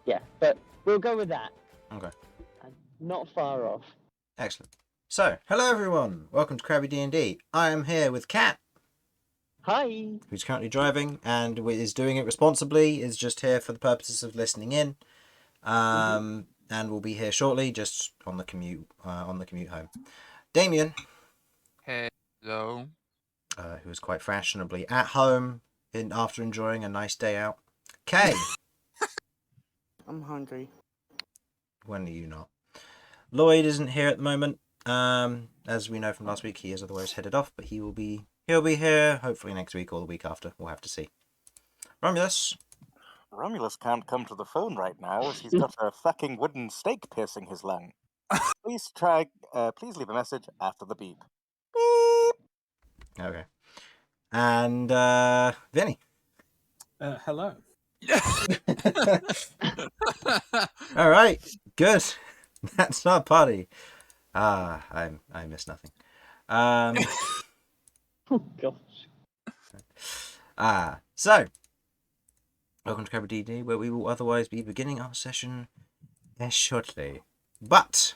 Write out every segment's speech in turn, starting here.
Yeah, but we'll go with that. Okay. Not far off. Excellent. So, hello everyone. Welcome to Crabby D&D. I am here with Kat. Hi. Who's currently driving and is doing it responsibly. Is just here for the purposes of listening in. And we'll be here shortly, just on the commute home. Damian. Hello. Who is quite fashionably at home after enjoying a nice day out. Kay. I'm hungry. When are you not? Lloyd isn't here at the moment. As we know from last week, he is otherwise headed off, but he'll be here hopefully next week or the week after. We'll have to see. Romulus. Romulus can't come to the phone right now as he's got a fucking wooden stake piercing his lung. Please leave a message after the beep. Beep. Okay. And Vinny. Hello. All right. Good. That's our party. I miss nothing. Oh gosh. So welcome to Crabby D&D, where we will otherwise be beginning our session shortly. But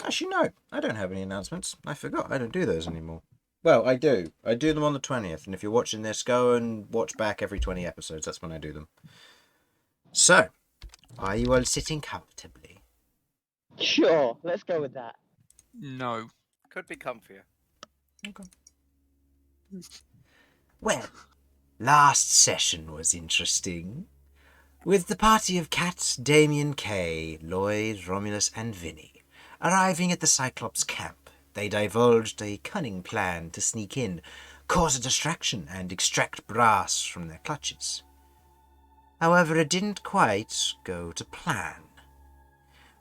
actually, no, I don't have any announcements. I forgot. I don't do those anymore. Well, I do. I do them on the 20th, and if you're watching this, go and watch back every 20 episodes. That's when I do them. So, are you all sitting comfortably? Sure, let's go with that. No. Could be comfier. Okay. Well, last session was interesting. With the party of Kat, Damian, Kay, Lloyd, Romulus, and Vinny arriving at the Cyclops camp, they divulged a cunning plan to sneak in, cause a distraction, and extract brass from their clutches. However, it didn't quite go to plan.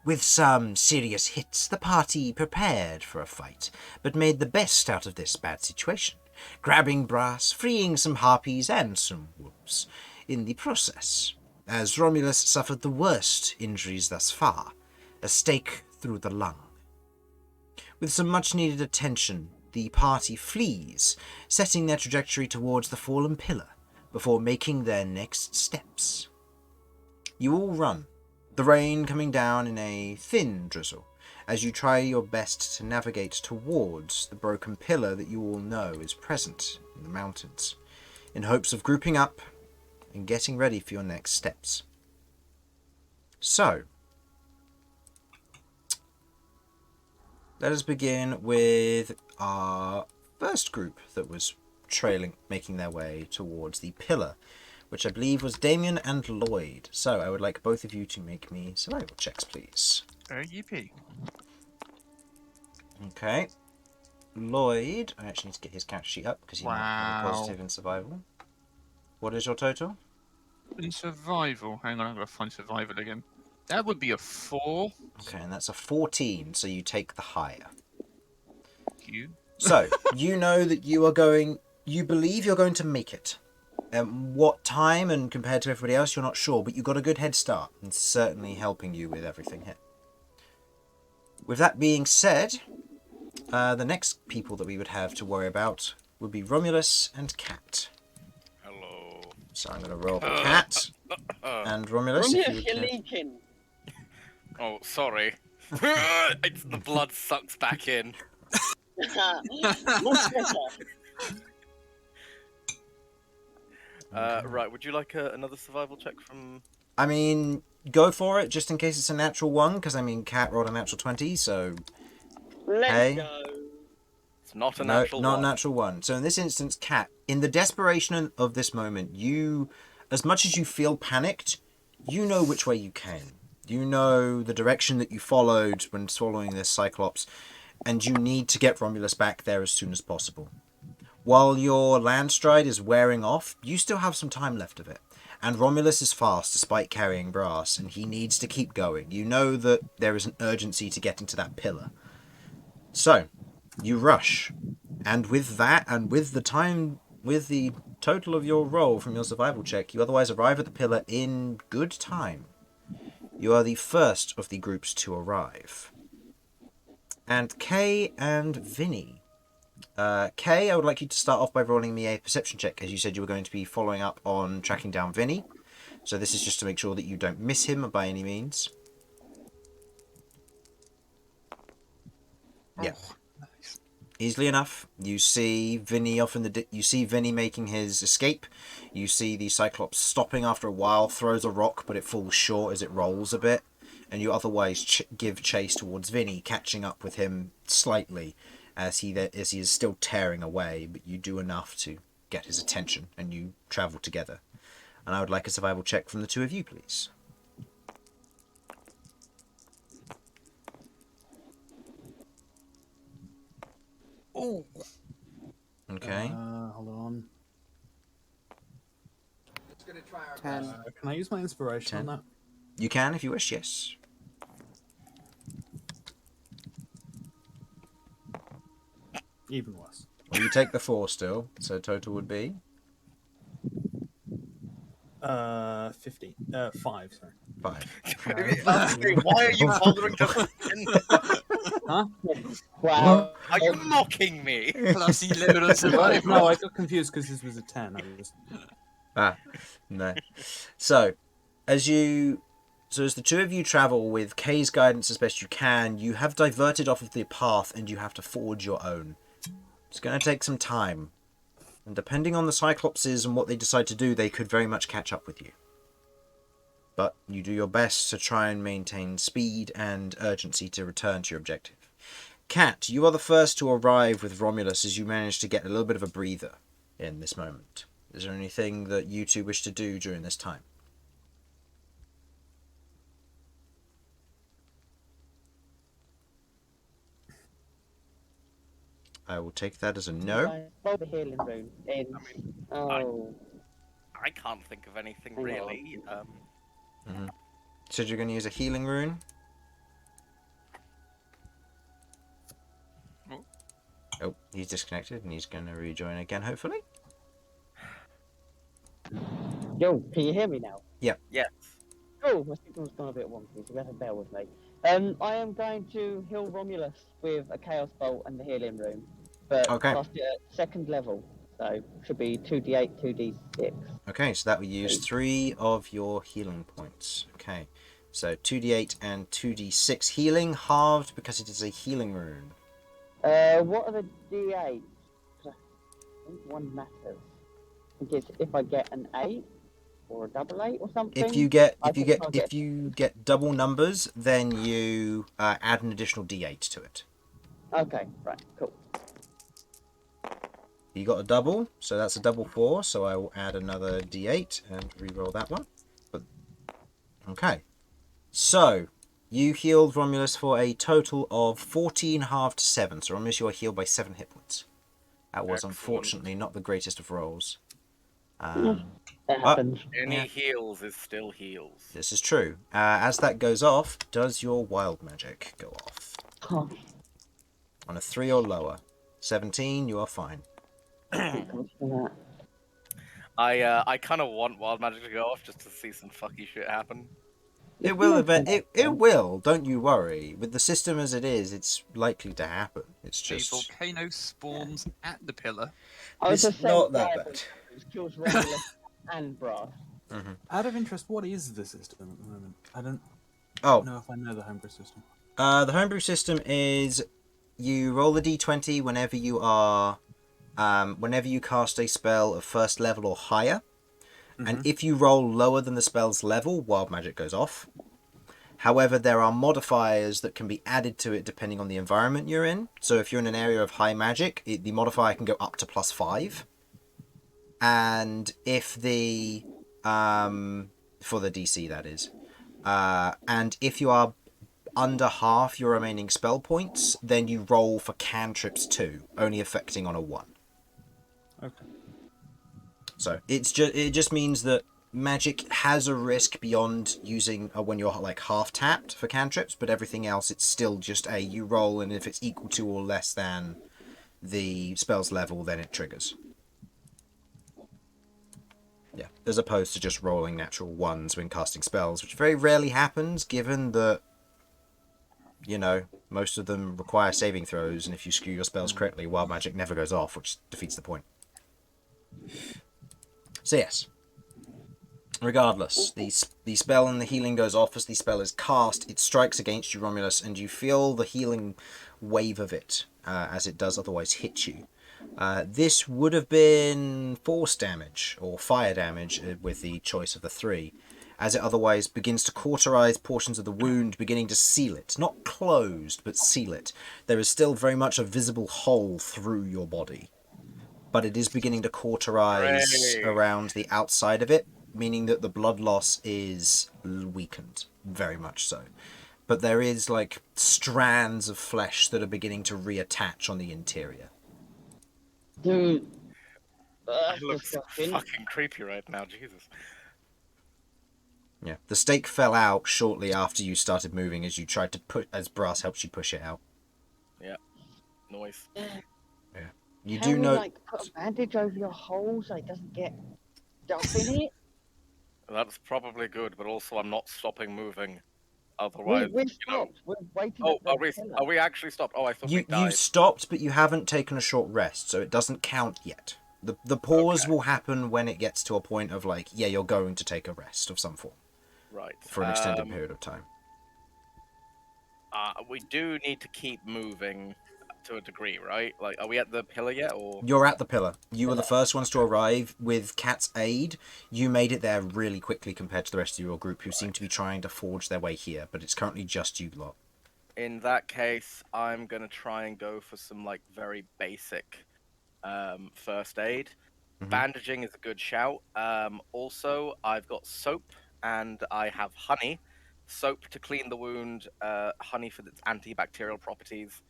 With some serious hits, the party prepared for a fight, but made the best out of this bad situation, grabbing brass, freeing some harpies and some wolves in the process, as Romulus suffered the worst injuries thus far, a stake through the lung. With some much-needed attention, the party flees, setting their trajectory towards the fallen pillar before making their next steps. You all run, the rain coming down in a thin drizzle, as you try your best to navigate towards the broken pillar that you all know is present in the mountains, in hopes of grouping up and getting ready for your next steps. So, let us begin with our first group that was making their way towards the pillar, which I believe was Damian and Lloyd. So I would like both of you to make me survival checks, please. Yippee. Okay. Lloyd, I actually need to get his character sheet up because he might have a Wow. positive in survival. What is your total? In survival. Hang on, I'm going to find survival again. That would be a 4. Okay, and that's a 14, so you take the higher. You. So, you know that you believe you're going to make it. What time and compared to everybody else, you're not sure, but you've got a good head start. It's certainly helping you with everything here. With that being said, the next people that we would have to worry about would be Romulus and Kat. Hello. So I'm going to roll for Kat and Romulus. Romulus, if you you're would leaking. Oh, sorry. The blood sucks back in. Much better. Right, would you like another survival check from... I mean, go for it, just in case it's a natural one, because, I mean, Kat rolled a natural 20, so... Let's Hey. go. It's not a natural one. Not a natural one. So in this instance, Kat, in the desperation of this moment, you, as much as you feel panicked, you know which way you came. You know the direction that you followed when swallowing this Cyclops, and you need to get Romulus back there as soon as possible. While your land stride is wearing off, you still have some time left of it. And Romulus is fast despite carrying brass, and he needs to keep going. You know that there is an urgency to get into that pillar. So, you rush. And with that, and with the total of your roll from your survival check, you otherwise arrive at the pillar in good time. You are the first of the groups to arrive. And Kay and Vinny. Kay, I would like you to start off by rolling me a perception check, as you said you were going to be following up on tracking down Vinny. So this is just to make sure that you don't miss him by any means. Yeah. Oh, nice. Easily enough. You see Vinny off in the you see Vinny making his escape. You see the Cyclops stopping after a while, throws a rock, but it falls short as it rolls a bit. And you otherwise give chase towards Vinny, catching up with him slightly as he is still tearing away. But you do enough to get his attention, and you travel together. And I would like a survival check from the two of you, please. Oh, Okay. Hold on. 10. Can I use my inspiration 10. on that? You can if you wish, yes. Even worse. Well, you take the 4 still, so total would be 5, sorry. 5. Why are you bothering to? Huh? Wow. Are you mocking me? plus 11 on survival. No, I got confused because this was a 10. No. So, as the two of you travel with Kay's guidance as best you can, you have diverted off of the path and you have to forge your own. It's going to take some time. And depending on the Cyclopses and what they decide to do, they could very much catch up with you. But you do your best to try and maintain speed and urgency to return to your objective. Kat, you are the first to arrive with Romulus as you manage to get a little bit of a breather in this moment. Is there anything that you two wish to do during this time? I will take that as a no. Roll the healing rune in. Oh. I can't think of anything Hang on. really. So you're going to use a healing rune? Oh, he's disconnected and he's going to rejoin again, hopefully. Yo, can you hear me now? Yes. Oh, my signal's gone a bit wonky, so you have to bear with me. I am going to heal Romulus with a Chaos Bolt and the healing rune, but Okay. cast it at 2nd level, so should be 2d8, 2d6. Okay, so that will use 3 of your healing points. Okay, so 2d8 and 2d6 healing, halved because it is a healing rune. What are the d8? 'Cause I think one matters. I think it's if I get an 8 or a double 8 or something. If you get double numbers, then you add an additional d8 to it. Okay, right, cool. You got a double, so that's a double 4, so I will add another d8 and re-roll that one. But okay, so you healed Romulus for a total of 14 halved to 7. So Romulus, you are healed by 7 hit points. That was Excellent. unfortunately not the greatest of rolls. That happens. Any Yeah. heals is still heals. This is true. As that goes off, does your wild magic go off? Oh, On a 3 or lower. 17, you are fine. thank God for that. I kind of want wild magic to go off just to see some fucky shit happen. It will it will, don't you worry. With the system as it is, it's likely to happen. It's A just volcano spawns at the pillar. I was It's just not saying that fire bad. It kills Romulus and Brass. Out of interest, what is the system at the moment? I don't Oh, know if I know the homebrew system. the homebrew system is you roll the d20 whenever you cast a spell of 1st level or higher. And if you roll lower than the spell's level, wild magic goes off. However, there are modifiers that can be added to it depending on the environment you're in. So if you're in an area of high magic, the modifier can go up to +5. And if the for the DC, that is. And if you are under half your remaining spell points, then you roll for cantrips too, only affecting on a 1. Okay. So it just means that magic has a risk beyond using when you're like half tapped for cantrips, but everything else it's still just you roll, and if it's equal to or less than the spell's level, then it triggers. Yeah, as opposed to just rolling natural 1s when casting spells, which very rarely happens, given that most of them require saving throws, and if you skew your spells correctly, wild magic never goes off, which defeats the point. So yes. Regardless, the spell and the healing goes off as the spell is cast. It strikes against you, Romulus, and you feel the healing wave of it as it does otherwise hit you. This would have been force damage or fire damage with the choice of the 3, as it otherwise begins to cauterize portions of the wound, beginning to seal it. Not closed, but seal it. There is still very much a visible hole through your body, but it is beginning to cauterize around the outside of it, meaning that the blood loss is weakened, very much so. But there is like strands of flesh that are beginning to reattach on the interior. Dude. It looks fucking creepy right now, Jesus. Yeah, the stake fell out shortly after you started moving as you tried to put, as Brass helps you push it out. Yeah, noise. Yeah, you Can do we, know. like, put a bandage over your hole so it doesn't get stuff in it? That's probably good, but also I'm not stopping moving. Otherwise, We're stopped. We're waiting Oh, at the pillar. are we actually stopped? Oh, I thought we You've died. stopped, but you haven't taken a short rest, so it doesn't count yet. The pause will happen when it gets to a point of like, yeah, you're going to take a rest of some form. Right. For an extended period of time. We do need to keep moving to a degree, right? Like, are we at the pillar yet, or? You're at the pillar. You were the first ones to arrive. With Cat's aid, you made it there really quickly compared to the rest of your group, who seem to be trying to forge their way here, but it's currently just you lot. In that case, I'm gonna try and go for some, like, very basic first aid. Bandaging is a good shout. Also, I've got soap and I have honey. Soap to clean the wound, honey for its antibacterial properties.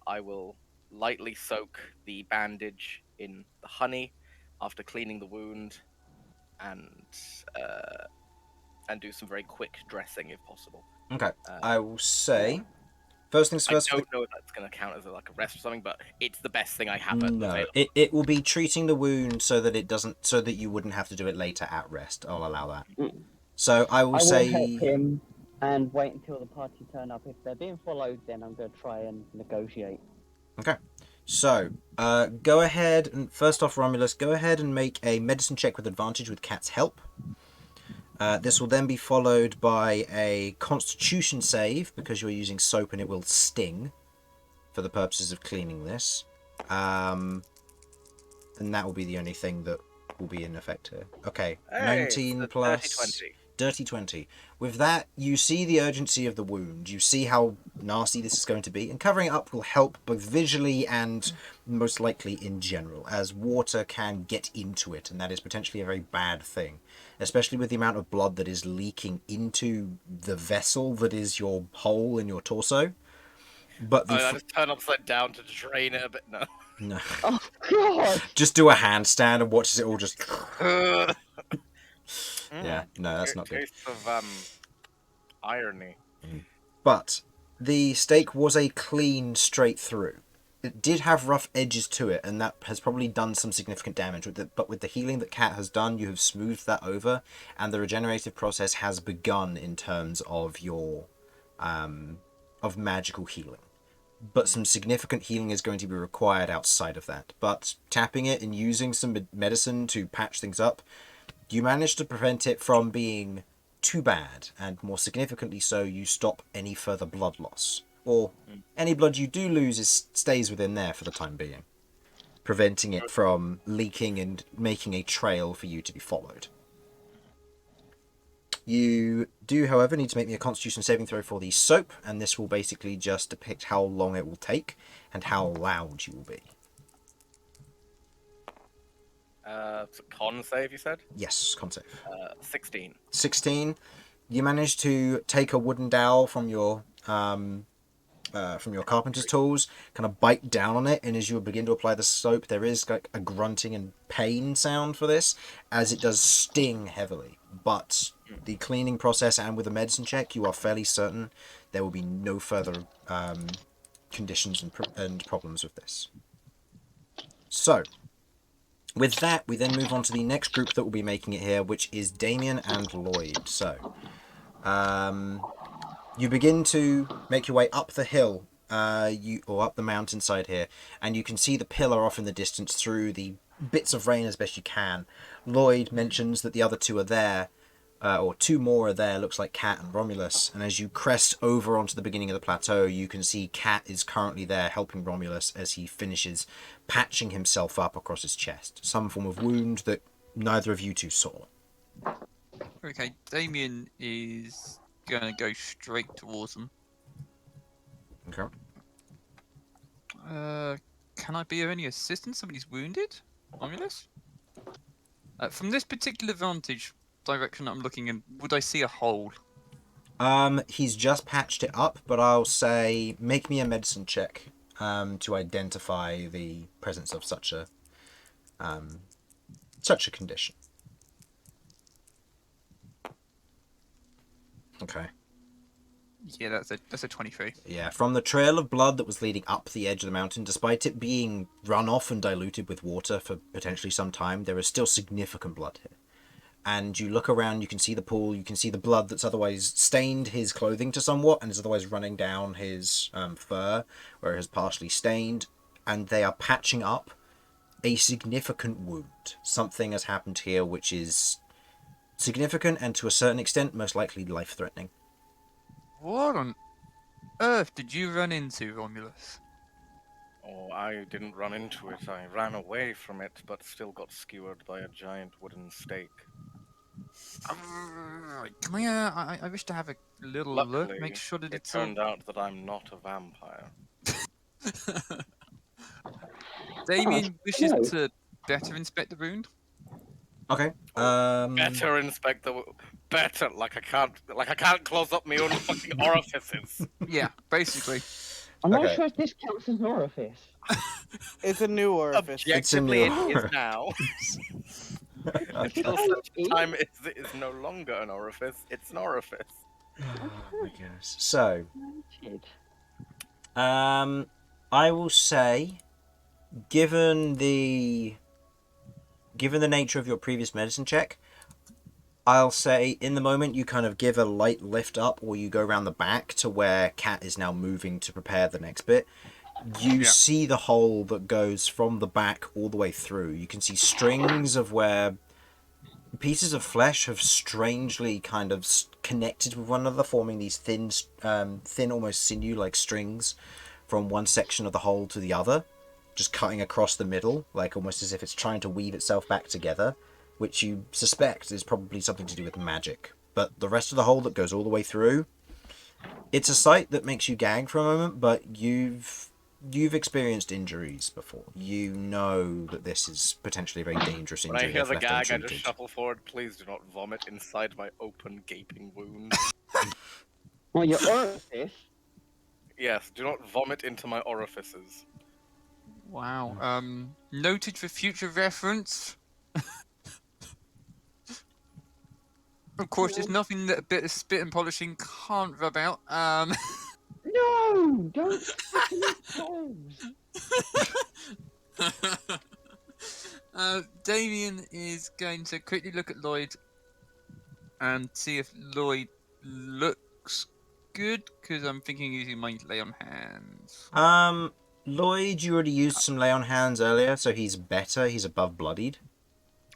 I will lightly soak the bandage in the honey after cleaning the wound, and do some very quick dressing if possible. Okay, I will say, first things first. I don't know if that's going to count as like a rest or something, but it's the best thing I have. No, it will be treating the wound so that it doesn't, so that you wouldn't have to do it later at rest. I'll allow that. So I will say. help him and wait until the party turn up. If they're being followed, then I'm going to try and negotiate. Okay. So, go ahead and, first off, Romulus, go ahead and make a medicine check with advantage with Cat's help. This will then be followed by a constitution save, because you're using soap and it will sting for the purposes of cleaning this. And that will be the only thing that will be in effect here. Okay, Hey, 19 plus... 30-20. Dirty 20. With that, you see the urgency of the wound. You see how nasty this is going to be, and covering it up will help both visually and most likely in general, as water can get into it, and that is potentially a very bad thing, especially with the amount of blood that is leaking into the vessel that is your hole in your torso. But I just turn upside down to drain it a bit. No. No. Oh, God! Just do a handstand and watch it all just... Yeah, no, that's not good. Taste of irony. But the stake was a clean straight through. It did have rough edges to it, and that has probably done some significant damage with it. But with the healing that Cat has done, you have smoothed that over, and the regenerative process has begun in terms of your of magical healing. But some significant healing is going to be required outside of that. But tapping it and using some medicine to patch things up, you manage to prevent it from being too bad, and more significantly so, you stop any further blood loss. Or any blood you do lose stays within there for the time being, preventing it from leaking and making a trail for you to be followed. You do, however, need to make me a Constitution saving throw for the soap, and this will basically just depict how long it will take and how loud you will be. It's a con save, you said? Yes, con save. 16. 16. You manage to take a wooden dowel from your carpenter's tools, kind of bite down on it, and as you begin to apply the soap, there is like a grunting and pain sound for this, as it does sting heavily. But the cleaning process and with a medicine check, you are fairly certain there will be no further conditions and problems with this. So, with that, we then move on to the next group that will be making it here, which is Damian and Lloyd. So, you begin to make your way up the hill, or up the mountainside here, and you can see the pillar off in the distance through the bits of rain as best you can. Lloyd mentions that the other two are there, or two more are there, looks like Cat and Romulus, and as you crest over onto the beginning of the plateau, you can see Cat is currently there helping Romulus as he finishes patching himself up across his chest. Some form of wound that neither of you two saw. Okay, Damian is gonna go straight towards them. Okay. Can I be of any assistance? Somebody's wounded? Romulus? From this particular vantage direction I'm looking in, would I see a hole? He's just patched it up, but I'll say make me a medicine check to identify the presence of such a condition. Okay. Yeah, that's a 23. Yeah, from the trail of blood that was leading up the edge of the mountain, despite it being run off and diluted with water for potentially some time, there is still significant blood here. And you look around, you can see the pool, you can see the blood that's otherwise stained his clothing to somewhat and is otherwise running down his fur, where it has partially stained, and they are patching up a significant wound. Something has happened here which is significant and to a certain extent most likely life-threatening. What on earth did you run into, Romulus? Oh, I didn't run into it. I ran away from it, but still got skewered by a giant wooden stake. Come here. I wish to have a little Luckily, look. Make sure that it it's all... turned out that I'm not a vampire. Damien wishes no. to better inspect the wound. Okay. Better inspect the... Better, like I can't close up my own fucking orifices. Yeah, basically. I'm not Okay. sure if this counts as an orifice. It's a new orifice. Objectively, It's a new it is now. Until such time it is no longer an orifice, it's an orifice. Oh my goodness. So, Noted. I will say, given the nature of your previous medicine check, I'll say in the moment you kind of give a light lift up, or you go around the back to where Cat is now moving to prepare the next bit. You see the hole that goes from the back all the way through. You can see strings of where pieces of flesh have strangely kind of connected with one another, forming these thin, almost sinew-like strings from one section of the hole to the other, just cutting across the middle, like almost as if it's trying to weave itself back together, which you suspect is probably something to do with magic. But the rest of the hole that goes all the way through, it's a sight that makes you gag for a moment, but you've experienced injuries before. You know that this is potentially a very dangerous injury. When I hear if the left gag, I untreated. just shuffle forward. Please do not vomit inside my open, gaping wound. Well, your orifice? Yes, do not vomit into my orifices. Wow. Noted for future reference. Of course, there's nothing that a bit of spit and polishing can't rub out. No! Don't fucking toes! Damian is going to quickly look at Lloyd and see if Lloyd looks good, because I'm thinking using my lay on hands. Lloyd, you already used some lay on hands earlier, so he's better. He's above bloodied.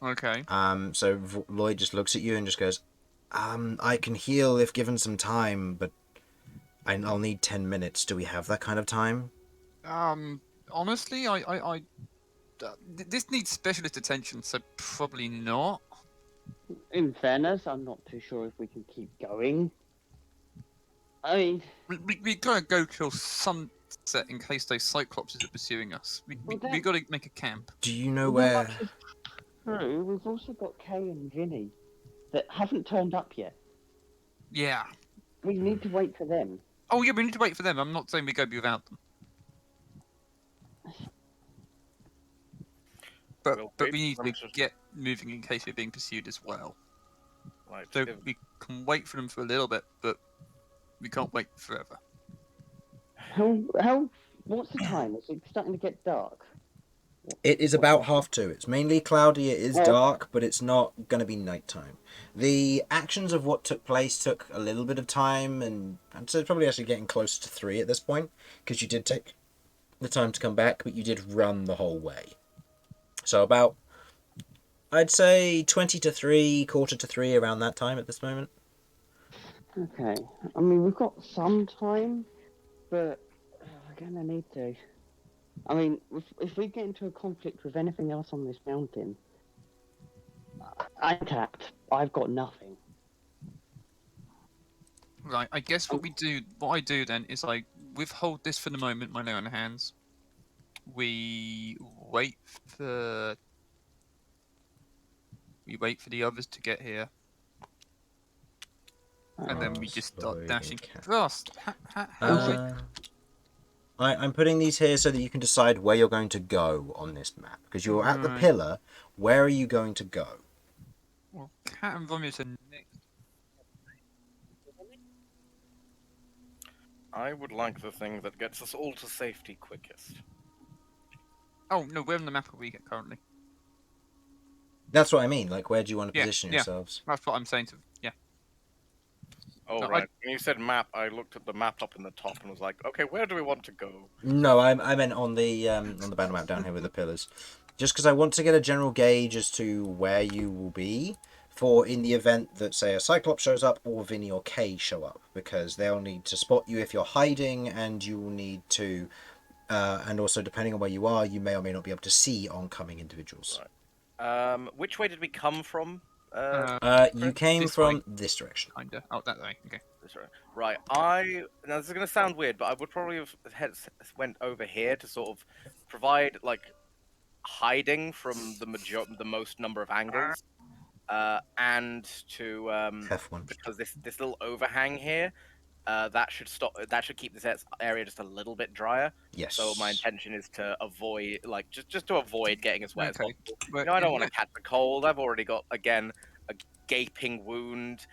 Okay. So Lloyd just looks at you and just goes, I can heal if given some time, but I'll need 10 minutes. Do we have that kind of time? Honestly, this needs specialist attention, so probably not. In fairness, I'm not too sure if we can keep going. I mean... We gotta go till sunset in case those cyclops are pursuing us. We gotta make a camp. Do you know where... True, we've also got Kay and Vinny that haven't turned up yet. Yeah. We need to wait for them. Oh yeah, we need to wait for them. I'm not saying we go without them. But we need to get moving in case we're being pursued as well. Right. So we can wait for them for a little bit, but we can't wait forever. What's the time? Is it starting to get dark? It is about 2:30. It's mainly cloudy, it is dark, but it's not going to be nighttime. The actions of what took place took a little bit of time, and I'd say it's probably actually getting close to 3 at this point, because you did take the time to come back, but you did run the whole way. So about, I'd say 20 to 3, quarter to 3, around that time at this moment. Okay. I mean, we've got some time, but we're gonna need to. I mean, if we get into a conflict with anything else on this mountain, I'm tapped. I've got nothing. Right, I guess what I do then is I withhold this for the moment, my lay on hands. We wait for the others to get here, and then we just start Lloyd, dashing. and Cat. Frost, how would I'm putting these here so that you can decide where you're going to go on this map. Because you're at the Right. pillar, where are you going to go? well, Cat and Romulus are next. I would like the thing that gets us all to safety quickest. Oh no, where on the map are we currently? That's what I mean. Like, where do you want to Yeah, position yeah. yourselves? That's what I'm saying to. Yeah. Oh, No, right. When you said map, I looked at the map up in the top and was like, okay, where do we want to go? No, I meant on the battle map down here with the pillars. Just because I want to get a general gauge as to where you will be for in the event that, say, a cyclops shows up or Vinny or Kay show up, because they'll need to spot you if you're hiding, and you will need to, and also depending on where you are, you may or may not be able to see oncoming individuals. Right. Which way did we come from? You came this from way. this direction. Kinda. Oh, that way. Okay. Right. Now this is gonna sound weird, but I would probably have went over here to sort of provide like hiding from the most number of angles, and to F1. because this little overhang here, that should stop. That should keep this area just a little bit drier. Yes. So my intention is to avoid, like, just to avoid getting as wet as Okay. possible. Well, You know, I don't in want to catch a cold. I've already got again a gaping wound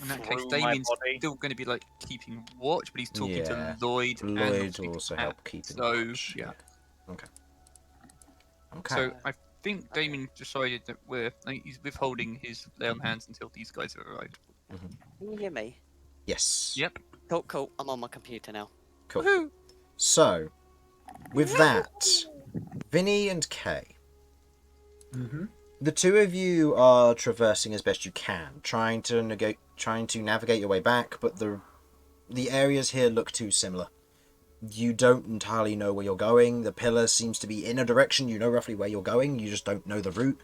In that case, through my Damian's body. still going to be like keeping watch, but he's talking Yeah. to Lloyd. and Lloyd obviously will also Cat. help keeping So watch. yeah. Okay. Okay. So I think Damien decided that he's withholding his lay on hands until these guys have arrived. Can you hear me? Yes. Yep. Cool. I'm on my computer now. Cool. Woohoo! So, with that, Vinny and Kay, Mm-hmm. the two of you are traversing as best you can, trying to navigate your way back, but the areas here look too similar. You don't entirely know where you're going. The pillar seems to be in a direction. You know roughly where you're going. You just don't know the route.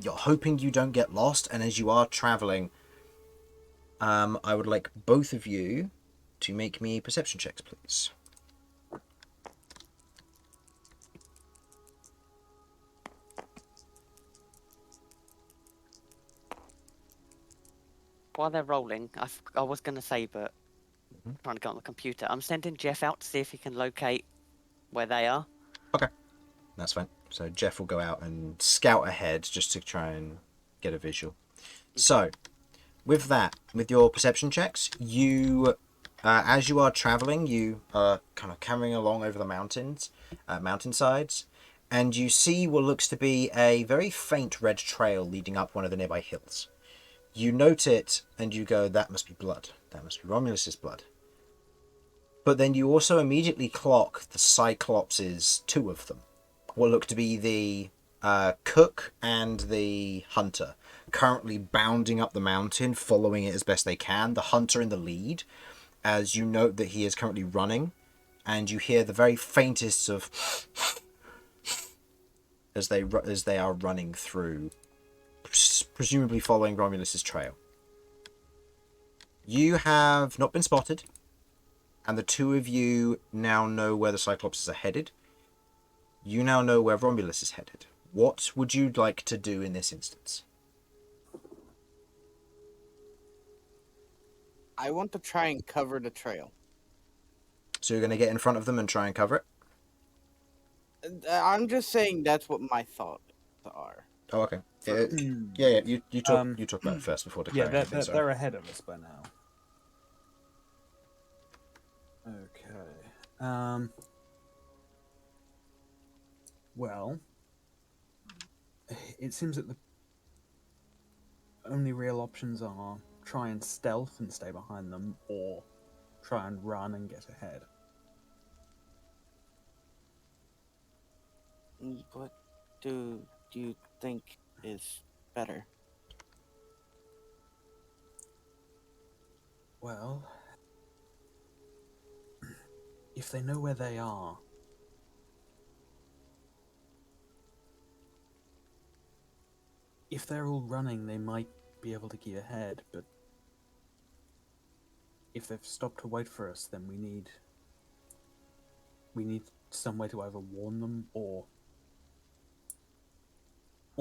You're hoping you don't get lost, and as you are traveling, I would like both of you to make me perception checks, please. While they're rolling, I was going to say, but I'm trying to get on the computer. I'm sending Jeff out to see if he can locate where they are. Okay, that's fine. So Jeff will go out and scout ahead just to try and get a visual. So, with that, with your perception checks, you, as you are traveling, you are kind of carrying along over the mountainsides, and you see what looks to be a very faint red trail leading up one of the nearby hills. You note it, and you go, that must be blood. That must be Romulus's blood. But then you also immediately clock the cyclopses, two of them. What look to be the cook and the hunter, currently bounding up the mountain, following it as best they can. The hunter in the lead, as you note that he is currently running, and you hear the very faintest of as they are running through, presumably following Romulus's trail. You have not been spotted, and the two of you now know where the cyclopses are headed. You now know where Romulus is headed. What would you like to do in this instance? I want to try and cover the trail. So you're going to get in front of them and try and cover it? I'm just saying that's what my thoughts are. Oh, okay. Hmm. Yeah. You talk about it first before Yeah, declaring anything, sorry. they're ahead of us by now. Okay. Well, it seems that the only real options are try and stealth and stay behind them, or try and run and get ahead. What do do you think is better? Well, if they know where they are, if they're all running, they might be able to keep ahead, but if they've stopped to wait for us, then we need some way to either warn them or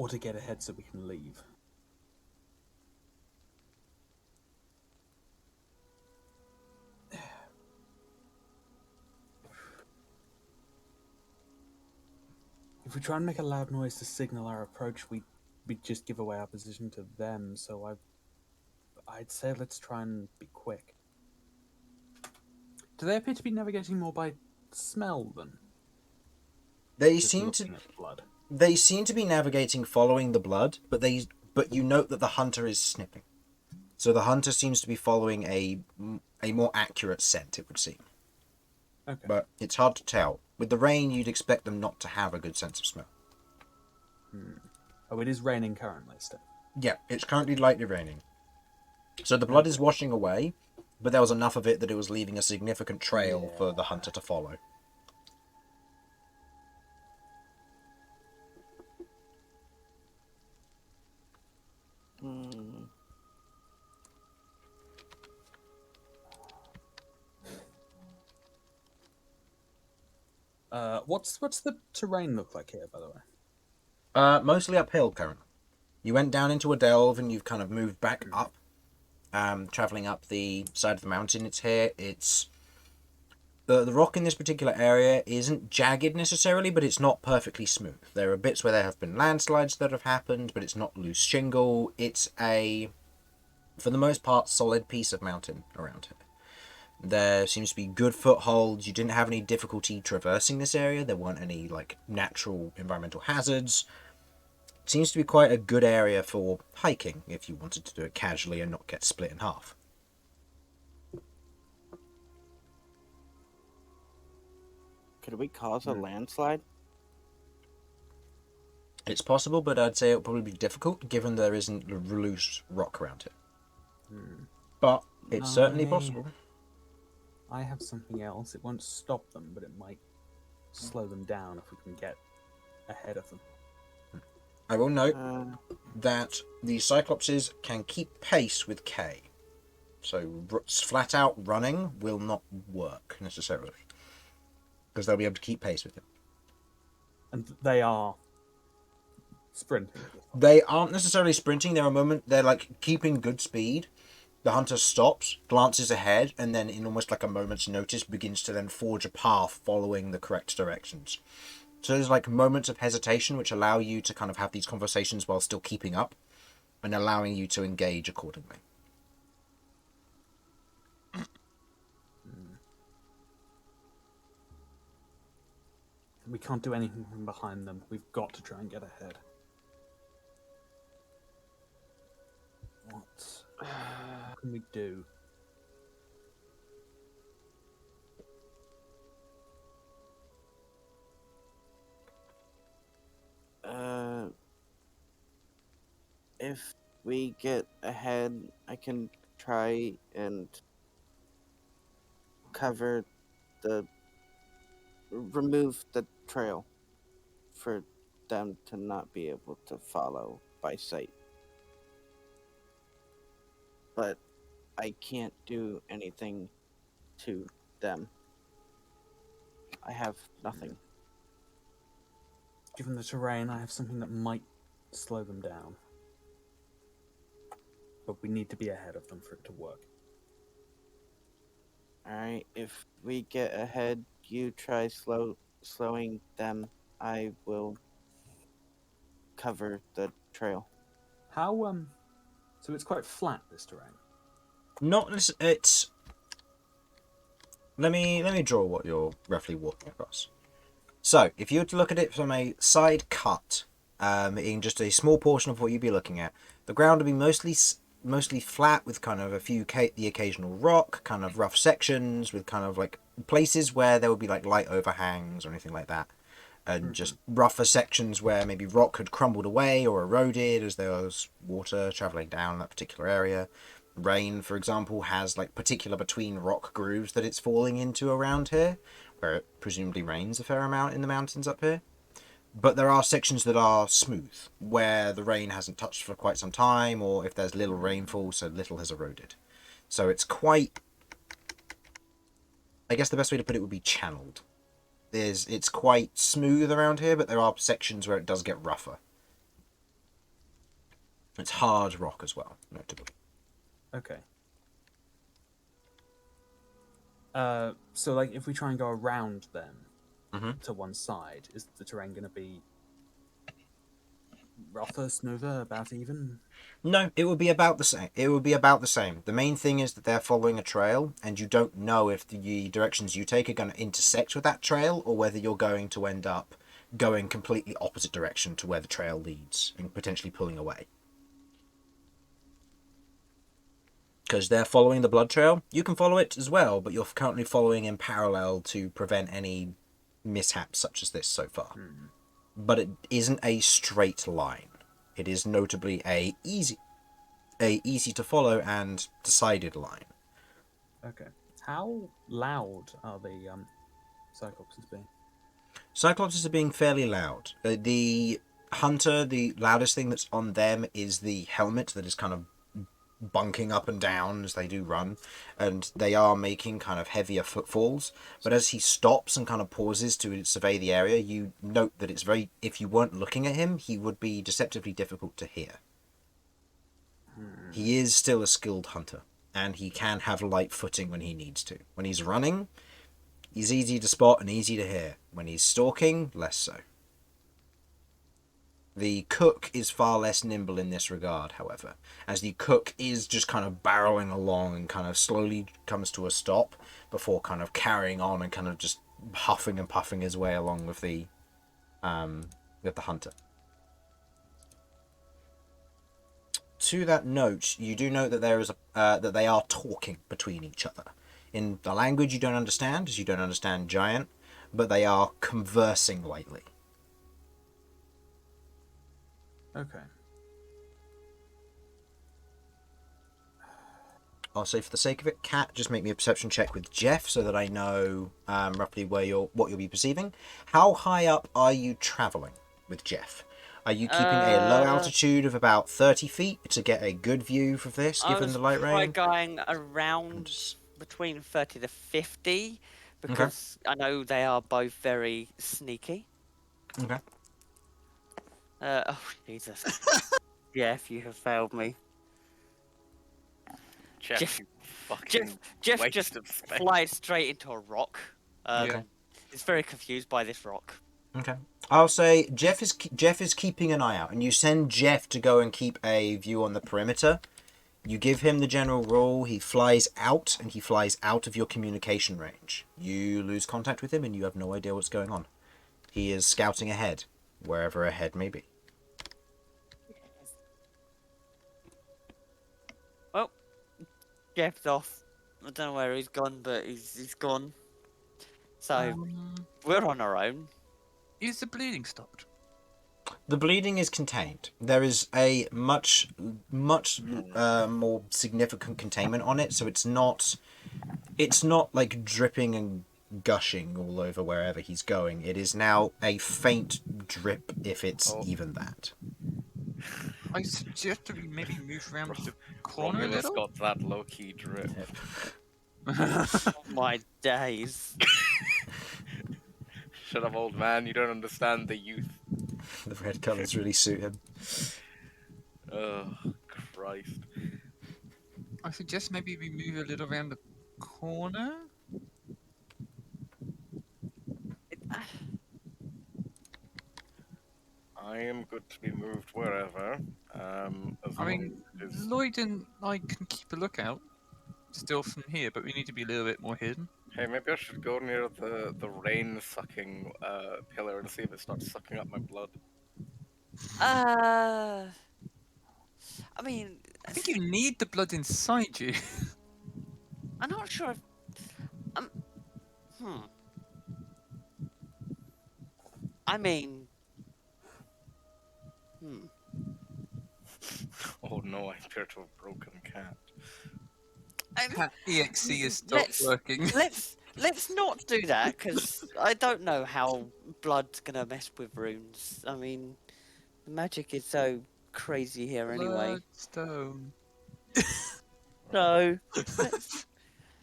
to get ahead so we can leave. If we try and make a loud noise to signal our approach, we'd just give away our position to them, so I'd say let's try and be quick. Do they appear to be navigating more by smell than They just seem looking to at blood? they seem to be navigating following the blood, but you note that the hunter is sniffing. So the hunter seems to be following a more accurate scent, it would seem. Okay. But it's hard to tell. With the rain, you'd expect them not to have a good sense of smell. Oh, it is raining currently still. Yeah, it's currently lightly raining. So the blood is washing away, but there was enough of it that it was leaving a significant trail for the hunter to follow. Hmm. What's the terrain look like here, by the way? Mostly uphill currently. You went down into a delve and you've kind of moved back up, traveling up the side of the mountain. It's the rock in this particular area isn't jagged necessarily, but it's not perfectly smooth. There are bits where there have been landslides that have happened, but it's not loose shingle. It's for the most part, solid piece of mountain around here. There seems to be good footholds. You didn't have any difficulty traversing this area. There weren't any natural environmental hazards. It seems to be quite a good area for hiking if you wanted to do it casually and not get split in half. Could we cause a landslide? It's possible, but I'd say it'll probably be difficult given there isn't loose rock around it. But it's certainly possible. I have something else. It won't stop them, but it might slow them down if we can get ahead of them. I will note that the cyclopses can keep pace with K. So flat out running will not work necessarily. Because they'll be able to keep pace with it. And they are sprinting. They aren't necessarily sprinting. They're keeping good speed. The hunter stops, glances ahead, and then in almost like a moment's notice begins to then forge a path following the correct directions. So there's moments of hesitation which allow you to kind of have these conversations while still keeping up and allowing you to engage accordingly. We can't do anything from behind them. We've got to try and get ahead. What can we do? If we get ahead, I can try and remove the trail for them to not be able to follow by sight. But I can't do anything to them. I have nothing. Given the terrain, I have something that might slow them down. But we need to be ahead of them for it to work. Alright, if we get ahead, you try slowing them. I will cover the trail. How, so it's quite flat, this terrain? It's... Let me draw what you're roughly walking across. So, if you were to look at it from a side cut, in just a small portion of what you'd be looking at, the ground would be mostly flat with kind of the occasional rock, kind of rough sections with kind of places where there would be light overhangs or anything like that. and just rougher sections where maybe rock had crumbled away or eroded as there was water traveling down that particular area. Rain, for example, has like particular between rock grooves that it's falling into around here, where it presumably rains a fair amount in the mountains up here. But there are sections that are smooth, where the rain hasn't touched for quite some time, or if there's little rainfall, so little has eroded. So it's quite... I guess the best way to put it would be channeled. It's quite smooth around here, but there are sections where it does get rougher. It's hard rock as well, notably. Okay. So, like, if we try and go around them to one side, is the terrain going to be rougher, smoother, about even? No, it would be about the same. It would be about the same. The main thing is that they're following a trail, and you don't know if the directions you take are going to intersect with that trail, or whether you're going to end up going completely opposite direction to where the trail leads, and potentially pulling away. Because they're following the blood trail, you can follow it as well, but you're currently following in parallel to prevent any mishaps such as this so far. But it isn't a straight line. It is notably a easy to follow and decided line. Okay. How loud are the cyclopses being? Cyclopses are being fairly loud. The hunter, the loudest thing that's on them is the helmet that is kind of bunking up and down as they do run, and they are making kind of heavier footfalls. But as he stops and kind of pauses to survey the area, you note that it's very... If you weren't looking at him, he would be deceptively difficult to hear. He is still a skilled hunter, and he can have light footing when he needs to. When he's running, he's easy to spot and easy to hear. When he's stalking, less so. The cook is far less nimble in this regard, however, as the cook is just kind of barreling along and kind of slowly comes to a stop before kind of carrying on and kind of just huffing and puffing his way along with the hunter. To that note, you do note that there is that they are talking between each other in the language you don't understand, as you don't understand Giant, but they are conversing lightly. Okay. I'll say, for the sake of it, Cat, just make me a perception check with Jeff so that I know roughly what you'll be perceiving. How high up are you travelling with Jeff? Are you keeping a low altitude of about 30 feet to get a good view for this, given the light rain? I was going around between 30 to 50, because I know they are both very sneaky. Okay. Oh, Jesus. Jeff, you have failed me. Jeff, you fucking Jeff waste just of space. flies straight into a rock. Okay. He's very confused by this rock. Okay. I'll say Jeff is keeping an eye out, and you send Jeff to go and keep a view on the perimeter. You give him the general rule. He flies out, and he flies out of your communication range. You lose contact with him, and you have no idea what's going on. He is scouting ahead, wherever ahead may be. Well, Jeff's off. I don't know where he's gone, but he's gone. So, we're on our own. Is the bleeding stopped? The bleeding is contained. There is a much more significant containment on it, so it's not like dripping and gushing all over wherever he's going. It is now a faint drip, if it's even that. I suggest that we maybe move around to the corner a Romulus little. got that low-key drip. Oh my days. Shut up, old man. You don't understand the youth. The red colours really suit him. Oh, Christ. I suggest maybe we move a little around the corner. I am good to be moved wherever. As I long mean, as it is... Lloyd and I can keep a lookout still from here, but we need to be a little bit more hidden. Hey, maybe I should go near the rain-sucking pillar and see if it starts sucking up my blood. I mean, I think you need the blood inside you. I'm not sure if... I mean, Oh no, I appear to have broken cat. Cat EXE has stopped let's working. let's not do that because I don't know how blood's gonna mess with runes. I mean, the magic is so crazy here anyway. Bloodstone. So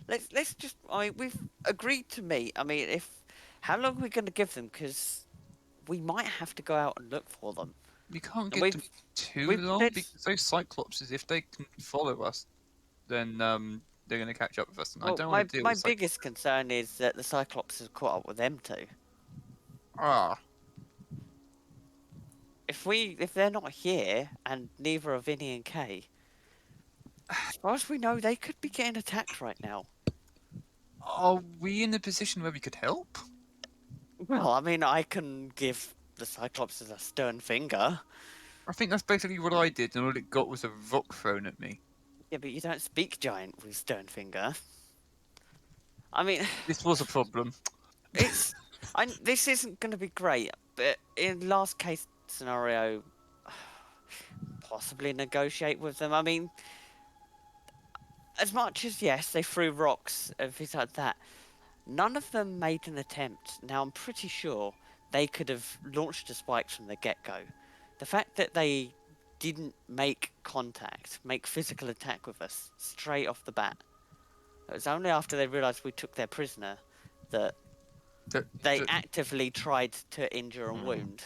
let's just. I mean, we've agreed to meet. I mean, if how long are we gonna give them? Because we might have to go out and look for them. We can't And get them too we've long said- because those cyclopses, if they can follow us, then they're going to catch up with us. And I Well, don't my want to deal my with biggest concern is that the Cyclops has caught up with them too. Ah, If they're not here and neither are Vinny and Kay, as far as we know, they could be getting attacked right now. are we in a position where we could help? Well, I mean, I can give the Cyclops a stern finger. I think that's basically what I did, and all it got was a rock thrown at me. Yeah, but you don't speak giant with stern finger. I mean, This was a problem. this isn't going to be great, but in last case scenario, possibly negotiate with them. I mean, as much as yes, they threw rocks and things like that, none of them made an attempt. Now, I'm pretty sure they could have launched the spikes from the get-go. The fact that they didn't make contact, make physical attack with us straight off the bat, it was only after they realised we took their prisoner that they actively tried to injure and wound.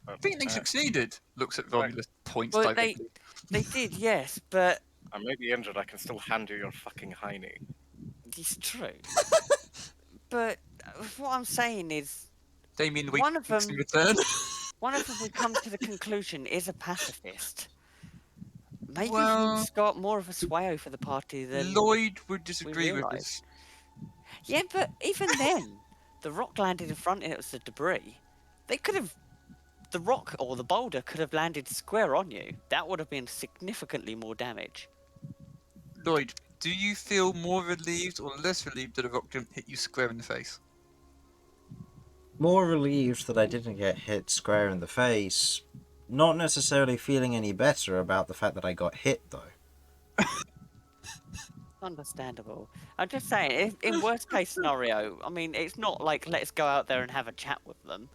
I think they succeeded. Looks at Romulus, points Well, directly. they did, yes, but I may be injured, I can still hand you your fucking hiney. it's true. But what I'm saying is, Damian, one of them, in return. one of them, we come to the conclusion, is a pacifist. Maybe Well, he's got more of a sway over the party than Lloyd would disagree with realise. this. Yeah, but even then, the rock landed in front and it was the debris. They could have... The rock or the boulder could have landed square on you. That would have been significantly more damage. Lloyd, do you feel more relieved or less relieved that a rock didn't hit you square in the face? More relieved that I didn't get hit square in the face. Not necessarily feeling any better about the fact that I got hit, though. Understandable. I'm just saying, if, in worst case scenario, I mean, it's not like let's go out there and have a chat with them,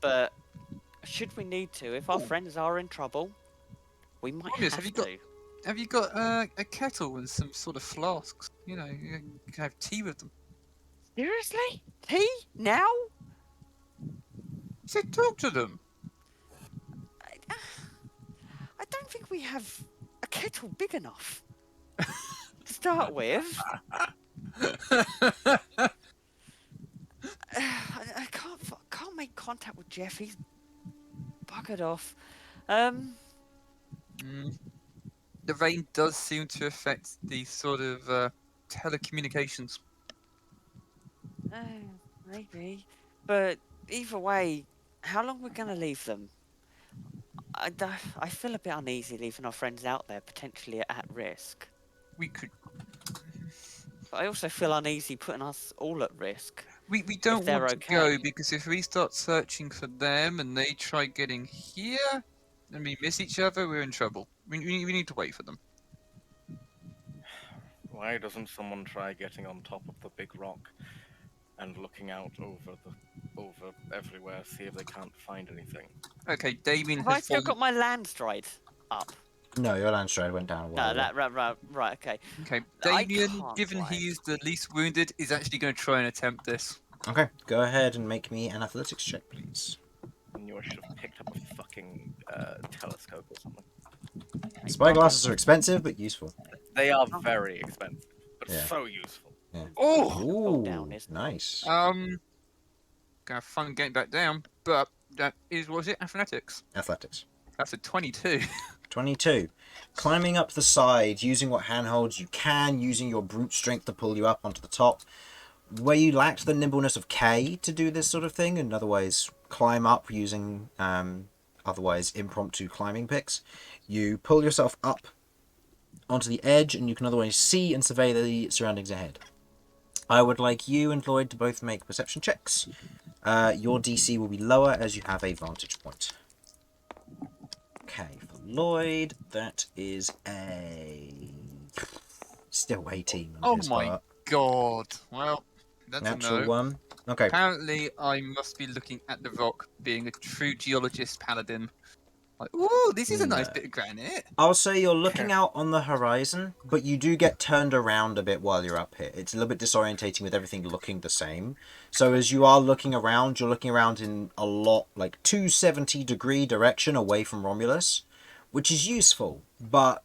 but should we need to, if our friends are in trouble, we might Romulus, have have to. you got a kettle and some sort of flasks? You know, you can have tea with them. Seriously? Tea? Now? I said talk to them. I don't think we have a kettle big enough to start with. I can't make contact with Jeff. He's buggered off. The rain does seem to affect the sort of telecommunications. Maybe. But either way, how long are we going to leave them? I feel a bit uneasy leaving our friends out there, potentially at risk. We could. But I also feel uneasy putting us all at risk. We don't they're want to okay. go because if we start searching for them and they try getting here and we miss each other, we're in trouble. We need to wait for them. Why doesn't someone try getting on top of the big rock and looking out over everywhere, see if they can't find anything? Okay, Damian Have I has still fallen. got my land stride up? No, your land stride went down a while No, ago. right, okay. Okay, I Damian, can't given fly. he's the least wounded, is actually going to try and attempt this. Okay, go ahead and make me an athletics check, please. I knew I should have picked up a fucking telescope or something. Spyglasses are expensive, but useful. They are very expensive, but Yeah. so useful. Yeah. Oh! Ooh, down, isn't it? nice. Gonna have fun getting back down, but that is, what was it? Athletics. Athletics. That's a 22. 22. Climbing up the side, using what handholds you can, using your brute strength to pull you up onto the top. Where you lacked the nimbleness of K to do this sort of thing, and otherwise climb up using otherwise impromptu climbing picks, you pull yourself up onto the edge, and you can otherwise see and survey the surroundings ahead. I would like you and Lloyd to both make perception checks. Your DC will be lower as you have a vantage point. Okay, for Lloyd, that is a... Still 18 on Oh his my part. god. Well, that's Natural a no. 1. Okay. Apparently, I must be looking at the rock, being a true geologist paladin. Like, ooh, this is a nice No. bit of granite. I'll say you're looking out on the horizon, but you do get turned around a bit while you're up here. It's a little bit disorientating with everything looking the same. So as you are looking around, you're looking around in a lot, like 270-degree direction away from Romulus, which is useful, but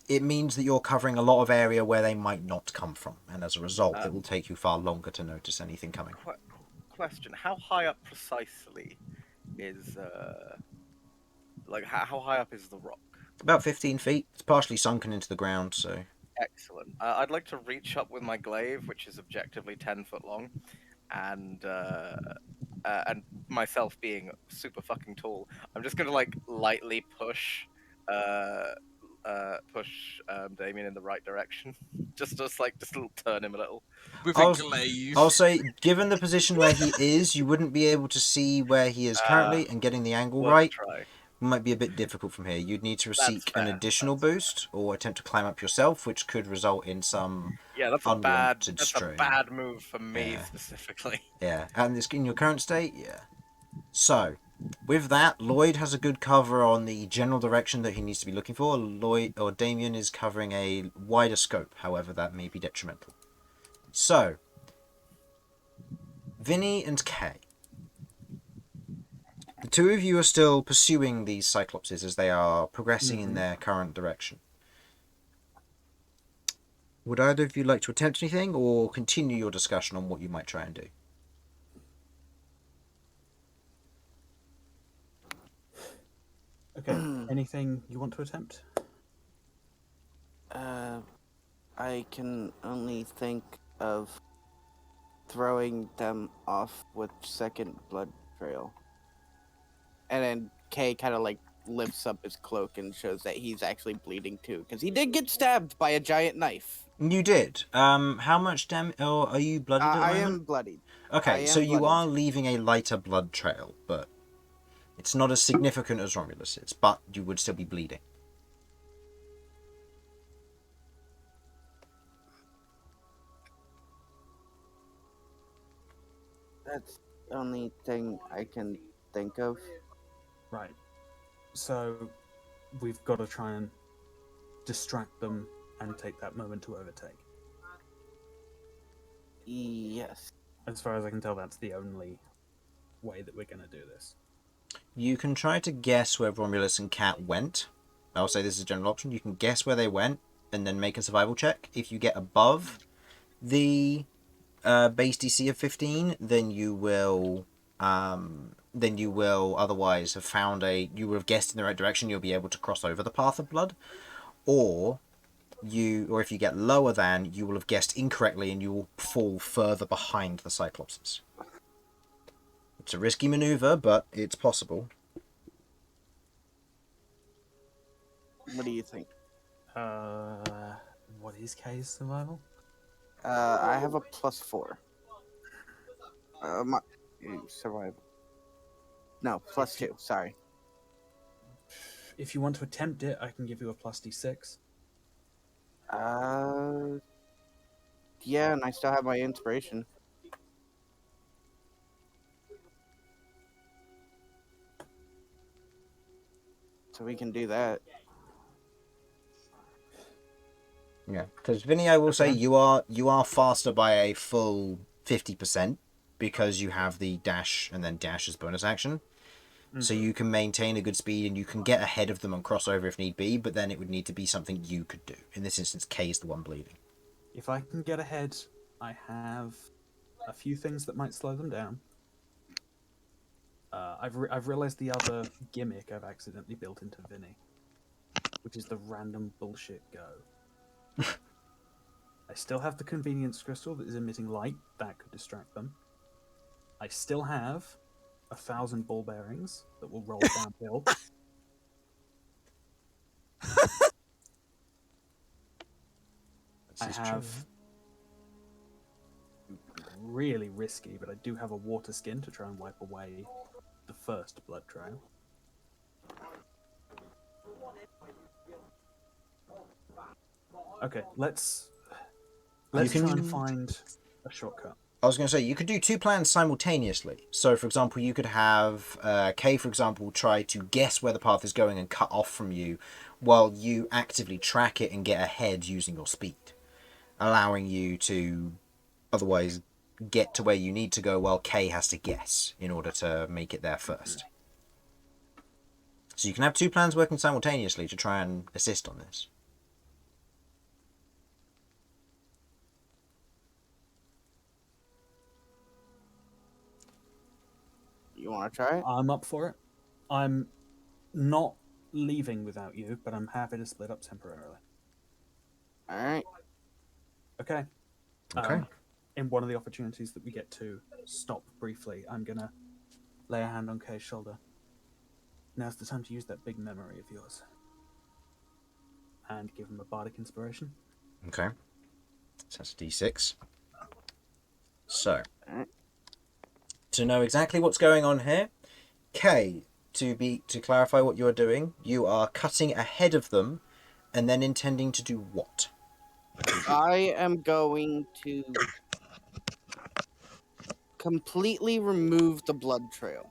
it means that you're covering a lot of area where they might not come from, and as a result, it will take you far longer to notice anything coming. Question: how high up precisely is how high up is the rock? About 15 feet. It's partially sunken into the ground, so... Excellent. I'd like to reach up with my glaive, which is objectively 10 foot long, and myself being super fucking tall, I'm just gonna like lightly push Damian in the right direction. just turn him a little. With I'll- a glaive. I'll say, given the position where he is, you wouldn't be able to see where he is currently, and getting the angle Worth a right try. might be a bit difficult from here. You'd need to That's seek an fair, additional that's fair. boost, or attempt to climb up yourself, which could result in some Yeah, that's a unwanted strain. bad move for me Yeah. specifically. Yeah, and this in your current state, yeah. So, with that, Lloyd has a good cover on the general direction that he needs to be looking for. Lloyd or Damian is covering a wider scope, however, that may be detrimental. So, Vinny and Kay. The two of you are still pursuing these cyclopses as they are progressing in their current direction. Would either of you like to attempt anything, or continue your discussion on what you might try and do? Okay. Anything you want to attempt? I can only think of throwing them off with second blood trail. And then Kay kind of like lifts up his cloak and shows that he's actually bleeding too, because he did get stabbed by a giant knife. You did. How much damage? Oh, are you bloodied at the I moment? am bloodied. Okay, I so am you bloodied. are leaving a lighter blood trail, but it's not as significant as Romulus is, but you would still be bleeding. That's the only thing I can think of. Right. So we've got to try and distract them and take that moment to overtake. Yes. As far as I can tell, that's the only way that we're going to do this. You can try to guess where Romulus and Cat went. I'll say this is a general option. You can guess where they went and then make a survival check. If you get above the base DC of 15, then you will otherwise have found you would have guessed in the right direction. You'll be able to cross over the path of blood, or if you get lower than, you will have guessed incorrectly and you will fall further behind the cyclopses. It's a risky maneuver, but it's possible. What do you think? What is Kay's survival? I have a +4. My survival. No, +2. Sorry. If you want to attempt it, I can give you a +d6. Yeah, and I still have my inspiration. So we can do that. Yeah, because Vinny, I will say you are faster by a full 50% because you have the dash and then dash as bonus action. So you can maintain a good speed and you can get ahead of them and cross over if need be, but then it would need to be something you could do. In this instance, Kay is the one bleeding. If I can get ahead, I have a few things that might slow them down. I've realized the other gimmick I've accidentally built into Vinny, which is the random bullshit go. I still have the convenience crystal that is emitting light. That could distract them. I still have 1,000 ball bearings that will roll downhill. I have really risky, but I do have a water skin to try and wipe away the first blood trail. Okay, let's try and find a shortcut. I was going to say, you could do two plans simultaneously. So, for example, you could have Kay, for example, try to guess where the path is going and cut off from you, while you actively track it and get ahead using your speed, allowing you to otherwise get to where you need to go while Kay has to guess in order to make it there first. So you can have two plans working simultaneously to try and assist on this. You want to try it? I'm up for it. I'm not leaving without you, but I'm happy to split up temporarily. All right. Okay. Okay. In one of the opportunities that we get to stop briefly, I'm going to lay a hand on Kay's shoulder. Now's the time to use that big memory of yours. And give him a bardic inspiration. Okay. So that's a d6. So, to know exactly what's going on here, Kay, to clarify what you're doing, you are cutting ahead of them and then intending to do what? I am going to completely remove the blood trail.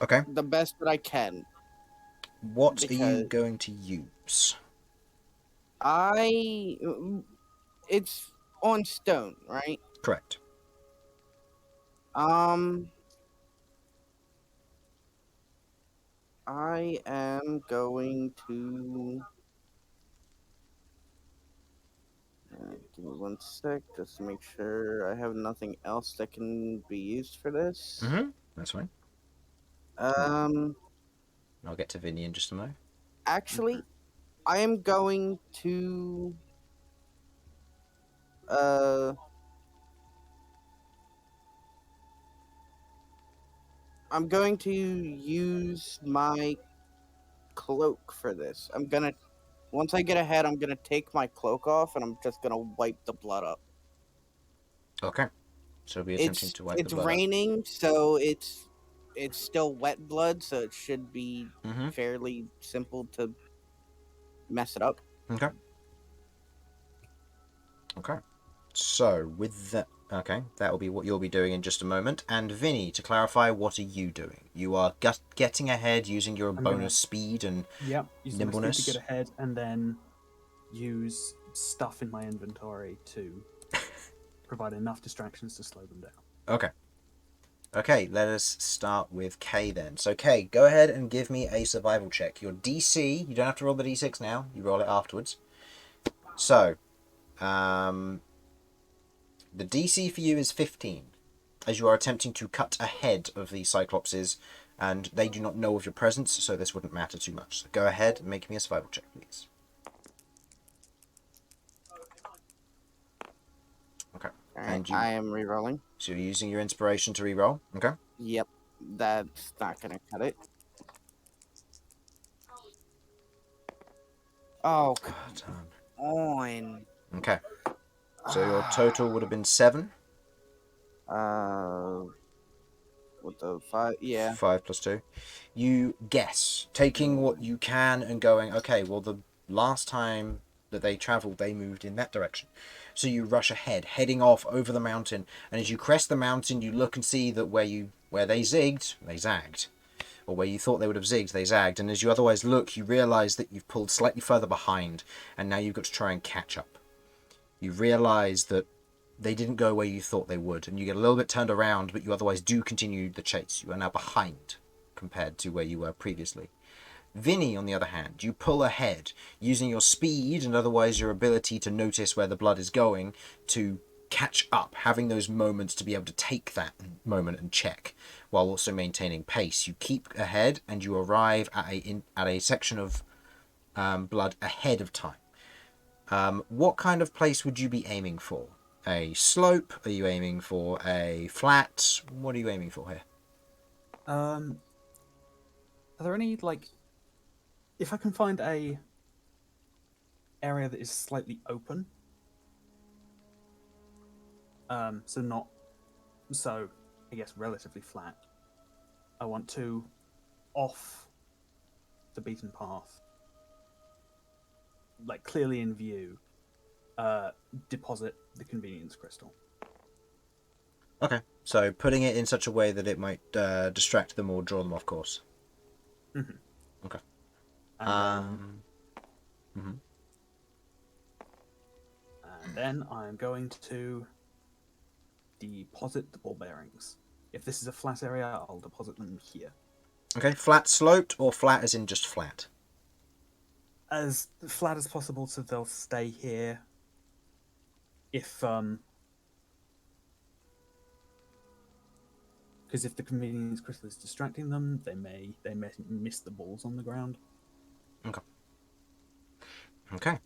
Okay. The best that I can. What are you Because going to use? it's on stone, right? Correct. I am going to give me one sec, just to make sure I have nothing else that can be used for this. Mm-hmm. That's fine. Um, I'll get to Vinny in just a moment. actually, I am going to I'm going to use my cloak for this. Once I get ahead, I'm gonna take my cloak off and I'm just gonna wipe the blood up. Okay. So we're attempting to wipe the blood It's raining, so it's still wet blood, so it should be Mm-hmm. fairly simple to mess it up. Okay. Okay. So with that, okay, that will be what you'll be doing in just a moment. And Vinny, to clarify, what are you doing? You are getting ahead using your bonus speed and use nimbleness. My speed to get ahead, and then use stuff in my inventory to provide enough distractions to slow them down. Okay. Okay, let us start with Kay then. So Kay, go ahead and give me a survival check. Your DC, you don't have to roll the D6 now, you roll it afterwards. So, the DC for you is 15, as you are attempting to cut ahead of the Cyclopses, and they do not know of your presence, so this wouldn't matter too much. So go ahead and make me a survival check, please. Okay. Alright, I am re-rolling. So you're using your inspiration to re-roll? Okay. Yep, that's not gonna cut it. Oh, come on. Okay. So your total would have been 7. With the 5, yeah. 5 plus 2. You guess, taking what you can and going, okay, well, the last time that they travelled, they moved in that direction. So you rush ahead, heading off over the mountain, and as you crest the mountain, you look and see that where they zigged, they zagged. Or where you thought they would have zigged, they zagged. And as you otherwise look, you realise that you've pulled slightly further behind, and now you've got to try and catch up. You realise that they didn't go where you thought they would, and you get a little bit turned around, but you otherwise do continue the chase. You are now behind compared to where you were previously. Vinny, on the other hand, you pull ahead, using your speed and otherwise your ability to notice where the blood is going to catch up, having those moments to be able to take that moment and check, while also maintaining pace. You keep ahead, and you arrive at a section of blood ahead of time. What kind of place would you be aiming for? A slope? Are you aiming for a flat? What are you aiming for here? Are there any, if I can find a area that is slightly open, so not so I guess relatively flat. I want to off the beaten path, like clearly in view, deposit the convenience crystal. Okay, so putting it in such a way that it might distract them or draw them off course. Mm-hmm. Okay. And then I'm going to deposit the ball bearings. If this is a flat area, I'll deposit them here. Okay, flat sloped or flat as in just flat? As flat as possible, so they'll stay here. If because if the convenience crystal is distracting them, they may miss the balls on the ground. Okay.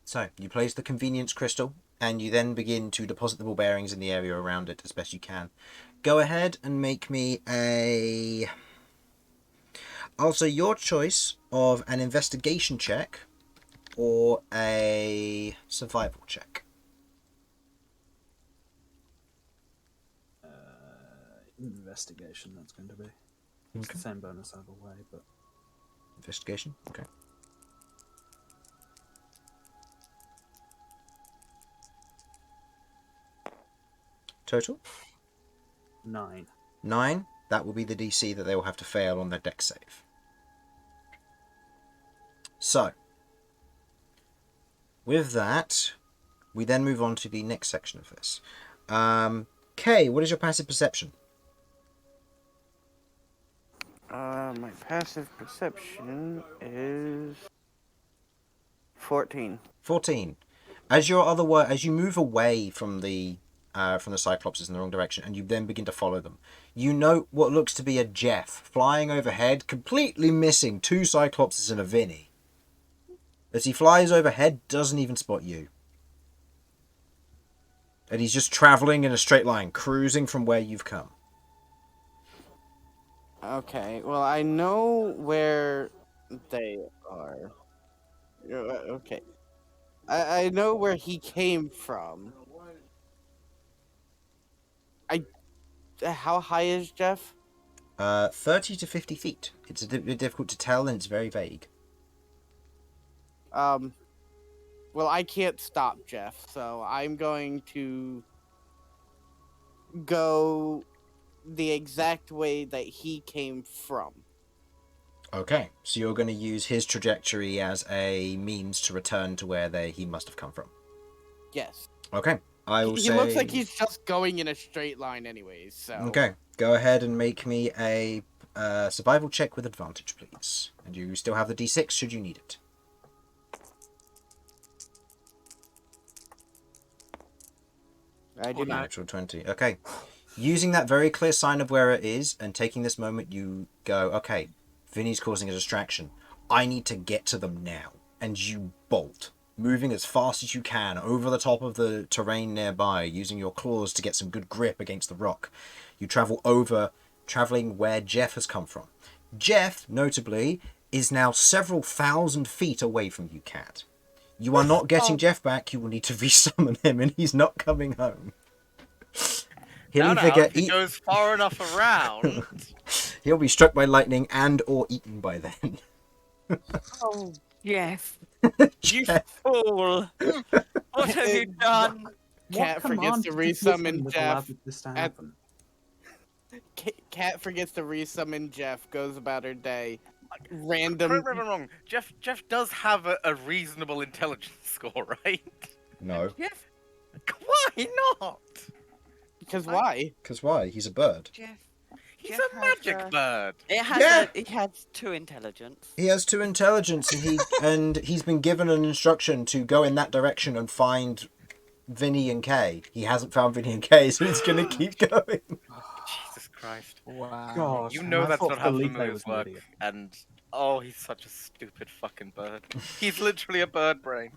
So you place the convenience crystal, and you then begin to deposit the ball bearings in the area around it as best you can. Go ahead and make me a... Also, your choice of an investigation check or a survival check. Investigation, that's going to be. It's the same bonus either way, but... Investigation, okay. Total? 9. 9. That will be the DC that they will have to fail on their dex save. So, with that, we then move on to the next section of this. Kay, what is your passive perception? My passive perception is 14. 14. As you move away from the Cyclopses in the wrong direction, and you then begin to follow them, you note what looks to be a Jeff flying overhead, completely missing 2 Cyclopses and a Vinny. As he flies overhead, doesn't even spot you. And he's just travelling in a straight line, cruising from where you've come. Okay, well, I know where they are. Okay. I know where he came from. How high is Jeff? 30 to 50 feet. It's a bit difficult to tell, and it's very vague. Well, I can't stop Jeff, so I'm going to go the exact way that he came from. Okay, so you're going to use his trajectory as a means to return to where he must have come from. Yes. Okay, I will He say... looks like he's just going in a straight line anyways, so... Okay, go ahead and make me a survival check with advantage, please. And you still have the d6 should you need it. I do not. Natural 20. Okay. Using that very clear sign of where it is and taking this moment, you go, okay, Vinny's causing a distraction. I need to get to them now. And you bolt, moving as fast as you can over the top of the terrain nearby, using your claws to get some good grip against the rock. You traveling where Jeff has come from. Jeff, notably, is now several thousand feet away from you, Cat. You are not getting Jeff back. You will need to resummon him, and he's not coming home. If he goes far enough around. He'll be struck by lightning and or eaten by then. Oh, Jeff. You fool. What have you done? Cat forgets to resummon Jeff. Cat forgets to resummon Jeff, goes about her day. Random. Correct me if I'm wrong. Jeff does have a reasonable intelligence score, right? No. Jeff? Why not? Because why? Because why? He's a bird. He's a magic bird. He has 2 intelligence. He has 2 intelligence, and he's been given an instruction to go in that direction and find Vinny and Kay. He hasn't found Vinny and Kay, so he's going to keep going. Jesus Christ. Wow. Gosh, you know that's not how familiars work. Idiot. And, he's such a stupid fucking bird. He's literally a bird brain.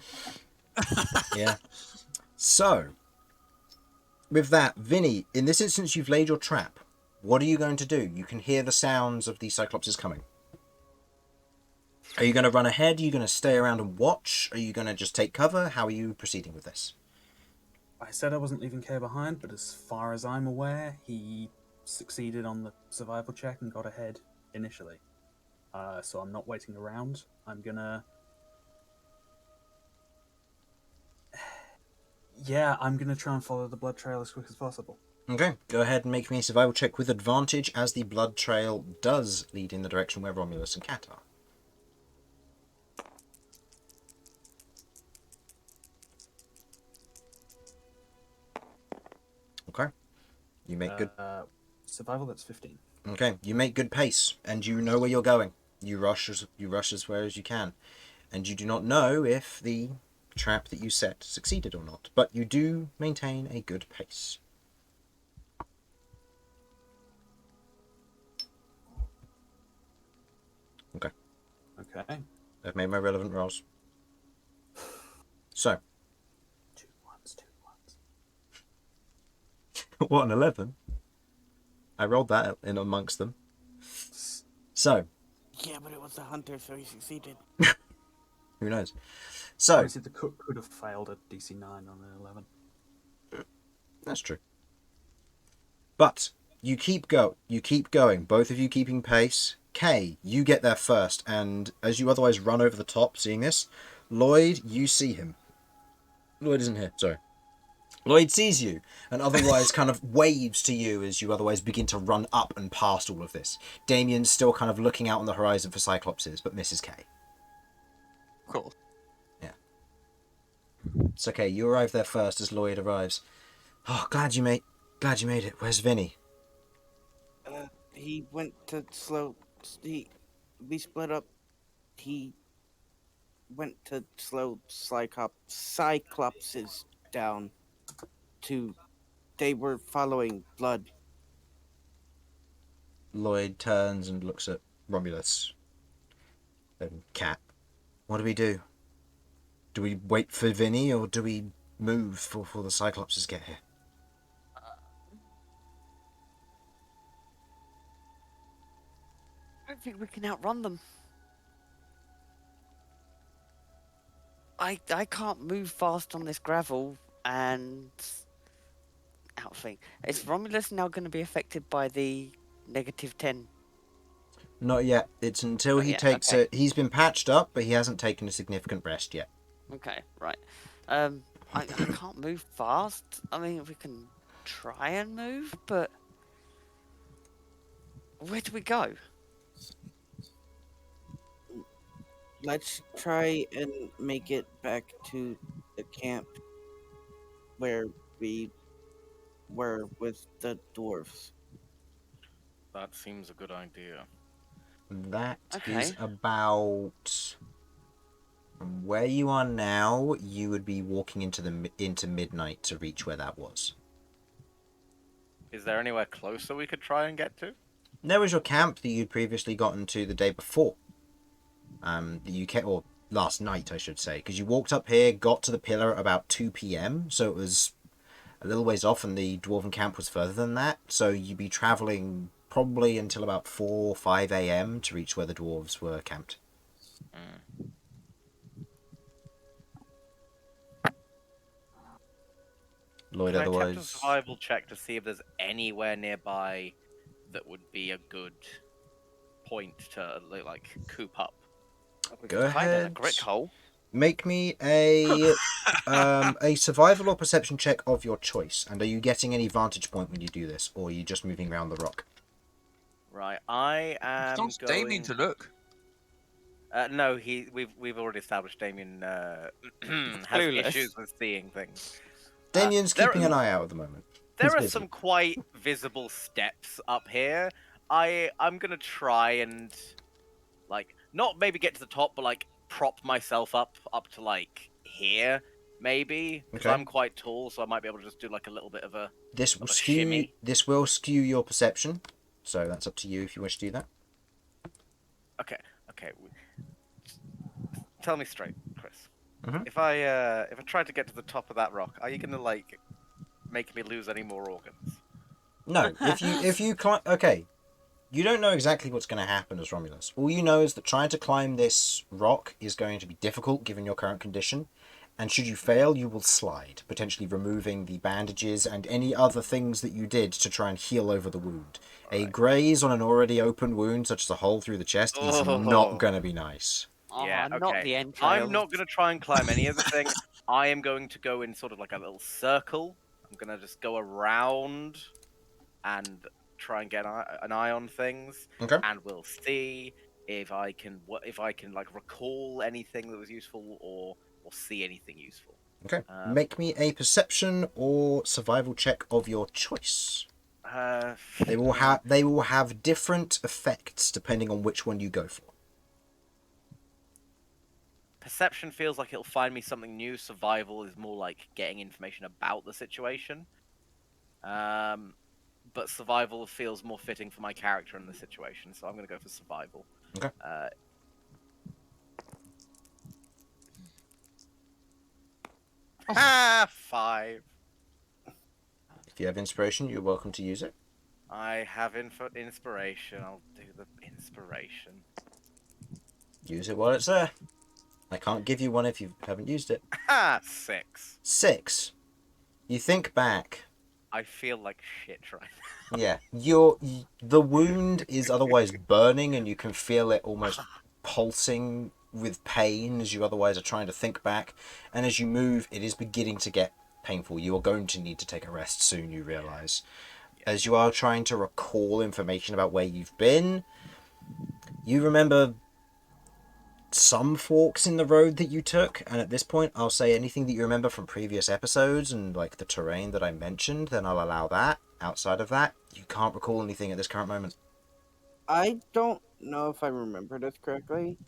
Yeah. So, with that, Vinny, in this instance, you've laid your trap. What are you going to do? You can hear the sounds of the Cyclopses coming. Are you going to run ahead? Are you going to stay around and watch? Are you going to just take cover? How are you proceeding with this? I said I wasn't leaving Kay behind, but as far as I'm aware, he succeeded on the survival check and got ahead initially. So I'm not waiting around. I'm gonna... Yeah, I'm gonna try and follow the blood trail as quick as possible. Okay, go ahead and make me a survival check with advantage, as the blood trail does lead in the direction where Romulus and Cat are. Okay, you make good. Survival, that's 15. Okay, you make good pace, and you know where you're going. You rush as far as you can, and you do not know if the trap that you set succeeded or not, but you do maintain a good pace. Okay. Okay. I've made my relevant rolls. So. 2 1s, 2 1s. What, an 11? I rolled that in amongst them. So. Yeah, but it was the hunter, so he succeeded. Who knows? So. Obviously, the cook could have failed at DC 9 on an 11. That's true. But you keep going. Both of you keeping pace. Kay, you get there first, and as you otherwise run over the top, seeing this, Lloyd, you see him. Lloyd isn't here, sorry. Lloyd sees you, and otherwise kind of waves to you as you otherwise begin to run up and past all of this. Damian's still kind of looking out on the horizon for cyclopses, but misses Kay. Cool. Yeah. It's okay, you arrive there first as Lloyd arrives. Oh, glad you made it. Where's Vinny? He went to slow... We split up. He went to slow cyclopses down to... They were following blood. Lloyd turns and looks at Romulus. Then Cat. What do we do? Do we wait for Vinny, or do we move before the cyclopses get here? I don't think we can outrun them. I can't move fast on this gravel, and outthing. Is Romulus now going to be affected by the -10? Not yet. It's until Not he yet, takes okay. it. He's been patched up, but he hasn't taken a significant rest yet. Okay, right. I can't move fast. I mean, we can try and move, but where do we go? Let's try and make it back to the camp where we were with the dwarves. That seems a good idea. That Okay. is about... From where you are now, you would be walking into midnight to reach where that was. Is there anywhere closer we could try and get to? There was your camp that you'd previously gotten to the day before. Or last night, I should say, because you walked up here, got to the pillar at about 2 p.m, so it was a little ways off, and the dwarven camp was further than that, so you'd be travelling probably until about 4 or 5 a.m. to reach where the dwarves were camped. Lloyd, Can I attempt a otherwise... survival check to see if there's anywhere nearby that would be a good point to like coop up? We Go could hide in a ahead. brick hole. Make me a survival or perception check of your choice. And are you getting any vantage point when you do this, or are you just moving around the rock? Right, I am Don't going... Damian to look. No, we've already established Damian has Clueless. issues with seeing things. Damian's there- keeping an eye out at the moment. There He's are busy. some quite visible steps up here. I'm gonna try and like not maybe get to the top, but like prop myself up to like here, maybe. Because Okay. I'm quite tall, so I might be able to just do like a little bit of a This will of a skew. shimmy. This will skew your perception, so that's up to you if you wish to do that. Okay. Tell me straight, Chris. Mhm. If I tried to get to the top of that rock, are you gonna like make me lose any more organs? No, if you climb, okay, you don't know exactly what's going to happen as Romulus. All you know is that trying to climb this rock is going to be difficult given your current condition, And should you fail, you will slide, potentially removing the bandages and any other things that you did to try and heal over the wound. A graze on an already open wound, such as a hole through the chest, is not going to be nice. Yeah, Not okay. the entrails. I'm not going to try and climb any of the thing. I am going to go in sort of like a little circle. I'm going to just go around and try and get an eye on things. Okay. And we'll see if I can like recall anything that was useful or see anything useful. Okay. Make me a perception or survival check of your choice. They will have different effects depending on which one you go for. Perception feels like it'll find me something new. Survival is more like getting information about the situation. But survival feels more fitting for my character in the situation, so I'm going to go for survival. Okay. 5. If you have inspiration, you're welcome to use it. I have inspiration. I'll do the inspiration. Use it while it's there. I can't give you one if you haven't used it. 6. 6. You think back. I feel like shit right now. Yeah, the wound is otherwise burning, and you can feel it almost pulsing with pain as you otherwise are trying to think back. And as you move, it is beginning to get painful. You are going to need to take a rest soon, you realise. As you are trying to recall information about where you've been, you remember some forks in the road that you took, and at this point I'll say anything that you remember from previous episodes and like the terrain that I mentioned, then I'll allow that. Outside of that, you can't recall anything at this current moment. I don't know if I remember this correctly.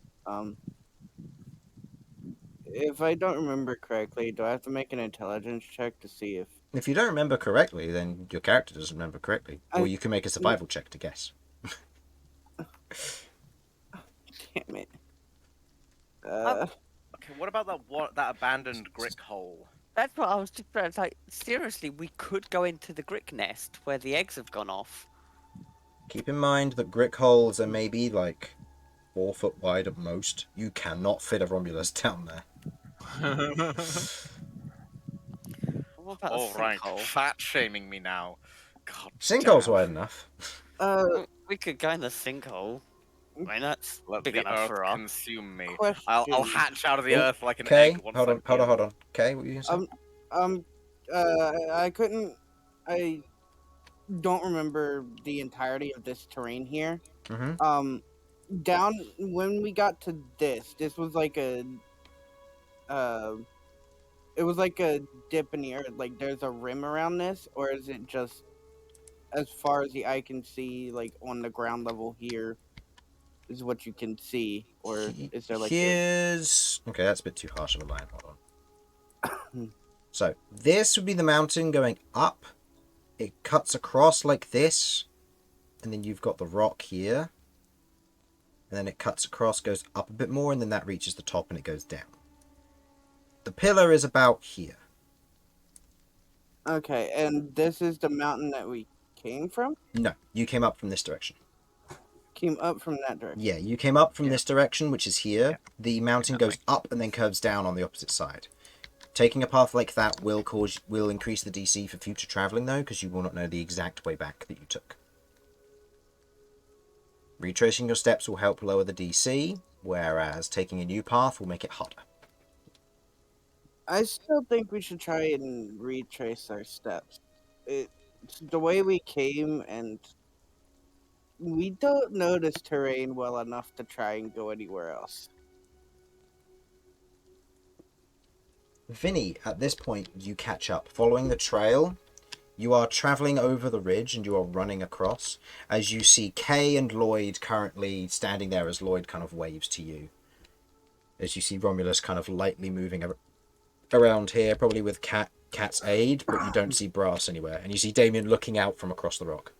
If I don't remember correctly, do I have to make an intelligence check to see if you don't remember correctly, then your character doesn't remember correctly, or you can make a survival check to guess. Damn it. Okay, what about that abandoned Grick hole? That's what I was just about to say. Seriously, we could go into the Grick nest where the eggs have gone off. Keep in mind that Grick holes are maybe like 4 foot wide at most. You cannot fit a Romulus down there. What about All the right, sinkhole? fat shaming me now. God. Sinkhole's damn. wide enough. We could go in the sinkhole. I mean, that's Let big the enough earth for us. consume me. Question. I'll hatch out of the Oh, earth like an Okay, egg. Once hold I'm on. killed. Okay, what were you going to say? I don't remember the entirety of this terrain here. Mm-hmm. Down when we got to this was like a, it was like a dip in the earth. Like there's a rim around this, or is it just as far as the eye can see, like on the ground level here, is what you can see, or is there like Okay, that's a bit too harsh of a line. Hold on. So this would be the mountain going up. It cuts across like this, and then you've got the rock here, and then it cuts across, goes up a bit more, and then that reaches the top and it goes down. The pillar is about here. Okay, and this is the mountain that we came from? No, you came up from this direction. Came up from that direction. Yeah, you came up from this direction, which is here. Yeah. The mountain goes up and then curves down on the opposite side. Taking a path like that will increase the DC for future traveling, though, because you will not know the exact way back that you took. Retracing your steps will help lower the DC, whereas taking a new path will make it harder. I still think we should try and retrace our steps. It's the way we came, and we don't know this terrain well enough to try and go anywhere else. Vinny, at this point, you catch up. Following the trail, you are travelling over the ridge and you are running across as you see Kay and Lloyd currently standing there as Lloyd kind of waves to you. As you see Romulus kind of lightly moving around here, probably with Cat's aid, but you don't see Brass anywhere. And you see Damian looking out from across the rock.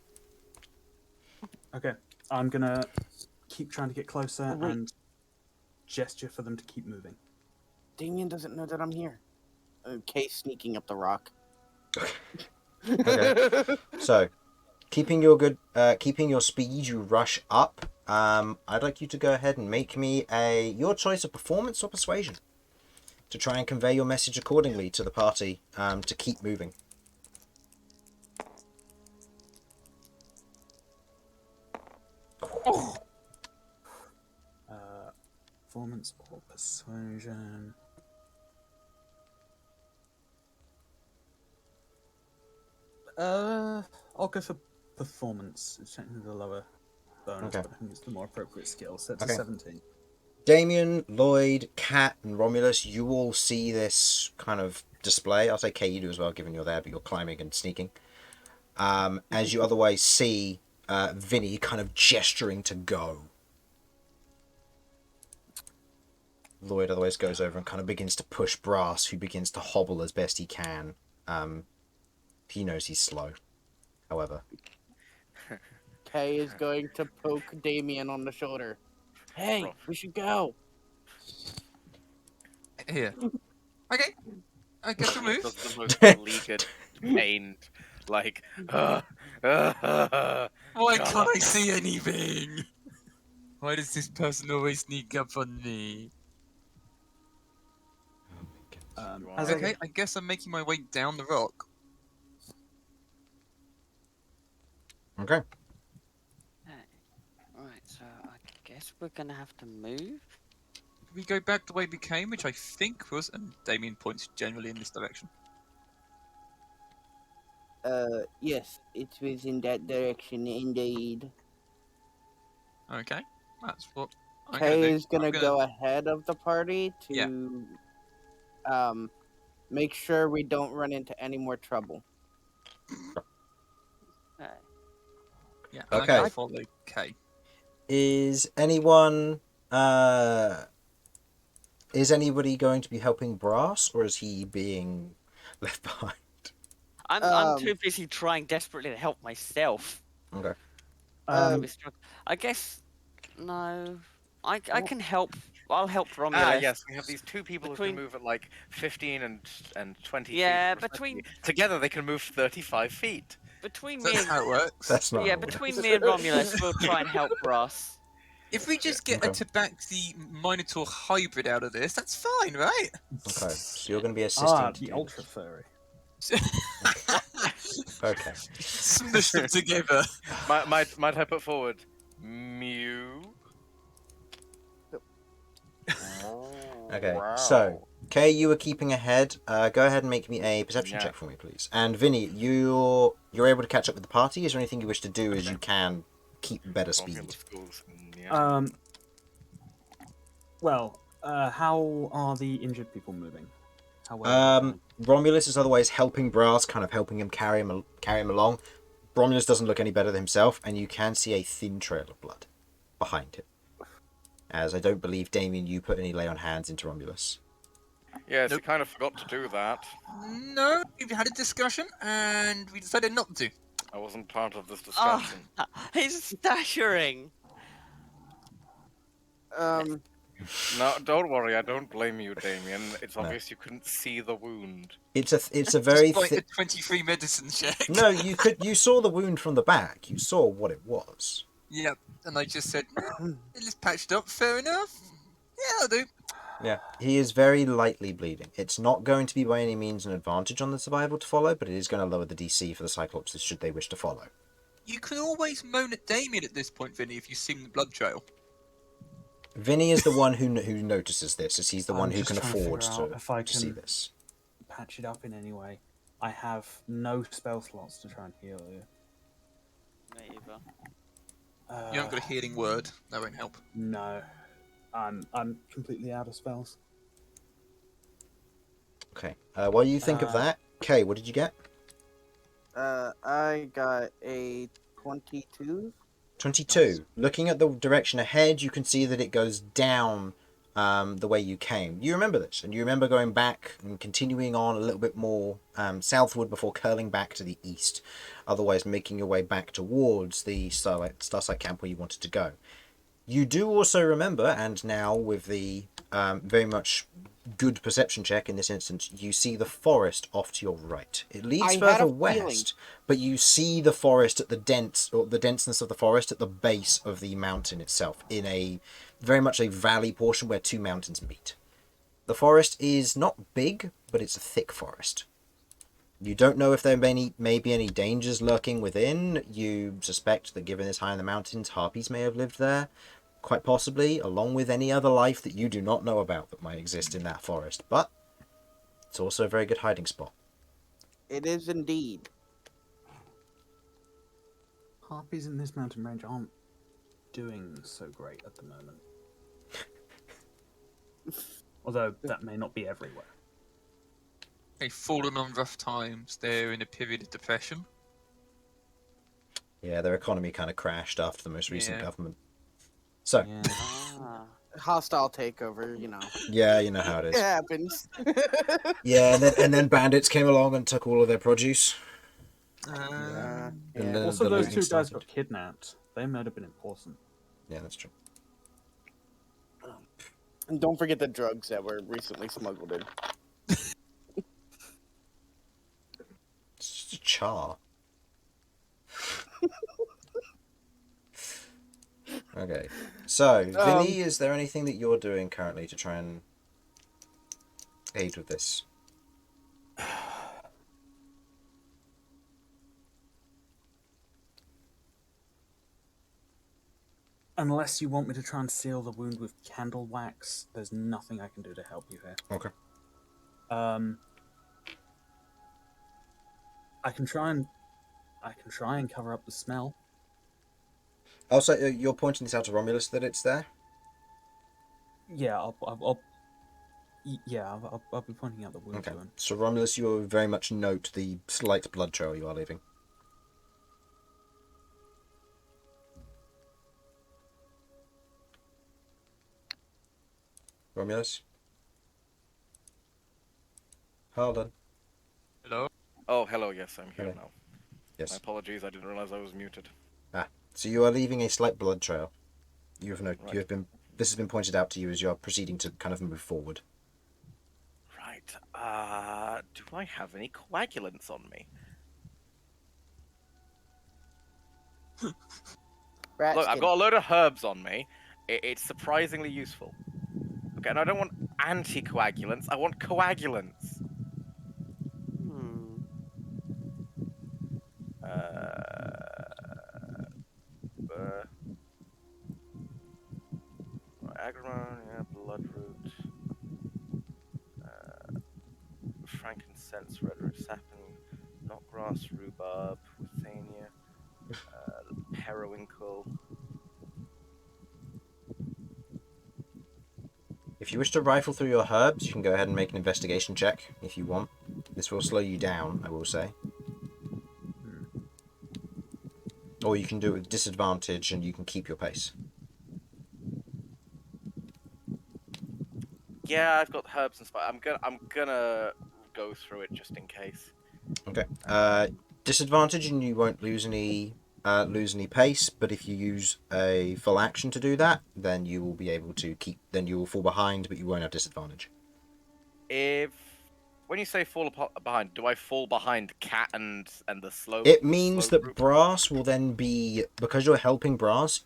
Okay, I'm going to keep trying to get closer and gesture for them to keep moving. Damian doesn't know that I'm here. Kay's sneaking up the rock. Okay. So, keeping your speed, you rush up. I'd like you to go ahead and make me your choice of performance or persuasion. to try and convey your message accordingly to the party to keep moving. Performance or persuasion. I'll go for performance. It's technically the lower bonus, Okay. but I think it's the more appropriate skill. So it's Okay. a 17. Damian, Lloyd, Cat, and Romulus, you all see this kind of display. I'll say Kay, you do as well, given you're there, but you're climbing and sneaking. As you otherwise see Vinny kind of gesturing to go. Lloyd otherwise goes over and kind of begins to push Brass, who begins to hobble as best he can. He knows he's slow, however. Kay is going to poke Damian on the shoulder. Hey, we should go. Here. Okay. I guess we'll move. Does the most beleaguered, pained, like, Why God. can't I see anything? Why does this person always sneak up on me? As Okay, I guess I'm making my way down the rock. Okay. Okay. Right, so I guess we're gonna have to move. We go back the way we came, which I think was, and Damian points generally in this direction. Yes, it was in that direction, indeed. Okay, that's what I'm Kay gonna do. is gonna I'm go ahead of the party to, make sure we don't run into any more trouble. Okay. Yeah, and Okay. I'm gonna follow K. Is anyone... is anybody going to be helping Brass, or is he being left behind? I'm too busy trying desperately to help myself. Okay. I guess no. I can help. I'll help Romulus. Ah, yes, we have these two people who Between- can move at like 15 and 20 Yeah, feet. between- respectively. Together they can move 35 feet. Between So me that's and how it works. That's not yeah, how it between works. me and Romulus, we'll try and help Brass. If we just get a Okay. Tabaxi Minotaur hybrid out of this, that's fine, right? Okay, so you're going to be assisting to the do ultra this. furry. Okay. Smush them together. Might I put forward Mew? Okay, so, Kay, you were keeping ahead. Go ahead and make me a perception Yeah. check for me, please. And Vinny, you're able to catch up with the party. Is there anything you wish to do as you can keep better Talking in speed? the schools, yeah. How are the injured people moving? How well are they going? Romulus is otherwise helping Brass, kind of helping him carry him along. Romulus doesn't look any better than himself, and you can see a thin trail of blood behind him. As I don't believe, Damian, you put any lay on hands into Romulus. Yes, Nope. we kind of forgot to do that. No, we've had a discussion and we decided not to. I wasn't part of this Oh, discussion. he's staggering. No, don't worry, I don't blame you, Damian. It's obvious you couldn't see the wound. It's a very Despite thick. the 23 medicine check. No, you saw the wound from the back. You saw what it was. Yep, and I just said, it's patched up, fair enough. Yeah, I'll do. Yeah, he is very lightly bleeding. It's not going to be by any means an advantage on the survival to follow, but it is going to lower the DC for the Cyclops should they wish to follow. You can always moan at Damian at this point, Vinny, if you've seen the blood trail. Vinny is the one who notices this, as he's the I'm one who just can trying to afford figure out if I to see can- this. Patch it up in any way. I have no spell slots to try and heal you. Me either. You haven't got a healing word. That won't help. No, I'm completely out of spells. Okay. While you think of that, Kay, what did you get? I got a 22. 22. Looking at the direction ahead, you can see that it goes down the way you came. You remember this, and you remember going back and continuing on a little bit more southward before curling back to the east, otherwise making your way back towards the Starsight camp where you wanted to go. You do also remember, and now with the very much good perception check in this instance, you see the forest off to your right. It leads I had further a west, feeling. but you see the forest at the denseness of the forest at the base of the mountain itself, in a very much a valley portion where two mountains meet. The forest is not big, but it's a thick forest. You don't know if there may be any dangers lurking within. You suspect that given it's high in the mountains, harpies may have lived there. Quite possibly, along with any other life that you do not know about that might exist in that forest. But it's also a very good hiding spot. It is indeed. Harpies in this mountain range aren't doing so great at the moment. Although that may not be everywhere. They've fallen on rough times. They're in a period of depression. Yeah, their economy kind of crashed after the most recent Yeah. government. So, Yeah. Ah. Hostile takeover, you know. yeah, you know how it It is. happens. Yeah, and then bandits came along and took all of their produce. Yeah. And yeah. then Also, the those looting two guys started. got kidnapped. They might have been important. Yeah, that's true. And don't forget the drugs that were recently smuggled in. It's just a char. Okay. So, Vinny, is there anything that you're doing currently to try and aid with this? Unless you want me to try and seal the wound with candle wax, there's nothing I can do to help you here. Okay. I can try and cover up the smell. Also, you're pointing this out to Romulus that it's there? Yeah, I'll be pointing out the wound Okay. to him. So, Romulus, you will very much note the slight blood trail you are leaving. Romulus? Harlan? Hello? Oh, hello. Yes, I'm here Hello. now. My Yes. apologies. I didn't realize I was muted. So you are leaving a slight blood trail. You have Right. this has been pointed out to you as you're proceeding to kind of move forward. Right. Do I have any coagulants on me? Rat Look, I've skin. got a load of herbs on me. It's surprisingly useful. Okay, and I don't want anticoagulants. I want coagulants. Hmm. Agron, yeah, bloodroot, frankincense, redroot, sapling, knotgrass, rhubarb, withania, periwinkle. If you wish to rifle through your herbs, you can go ahead and make an investigation check if you want. This will slow you down, I will say. Or you can do it with disadvantage and you can keep your pace. Yeah, I've got herbs and spice. I'm gonna go through it just in case. Okay. Disadvantage and you won't lose any pace, but if you use a full action to do that, then you will be able to then you will fall behind, but you won't have disadvantage. When you say behind, do I fall behind Cat and the slow? It means slow that group? Brass will then be, because you're helping Brass,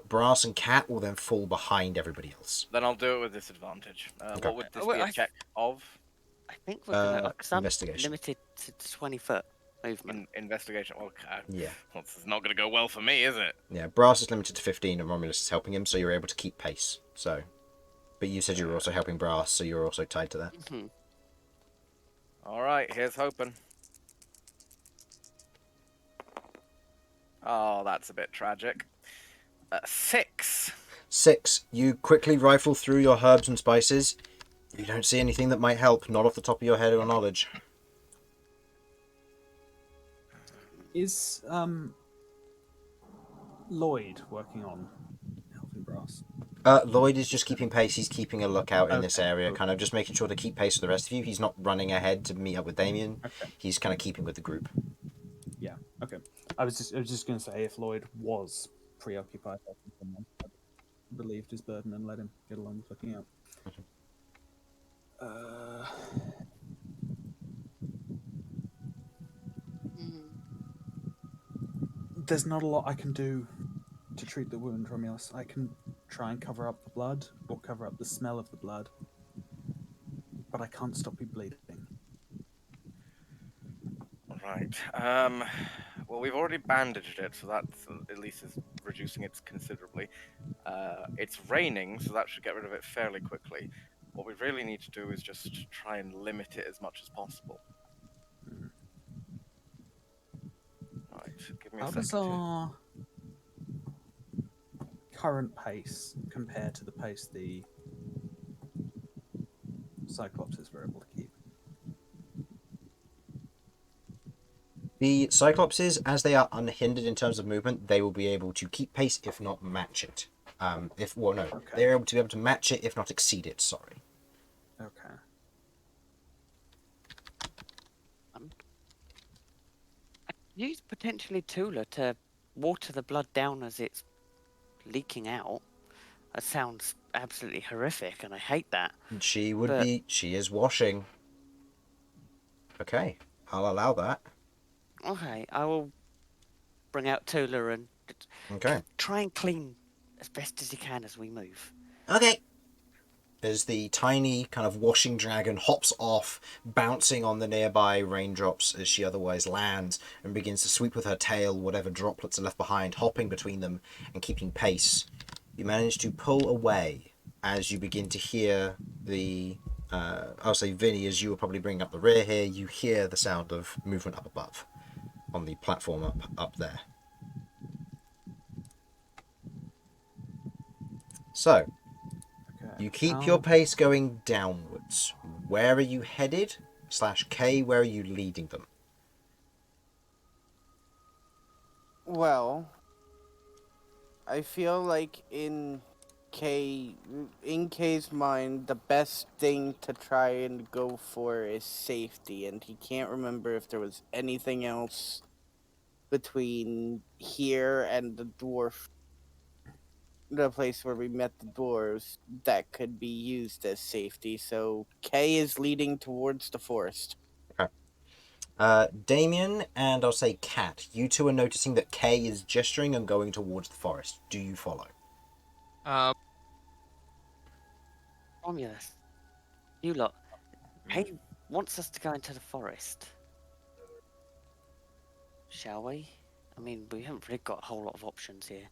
Brass, and Cat will then fall behind everybody else. Then I'll do it with disadvantage. Okay. What would this Wait, be a check of? I think we're gonna because I'm Investigation. limited to 20-foot movement. Investigation. Okay. Yeah. Well, this is not going to go well for me, is it? Yeah, Brass is limited to 15 and Romulus is helping him, so you're able to keep pace. So, but you said you were also helping Brass, so you're also tied to that. Mhm. All right, here's hoping. Oh, that's a bit tragic. 6. 6. You quickly rifle through your herbs and spices. You don't see anything that might help, not off the top of your head or knowledge. Is Lloyd working on helping Brass? Lloyd is just keeping pace. He's keeping a lookout in this Okay, area, cool. kind of just making sure to keep pace with the rest of you. He's not running ahead to meet up with Damian. Okay. He's kind of keeping with the group. Yeah. Okay. I was just going to say if Lloyd was preoccupied, I relieved his burden and let him get along with looking out. There's not a lot I can do to treat the wound, Romulus. I can try and cover up the blood or cover up the smell of the blood. but I can't stop you bleeding. Right. Well, we've already bandaged it, so that's at least is reducing it considerably. It's raining, so that should get rid of it fairly quickly. What we really need to do is just try and limit it as much as possible. Right, give me a How does second here. our current pace compare to the pace the cyclopses were able to keep? The cyclopses, as they are unhindered in terms of movement, they will be able to keep pace, if not match it. Okay. They're able to match it, if not exceed it. Sorry. Okay. Use potentially Tula to water the blood down as it's leaking out. That sounds absolutely horrific, and I hate that. She would But- be. She is washing. Okay, I'll allow that. Okay, I will bring out Tula and Okay. try and clean as best as you can as we move. Okay. As the tiny kind of washing dragon hops off, bouncing on the nearby raindrops as she otherwise lands, and begins to sweep with her tail whatever droplets are left behind, hopping between them and keeping pace. You manage to pull away as you begin to hear the... I'll say, Vinny, as you will probably bring up the rear here, you hear the sound of movement up above, on the platform up there. So, Okay. you keep your pace going downwards. Where are you headed? /K, where are you leading them? Well, I feel like in K's mind, the best thing to try and go for is safety, and he can't remember if there was anything else between here and the place where we met the dwarves, that could be used as safety. So K is leading towards the forest. Damian and I'll say Cat, you two are noticing that K is gesturing and going towards the forest. Do you follow? Romulus, you lot. He wants us to go into the forest. Shall we? I mean, we haven't really got a whole lot of options here.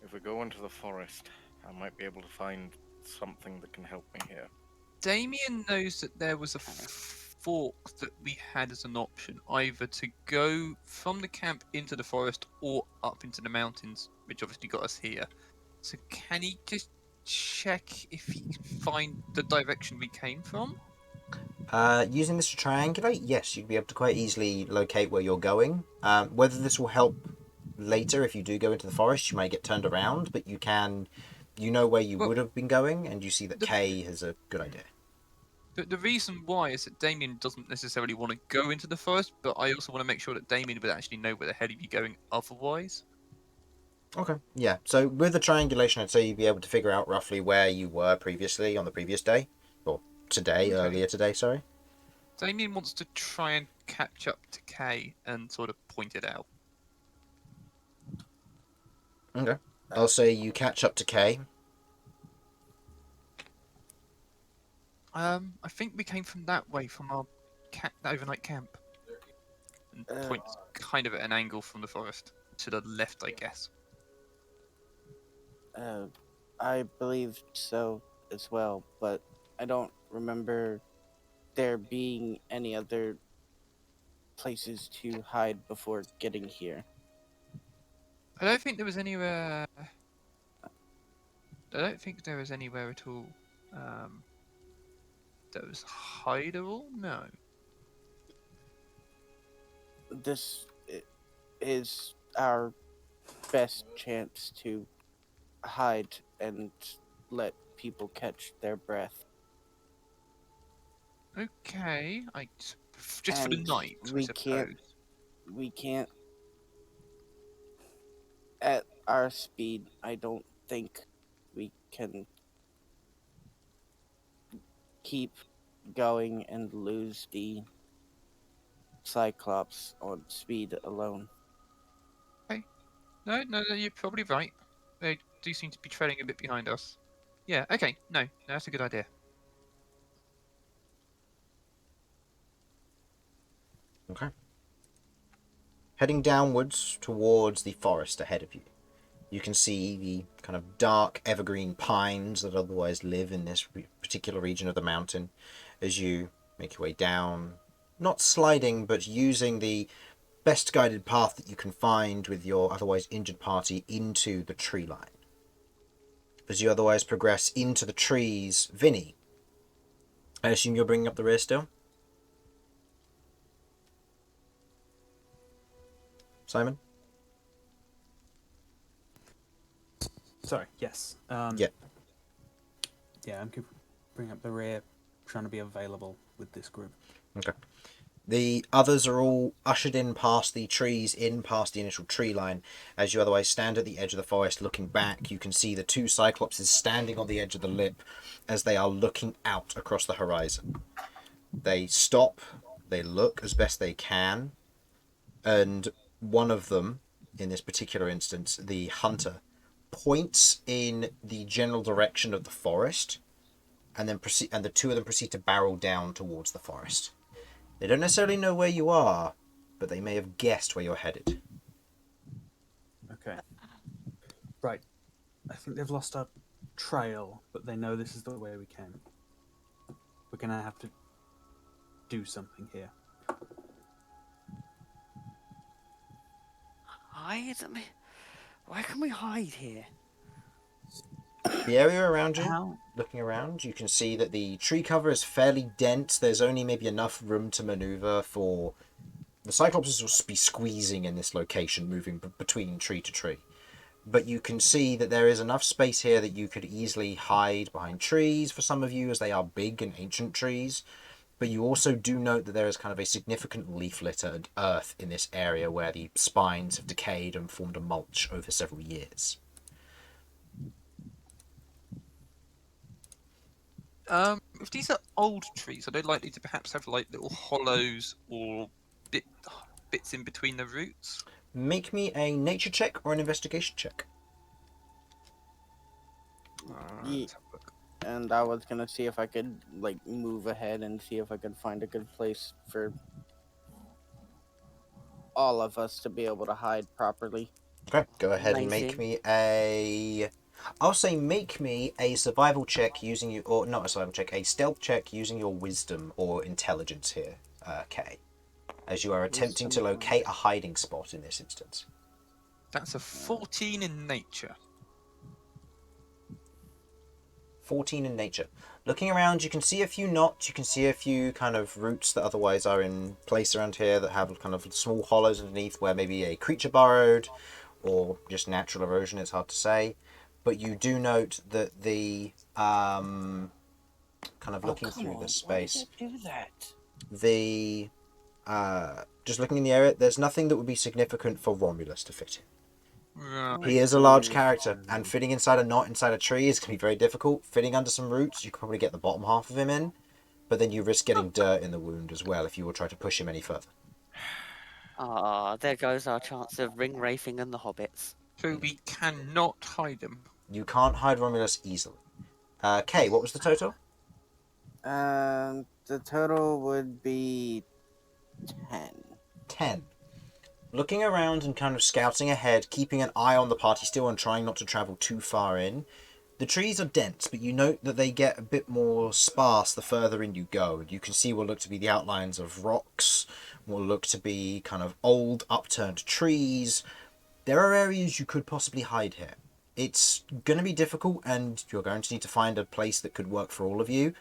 If we go into the forest, I might be able to find something that can help me here. Damian knows that there was a fork that we had as an option, either to go from the camp into the forest or up into the mountains, which obviously got us here. So can he just check if he can find the direction we came from? Using this to triangulate, yes, you'd be able to quite easily locate where you're going. Whether this will help later if you do go into the forest, you might get turned around, but you know where you would have been going, and you see that K has a good idea. The reason why is that Damian doesn't necessarily want to go into the forest, but I also want to make sure that Damian would actually know where the hell he'd be going otherwise. Okay, yeah. So with the triangulation, I'd say you'd be able to figure out roughly where you were previously on the previous day, or today, Okay. earlier today, sorry. Damian wants to try and catch up to K and sort of point it out. Okay. I'll say you catch up to K. I think we came from that way, from our overnight camp. And points kind of at an angle from the forest. To the left, I guess. I believe so as well, but I don't remember there being any other places to hide before getting here. I don't think there was anywhere... I don't think there was anywhere at all that was hideable, no. This is our best chance to hide and let people catch their breath. Okay, just for the And night, I we suppose. can't at our speed, I don't think we can keep going and lose the cyclops on speed alone. No, you're probably right. They do seem to be trailing a bit behind us. Yeah, okay, no, that's a good idea. Okay. Heading downwards towards the forest ahead of you. You can see the kind of dark evergreen pines that otherwise live in this particular region of the mountain as you make your way down, not sliding, but using the best guided path that you can find with your otherwise injured party into the tree line. As you otherwise progress into the trees, Vinny, I assume you're bringing up the rear still? Simon? Sorry, yes. Yeah. Yeah, I'm bringing up the rear, trying to be available with this group. Okay. The others are all ushered in past the trees, in past the initial tree line. As you otherwise stand at the edge of the forest looking back, you can see the two cyclopses standing on the edge of the lip as they are looking out across the horizon. They stop, they look as best they can, and one of them, in this particular instance, the hunter, points in the general direction of the forest, and then the two of them proceed to barrel down towards the forest. They don't necessarily know where you are, but they may have guessed where you're headed. Okay. Right. I think they've lost our trail, but they know this is the way we came. We're gonna have to do something here. Hide? I mean, where can we hide here? The area around you, How? looking around, you can see that the tree cover is fairly dense. There's only maybe enough room to maneuver for the cyclops will be squeezing in this location, moving between tree to tree. But you can see that there is enough space here that you could easily hide behind trees for some of you, as they are big and ancient trees. But you also do note that there is kind of a significant leaf litter and earth in this area where the spines have decayed and formed a mulch over several years. If these are old trees, are they likely to perhaps have like little hollows or bits in between the roots? Make me a nature check or an investigation check. Ye- Let's have a look. And I was gonna see if I could like move ahead and see if I could find a good place for all of us to be able to hide properly. Okay, go ahead and make Amazing. me a... I'll say make me a survival check using you... Or not a survival check, a stealth check using your wisdom or intelligence here, Kay. As you are attempting to Wisdom. locate a hiding spot in this instance. That's a 14 in nature. 14 in nature. Looking around, you can see a few knots, you can see a few kind of roots that otherwise are in place around here that have kind of small hollows underneath where maybe a creature burrowed, or just natural erosion, it's hard to say. But you do note that the, kind of looking through this space, Why did it do that? the, just looking in the area, there's nothing that would be significant for Romulus to fit in. Right. He is a large character, and fitting inside a knot inside a tree is going to be very difficult. Fitting under some roots, you can probably get the bottom half of him in, but then you risk getting dirt in the wound as well if you will try to push him any further. Ah, there goes our chance of ring wraithing and the hobbits. So we cannot hide them. You can't hide Romulus easily. Kay, what was the total? The total would be 10. 10. Looking around and kind of scouting ahead, keeping an eye on the party still and trying not to travel too far in. The trees are dense, but you note that they get a bit more sparse the further in you go. You can see what look to be the outlines of rocks, what look to be kind of old upturned trees. There are areas you could possibly hide here. It's going to be difficult, and you're going to need to find a place that could work for all of you,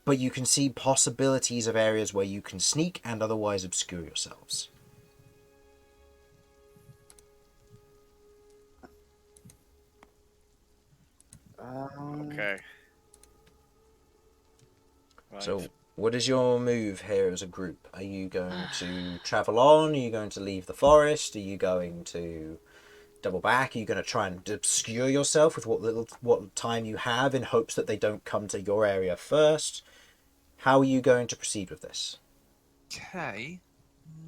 but you can see possibilities of areas where you can sneak and otherwise obscure yourselves. Okay. Right. So, what is your move here as a group? Are you going to travel on? Are you going to leave the forest? Are you going to double back? Are you going to try and obscure yourself with what time you have in hopes that they don't come to your area first? How are you going to proceed with this? Okay.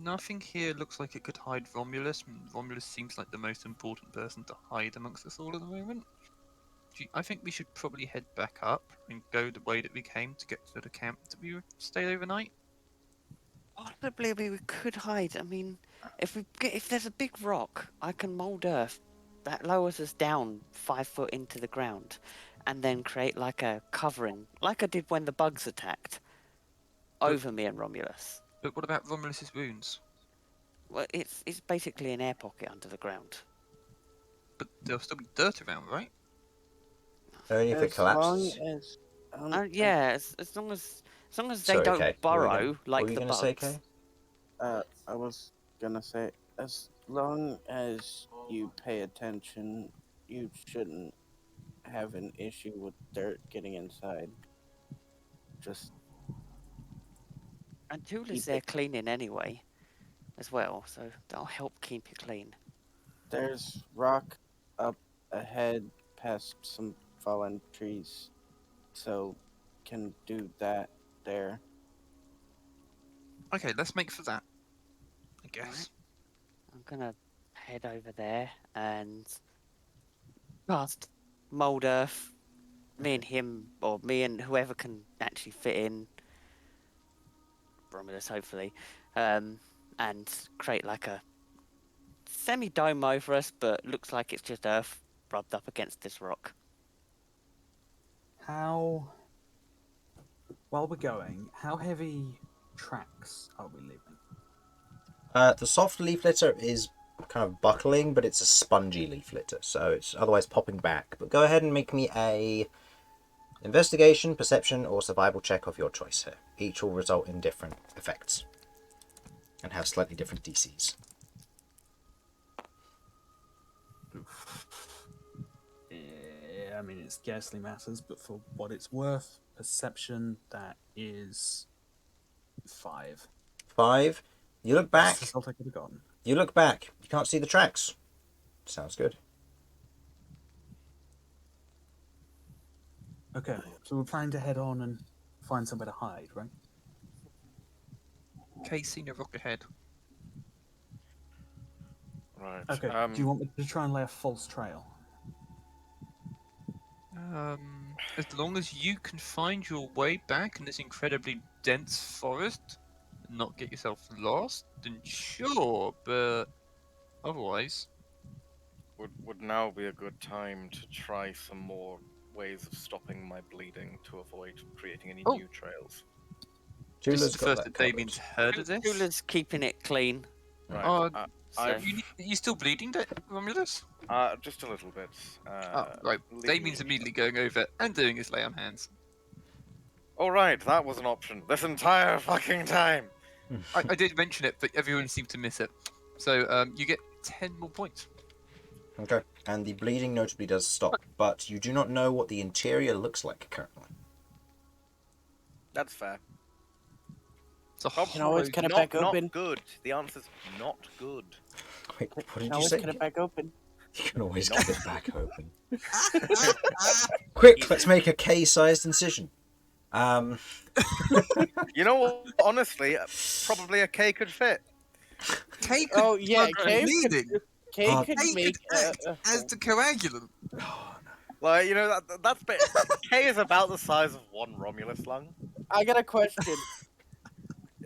Nothing here looks like it could hide Romulus. Romulus seems like the most important person to hide amongst us all at the moment. I think we should probably head back up and go the way that we came to get to the camp that we stayed overnight. Possibly we could hide. I mean, if there's a big rock, I can mold earth that lowers us down 5 foot into the ground, and then create like a covering, like I did when the bugs attacked, over me and Romulus. But what about Romulus's wounds? Well, it's basically an air pocket under the ground. But there'll still be dirt around, right? Only if it As long collapses. as Yeah, as long as they Sorry, don't Kay. burrow What like were you the gonna bugs. say, Kay? I was gonna say, as long as you pay attention, you shouldn't have an issue with dirt getting inside. Just And Tula's keep there it. cleaning anyway, as well, so that'll help keep you clean. There's rock up ahead past some fallen trees, so can do that there. Okay, let's make for that. I guess. I'm gonna head over there and cast mold earth. Me and him, or me and whoever can actually fit in, Romulus hopefully, and create like a semi-dome over us, but looks like it's just earth rubbed up against this rock. While we're going, how heavy tracks are we leaving? The soft leaf litter is kind of buckling, but it's a spongy leaf litter, so it's otherwise popping back. But go ahead and make me a investigation, perception, or survival check of your choice here. Each will result in different effects and have slightly different DCs. Yeah, I mean, it scarcely matters, but for what it's worth, perception, that is 5. 5. You look back. That's the result I could have gotten. You look back. You can't see the tracks. Sounds good. Okay, so we're planning to head on and find somewhere to hide, right? Okay, seen a rock ahead. Right. Okay, do you want me to try and lay a false trail? As long as you can find your way back in this incredibly dense forest and not get yourself lost, then sure, but otherwise. Would now be a good time to try some more ways of stopping my bleeding to avoid creating any new trails. This is Tula's the got first that that Damian's heard of this. Tula's keeping it clean. Right. So You still bleeding, Romulus? Just a little bit. Right. leaving Damian's me- immediately going over and doing his lay on hands. All right, that was an option. This entire fucking time. I did mention it, but everyone seemed to miss it. So you get 10 more points. Okay. And the bleeding notably does stop, but you do not know what the interior looks like currently. That's fair. It's a Can always cut it not, back open. Not good. The answer's not good. Wait, what Can did you always say? cut it back open. You can always get it back open. Quick, let's make a K-sized incision. You know what? Honestly, probably a K could fit. K could Oh yeah, Cave bleeding. Cave could K make could act as the coagulant. Like, you know, that's K is about the size of one Romulus lung. I got a question.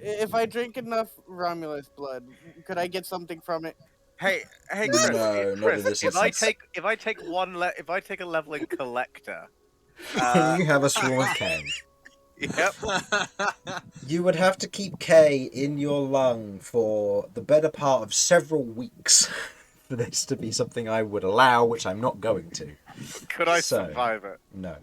If I drink enough Romulus blood, could I get something from it? Hey, No, Chris, not in this if I instance. take a leveling collector, You have a swarm of K. yep, You would have to keep K in your lung for the better part of several weeks for this to be something I would allow, which I'm not going to. could I So- survive it? No.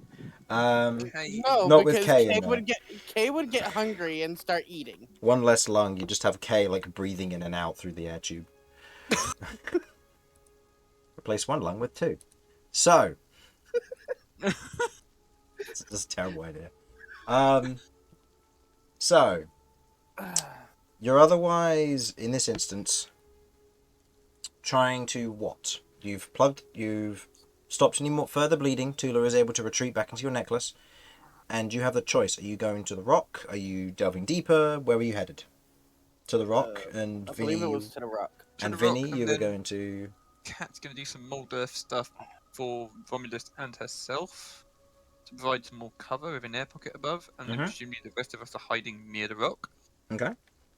K. No, Not with because K in Kay there. would get hungry and start eating. One less lung, you just have K like breathing in and out through the air tube. Replace one lung with 2. So. That's a terrible idea. So. You're otherwise, in this instance, trying to what? You've stopped any more further bleeding. Tula is able to retreat back into your necklace. And you have the choice. Are you going to the rock? Are you delving deeper? Where were you headed? To the rock, and I Vinny. believe it was to the rock. To And the rock, Vinny, and you were then- going to. Kat's going to do some mold earth stuff for Romulus and herself to provide some more cover with an air pocket above, and then Mhm. presumably the rest of us are hiding near the rock. Okay.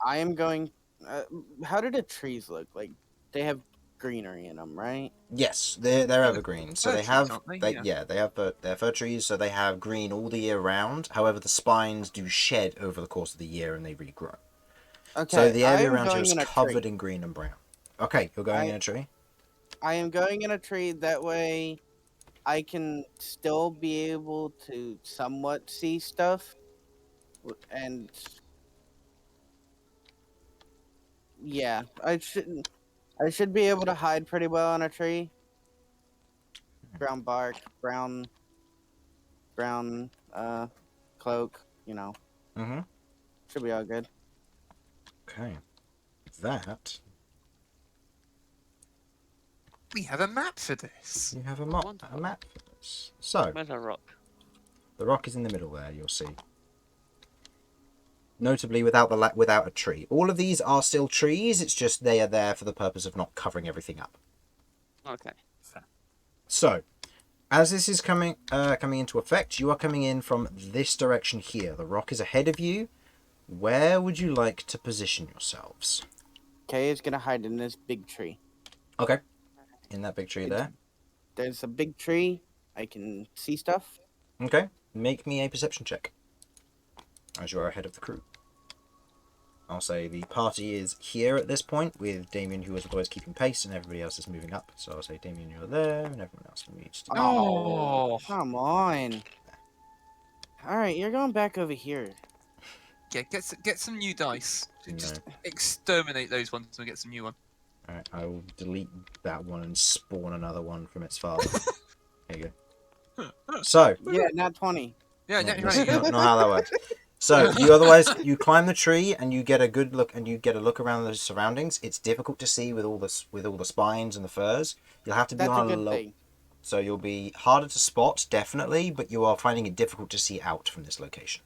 I am going. How do the trees look? Like they have greenery in them, right? Yes, they're Yeah, evergreen. So fir they trees, have aren't they? they Yeah. yeah they have they're fir trees, so they have green all the year round. However, the spines do shed over the course of the year and they regrow. So Okay, the I area am around here going is in a covered tree. in green and brown. Okay, you're going in a tree. I am going in a tree. That way, I can still be able to somewhat see stuff, and yeah, I should be able to hide pretty well in a tree. Brown bark, brown cloak. Mm-hmm. Should be all good. Okay, that We have a map for this. you have a Wonderful. map for this. So Where's our rock? the rock is in the middle there. You'll see. Notably, without a tree. All of these are still trees. It's just they are there for the purpose of not covering everything up. Okay. So, as this is coming into effect, you are coming in from this direction here. The rock is ahead of you. Where would you like to position yourselves? Kay is gonna hide in this big tree. Okay. In that big tree there. There's a big tree. I can see stuff. Okay. Make me a perception check. As you are ahead of the crew. I'll say the party is here at this point, with Damian, who is otherwise keeping pace, and everybody else is moving up. So I'll say, Damian, you're there, and everyone else needs to. Oh. Come on. All right, you're going back over here. Yeah, get some new dice. No. Just exterminate those ones and get some new one. Alright, I will delete that one and spawn another one from its father. There you go. So, Yeah, not 20. Yeah, no, yeah, that's right. Yeah. not how that works. So you climb the tree and you get a good look around the surroundings. It's difficult to see with all the spines and the furs. You'll have to be That's a on a good low, thing. so you'll be harder to spot definitely, but you are finding it difficult to see out from this location.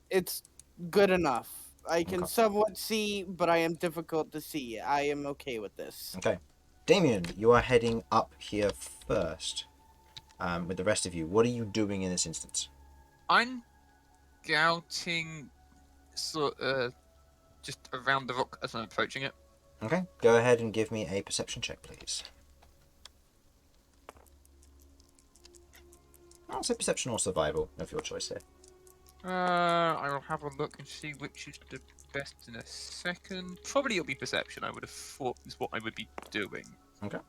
It's good enough. I can Okay. somewhat see, but I am difficult to see. I am okay with this. Okay, Damian, you are heading up here first. With the rest of you, what are you doing in this instance? I'm scouting just around the rock as I'm approaching it. Okay, go ahead and give me a perception check, please. I'll say perception or survival, of your choice here. I will have a look and see which is the best in a second. Probably it'll be perception. I would have thought is what I would be doing. Okay.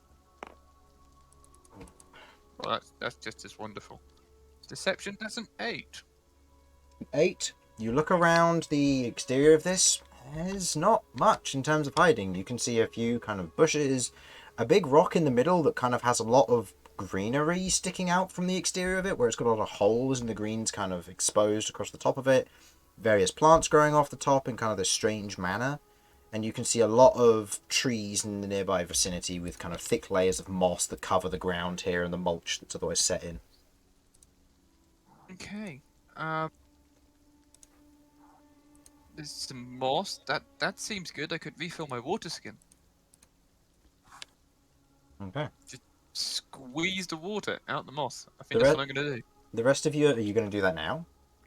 Well, that's just as wonderful. Deception, that's an 8. 8. You look around the exterior of this, there's not much in terms of hiding. You can see a few kind of bushes, a big rock in the middle that kind of has a lot of greenery sticking out from the exterior of it, where it's got a lot of holes and the green's kind of exposed across the top of it. Various plants growing off the top in kind of this strange manner. And you can see a lot of trees in the nearby vicinity with kind of thick layers of moss that cover the ground here and the mulch that's otherwise set in. Okay. There's some moss. That seems good. I could refill my water skin. Okay. Squeeze the water out the moss. I The think that's re- what I'm gonna do. The rest of you, are you going to do that now?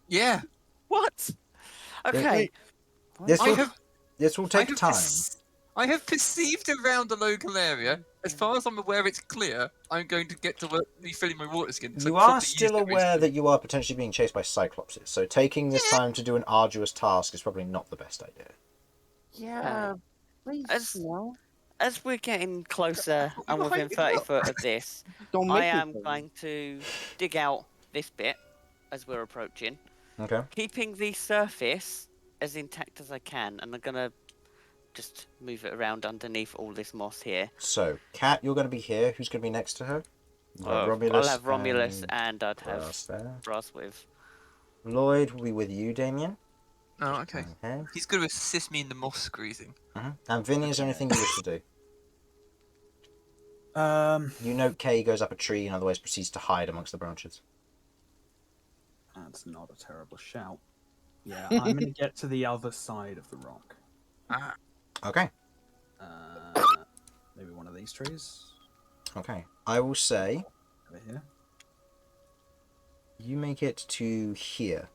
Yeah. What? Okay. This I will, have this will I take have time. I have perceived around the local area. As far as I'm aware, it's clear. I'm going to get to work refilling my water skin. You are still aware that you are potentially being chased by cyclopses, so taking this time to do an arduous task is probably not the best idea. Yeah, please. As we're getting closer and within 30 foot of this, Don't I make me am kill you. going to dig out this bit as we're approaching, Okay. keeping the surface as intact as I can, and I'm going to just move it around underneath all this moss here. So, Kat, you're going to be here. Who's going to be next to her? I'll have Romulus and I'd have Brass there. Brass with. Lloyd will be with you, Damian. Oh, okay. Okay. He's going to assist me in the moss squeezing. And Vinny, is there anything you wish to do? You know Kay goes up a tree and otherwise proceeds to hide amongst the branches. That's not a terrible shout. Yeah, I'm going to get to the other side of the rock. Ah. Okay. Maybe one of these trees. Okay. I will say Over here. you make it to here.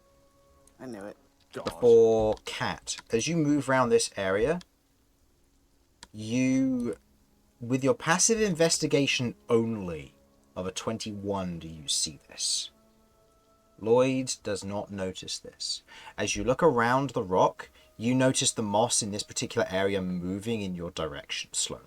I knew it. God. before Cat. As you move around this area, you, with your passive investigation only of a 21, do you see this? Lloyd does not notice this. As you look around the rock, you notice the moss in this particular area moving in your direction slowly.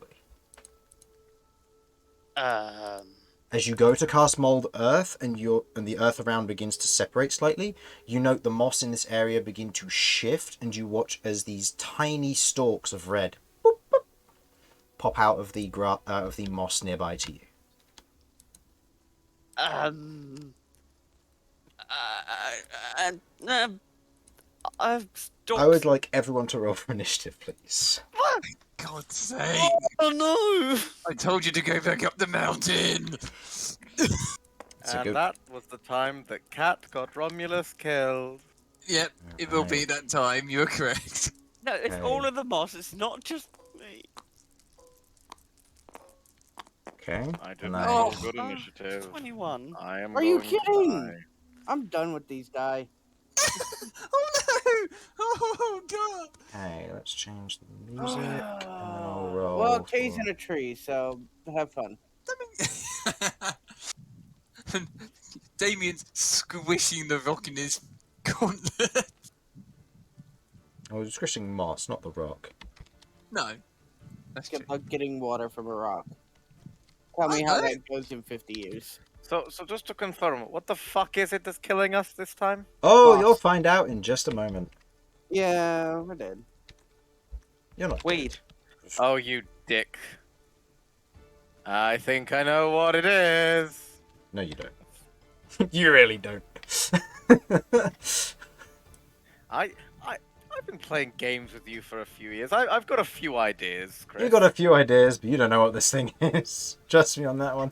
As you go to cast Mold Earth and the earth around begins to separate slightly, you note the moss in this area begin to shift, and you watch as these tiny stalks of red boop, boop, pop out of the moss nearby to you. I would like everyone to roll for initiative, please. God's sake! Oh no! I told you to go back up the mountain. And that was the time that Cat got Romulus killed. Yep, it will be that time. You're correct. No, it's Okay. all of the moss. It's not just me. Okay. I did and not I- roll good initiative. 21. I am Are you going to kidding? die. I'm done with these die. Oh no! Oh god! Okay, let's change the music, and then I'll roll. Well, Kay's for- in a tree, so have fun. Damian's squishing the rock in his gauntlet. I was squishing moss, not the rock. No. That's true. It's like getting water from a rock. Tell me how that goes in 50 years. So just to confirm, what the fuck is it that's killing us this time? Oh, Moss. you'll find out in just a moment. Yeah, we're dead. You're not. Weed. Oh, you dick. I think I know what it is. No, you don't. You really don't. I've been playing games with you for a few years. I've got a few ideas, Chris. You got a few ideas, but you don't know what this thing is. Trust me on that one.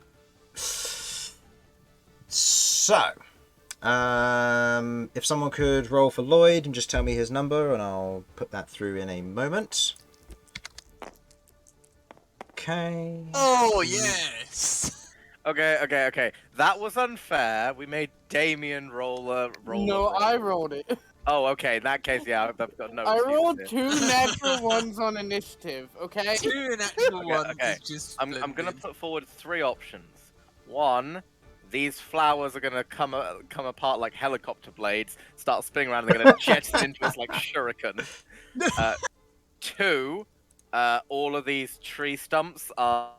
So, if someone could roll for Lloyd and just tell me his number, and I'll put that through in a moment. Okay. Oh yes. Okay. That was unfair. We made Damian roll a roll. No, a roll. I rolled it. Oh, okay. In that case, yeah, I've got no. I excuse rolled here. 2 natural ones on initiative, okay? 2 natural ones okay. is just I'm gonna splendid. put forward 3 options. 1, these flowers are gonna come apart like helicopter blades, start spinning around, and they're gonna jettison into us like shuriken. 2, all of these tree stumps are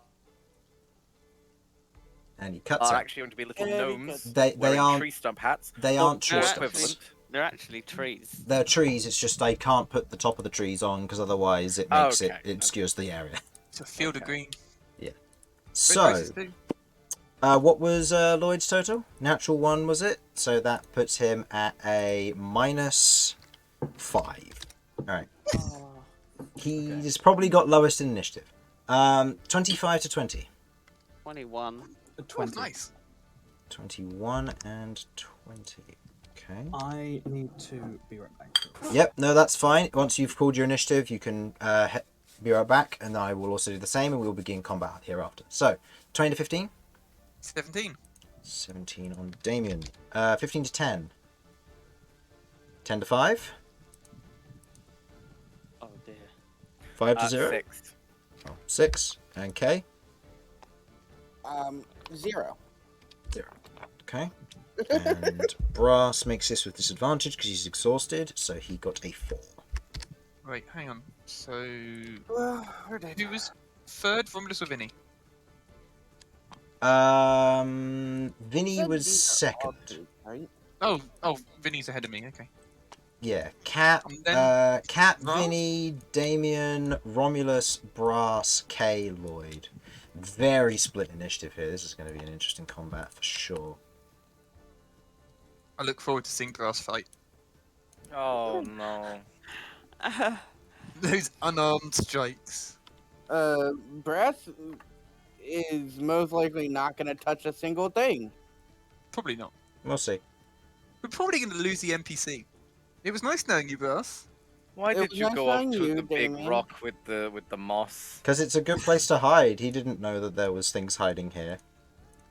And he cuts out. actually going to be little Yeah, gnomes They wearing aren't. tree stump hats. They or aren't tree no, stumps. equivalent. They're actually trees. They're trees. It's just I can't put the top of the trees on because otherwise it makes Okay. it obscures the area. It's a field of green. So, what was Lloyd's total? Natural 1 was it? So that puts him at a -5. Alright. He's probably got lowest in initiative. 25 to 20. 21. 20. Oh, nice. 21 and 20. Okay. I need to be right back. Yep, no, that's fine. Once you've called your initiative, you can be right back, and I will also do the same, and we will begin combat hereafter. So, 20 to 15? 17. 17 on Damian. 15 to 10. 10 to 5. Oh dear. 5 to 0. 6. Oh, 6. And K. 0. 0. Okay. And Brass makes this with disadvantage because he's exhausted, so he got a 4. Wait, hang on. So, We're dead. who was third? Romulus or Vinny? Vinny was These are second. awesome, right? Oh, Vinny's ahead of me. Okay. Yeah, Cat, And then Cat, Brass? Vinny, Damian, Romulus, Brass, K, Lloyd. Very split initiative here. This is going to be an interesting combat for sure. I look forward to seeing Brass fight. Oh no. Those unarmed strikes. Brass is most likely not going to touch a single thing. Probably not. We'll see. We're probably going to lose the NPC. It was nice knowing you, Brass. Why It did was you nice go up knowing to you, the big Damian. rock with the moss? Because it's a good place to hide. He didn't know that there was things hiding here.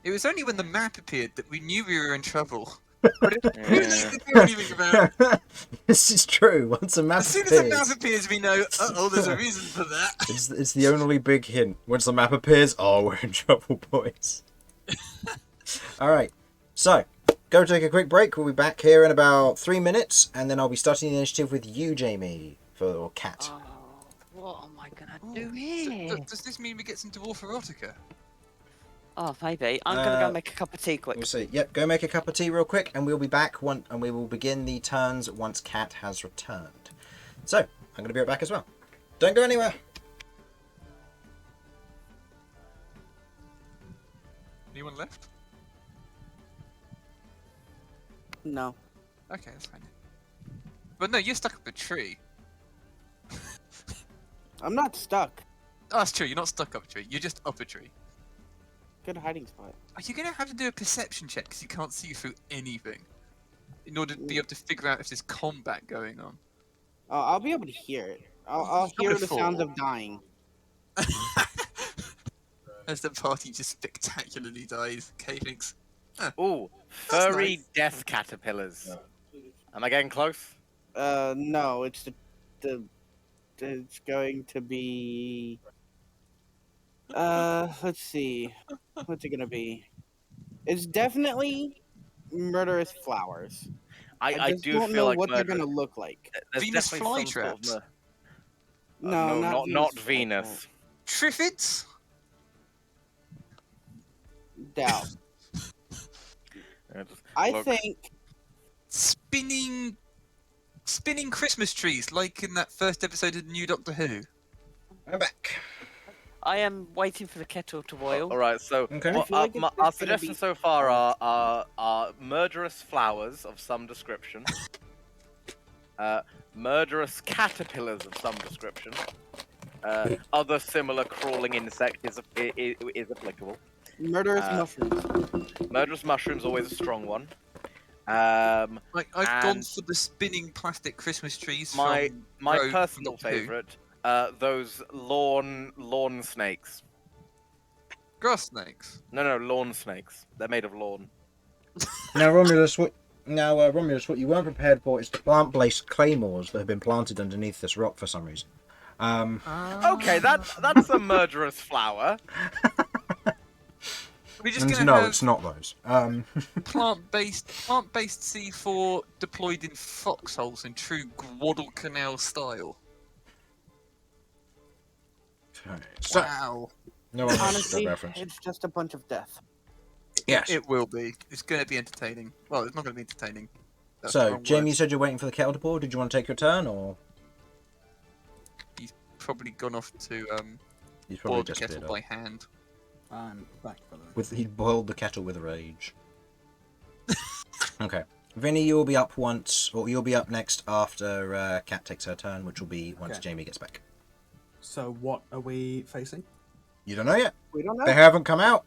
It was only when the map appeared that we knew we were in trouble. But it's too late to do anything about it. This is true. Once a map As soon as a appears, map appears, we know, there's a reason for that. it's the only big hint. Once the map appears, oh, we're in trouble, boys. All right, so go take a quick break. We'll be back here in about 3 minutes, and then I'll be starting the initiative with you, Jamie, for Cat. Oh, what am I gonna do here? Does this mean we get some dwarf erotica? Oh, maybe. I'm gonna go make a cup of tea quick. We'll see. Yep, go make a cup of tea real quick, and we'll be back and we will begin the turns once Cat has returned. So, I'm going to be right back as well. Don't go anywhere. Anyone left? No. Okay, that's fine. But no, you're stuck up a tree. I'm not stuck. Oh, that's true. You're not stuck up a tree. You're just up a tree. Good hiding spot. Are you gonna have to do a perception check because you can't see through anything in order to be able to figure out if there's combat going on? I'll be able to hear it. I'll hear the sounds of dying. As the party just spectacularly dies, Kay thinks, Ooh, furry nice. death caterpillars. Am I getting close? No, it's it's going to be. Let's see. What's it gonna be? It's definitely murderous flowers. I just do don't feel know like what they're murder- gonna look like. There's Venus definitely some sort of flytraps. No, not Venus. Venus. Triffids? Doubt. Yeah, just I look. think Spinning Christmas trees, like in that first episode of New Doctor Who. I'm back. I am waiting for the kettle to boil. All right, so Okay. I feel like it's our just gonna suggestions be- so far are murderous flowers of some description, murderous caterpillars of some description, other similar crawling insect is applicable. murderous mushrooms. Murderous mushrooms always a strong one. Like I've gone And- for the spinning plastic Christmas trees. My from my Rogue personal Doctor Who. favorite, those lawn snakes. Grass snakes. No, lawn snakes. They're made of lawn. Now, Romulus, what you weren't prepared for is the plant-based claymores that have been planted underneath this rock for some reason. Okay, that's a murderous flower. We're just And gonna no, have it's not those. plant-based C4 deployed in foxholes in true Guadalcanal style. Okay, so, Wow. no one knows Honestly, that reference. it's just a bunch of death. Yes. It will be. It's going to be entertaining. Well, it's not going to be entertaining. That's the So, wrong Jamie, you word. said you're waiting for the kettle to boil. Did you want to take your turn, or He's probably gone off to he's boil probably the just kettle by hand. I'm back for them. He boiled the kettle with rage. Okay, Vinny, you'll be up you'll be up next after Kat takes her turn, which will be once Okay. Jamie gets back. So what are we facing? You don't know yet. We don't know. They haven't come out.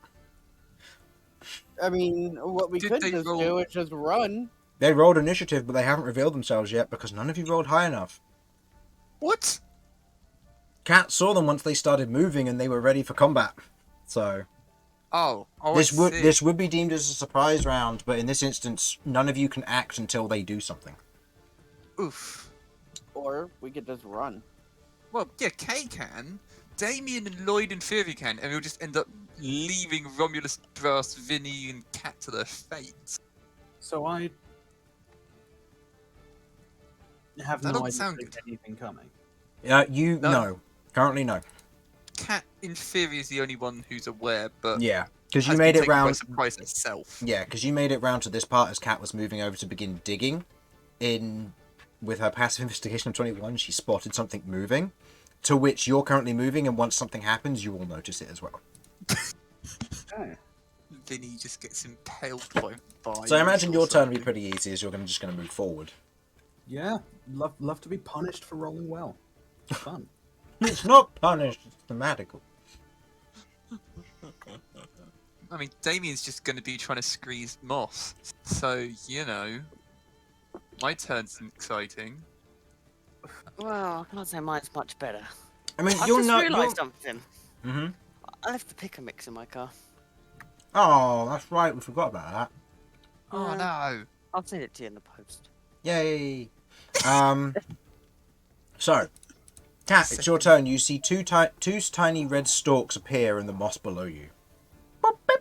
I mean, what we Did could they just roll- do is just run. They rolled initiative, but they haven't revealed themselves yet because none of you rolled high enough. What? Kat saw them once they started moving and they were ready for combat. So Oh, this I see. this would be deemed as a surprise round, but in this instance, none of you can act until they do something. Oof. Or we could just run. Well, yeah, Kay can. Damian and Lloyd and Fury can, and we'll just end up leaving Romulus, Brass, Vinny, and Cat to their fate. So I have That no doesn't idea sound if there's anything coming. You No. no. Currently no. Cat, in theory, is the only one who's aware, but Yeah, because you has made been it taken by round. surprise herself. Yeah, because you made it round to this part as Kat was moving over to begin digging. With her passive investigation of 21, she spotted something moving, to which you're currently moving, and once something happens, you will notice it as well. Vinny just gets impaled by vines. So I imagine or your turn will be something. pretty easy, as you're just going to move forward. Yeah, love to be punished for rolling well. Fun. It's not punished, it's thematical. I mean, Damien's just going to be trying to squeeze moss. So, you know, my turn's exciting. Well, I can't say mine's much better. I mean, I've you're just not. realised something. Mm-hmm. I left the picker mix in my car. Oh, that's right. We forgot about that. Oh Yeah. no. I'll send it to you in the post. Yay! So, Cat, it's your turn. You see two tiny red stalks appear in the moss below you. Boop, beep.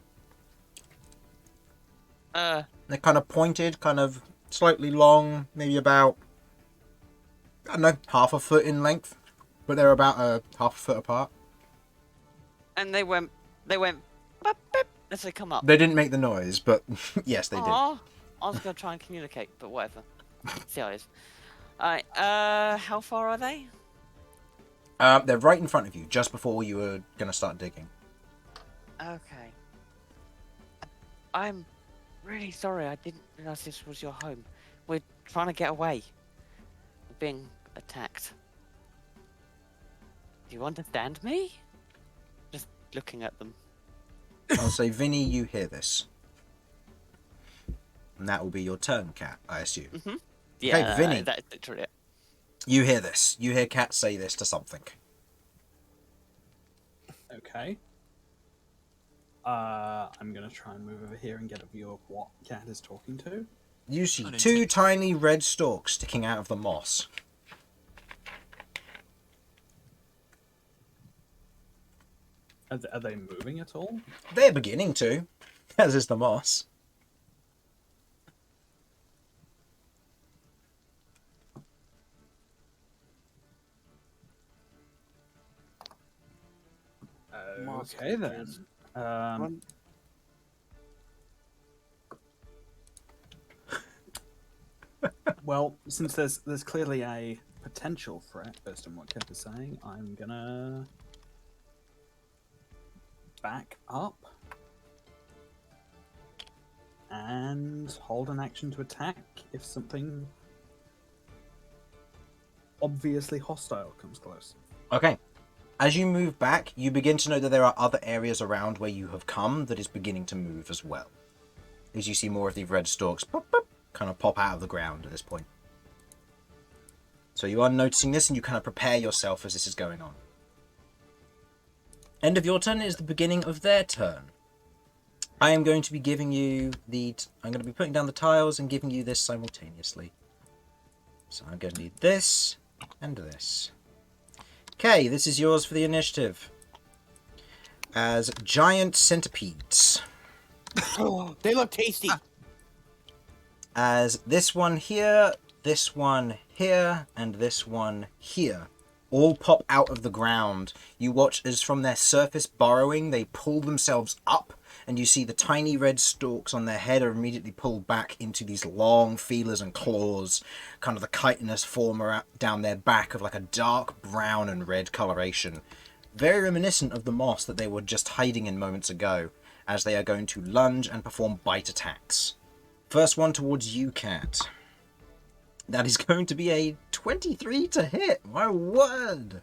They're kind of pointed, kind of slightly long, maybe about, I don't know, half a foot in length, but they're about half a foot apart. And they went boop, boop, as they come up. They didn't make the noise, but yes, they did. I was going to try and communicate, but whatever. See how it is. Alright, how far are they? They're right in front of you, just before you were going to start digging. Okay. I'm really sorry, I didn't realise this was your home. We're trying to get away. We're being attacked. Do you understand me? Just looking at them. I'll say, Vinny, you hear this. And that will be your turn, Cat, I assume. Mm-hmm. Yeah, okay, Vinny. That's literally it. You hear this. You hear Cat say this to something. Okay. I'm gonna try and move over here and get a view of what Cat is talking to. You see two tiny red stalks sticking out of the moss. Are they moving at all? They're beginning to, as is the moss. Okay then. Well, since there's clearly a potential threat based on what Kev is saying, I'm gonna back up and hold an action to attack if something obviously hostile comes close. Okay. As you move back, you begin to know that there are other areas around where you have come that is beginning to move as well. As you see more of the red stalks pop, pop, kind of pop out of the ground at this point. So you are noticing this and you kind of prepare yourself as this is going on. End of your turn is the beginning of their turn. I am going to be giving you I'm going to be putting down the tiles and giving you this simultaneously. So I'm going to need this and this. Okay, this is yours for the initiative. As giant centipedes. Oh, they look tasty. As this one here, this one here, and this one here all pop out of the ground. You watch as from their surface burrowing, they pull themselves up, and you see the tiny red stalks on their head are immediately pulled back into these long feelers and claws, kind of the chitinous form down their back of like a dark brown and red coloration. Very reminiscent of the moss that they were just hiding in moments ago, as they are going to lunge and perform bite attacks. First one towards you, Cat. That is going to be a 23 to hit. My word.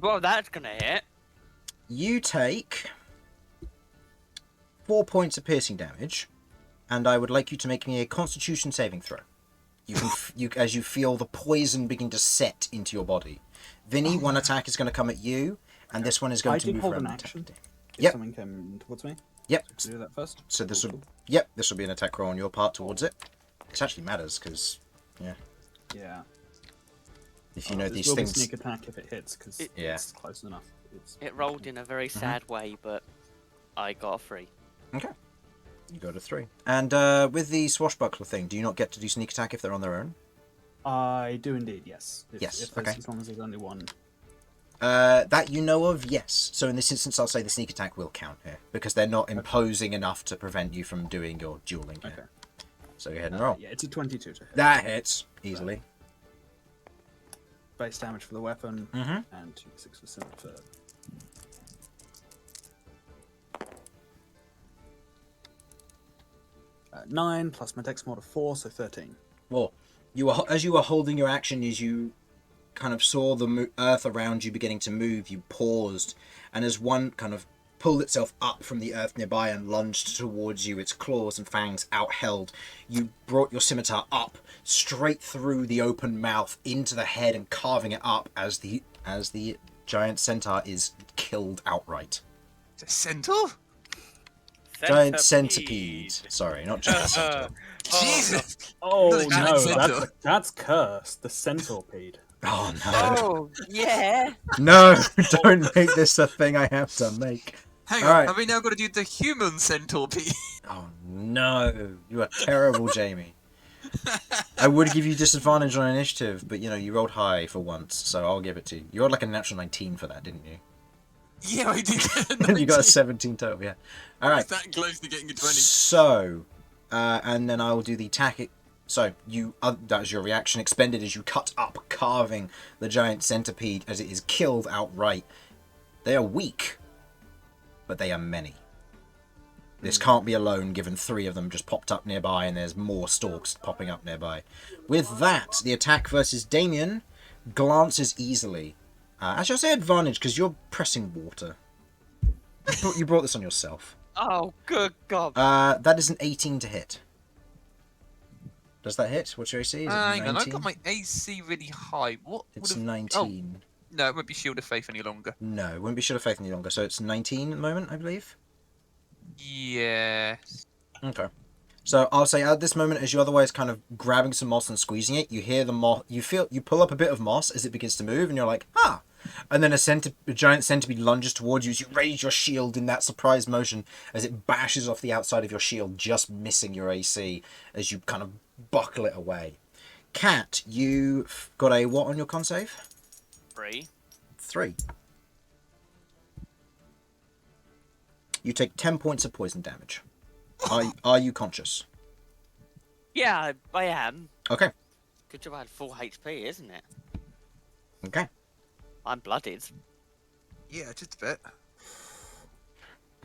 Well, that's gonna hit. You take 4 points of piercing damage, and I would like you to make me a Constitution saving throw. You can, as you feel the poison begin to set into your body. Vinny, one attack is going to come at you, and this one is going to move around. Action. If Yep. someone came towards me. Yep. So do that first. So this Cool, will, yep, this will be an attack roll on your part towards it. This actually matters because, yeah, Yeah. if you know this these will be things. sneak attack if it hits because Yeah. it's close enough. It rolled in a very sad way, but I got a 3. Okay. You go to 3. And with the swashbuckler thing, do you not get to do sneak attack if they're on their own? I do indeed, yes. Yes, there's- okay. As long as there's only one. That you know of, yes. So in this instance, I'll say the sneak attack will count here because they're not imposing enough to prevent you from doing your dueling here. Okay. So go ahead and roll. Yeah, it's a 22 to hit. That hits easily. Base damage for the weapon Mhm. and 2d6 for simple for. 9 plus my dex mod of 4, so 13. Well, as you were holding your action, as you kind of saw the earth around you beginning to move, you paused, and as one kind of pulled itself up from the earth nearby and lunged towards you, its claws and fangs outheld, you brought your scimitar up straight through the open mouth into the head and carving it up as the giant centaur is killed outright. It's a centaur? Giant centipede. Sorry, not giant centaur. Jesus! Oh Not a giant no, centaur. that's cursed. The centipede. Oh no. Oh, yeah. No, don't make this a thing I have to make. Hang All on, right. have we now got to do the human centaur piece? Oh no, you are terrible, Jamie. I would give you disadvantage on initiative, but you know, you rolled high for once, so I'll give it to you. You rolled like a natural 19 for that, didn't you? Yeah, I did get a And you got a 19. 17 total, yeah. I was Alright, that close to getting a 20. so, and then I will do the attack. So, that was your reaction expended as you cut up, carving the giant centipede as it is killed outright. They are weak, but they are many. This can't be alone, given 3 of them just popped up nearby, and there's more stalks popping up nearby. With that, the attack versus Damian glances easily. Actually, I'll say advantage, because you're pressing water. You brought this on yourself. Oh, good God. That is an 18 to hit. Does that hit? What's your AC? Is it Hang on, 19? I've got my AC really high. What would It's have... 19. Oh, no, it won't be Shield of Faith any longer. No, it wouldn't be Shield of Faith any longer, so it's 19 at the moment, I believe. Yes. Okay. So I'll say at this moment, as you're otherwise kind of grabbing some moss and squeezing it, you hear the moss. You pull up a bit of moss as it begins to move, and you're like, ah! And then a giant centipede lunges towards you as you raise your shield in that surprise motion as it bashes off the outside of your shield, just missing your AC as you kind of buckle it away. Cat, you've got a what on your con save? 3. 3. You take 10 points of poison damage. Are you conscious? Yeah, I am. Okay. Good job I had full HP, isn't it? Okay. I'm blooded. Yeah, just a bit.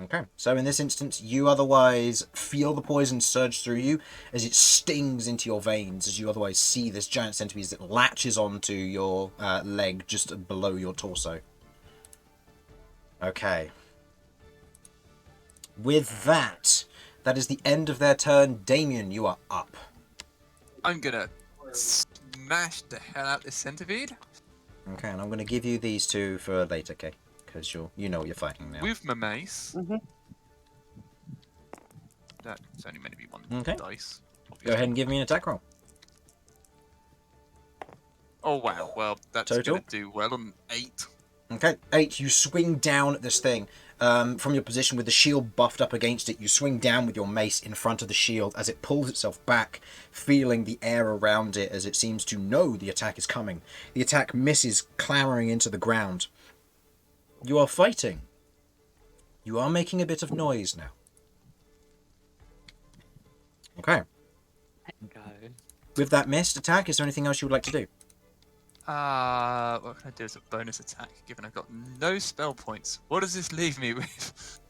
Okay. So in this instance, you otherwise feel the poison surge through you as it stings into your veins, as you otherwise see this giant centipede that latches onto your leg just below your torso. Okay. With that, that is the end of their turn. Damian, you are up. I'm gonna smash the hell out this centipede Okay, and I'm going to give you these 2 for later, okay? Because you know what you're fighting now. with my mace. Mhm. That's only meant to be 1 Okay. dice. Go Obviously. ahead and give me an attack roll. Oh wow, well that's Total? gonna do well on 8. Okay, 8, you swing down at this thing. From your position with the shield buffed up against it, you swing down with your mace in front of the shield as it pulls itself back, feeling the air around it as it seems to know the attack is coming. The attack misses, clambering into the ground. You are fighting. You are making a bit of noise now. Okay. Go. With that missed attack, is there anything else you would like to do? What can I do as a bonus attack, given I've got no spell points? What does this leave me with?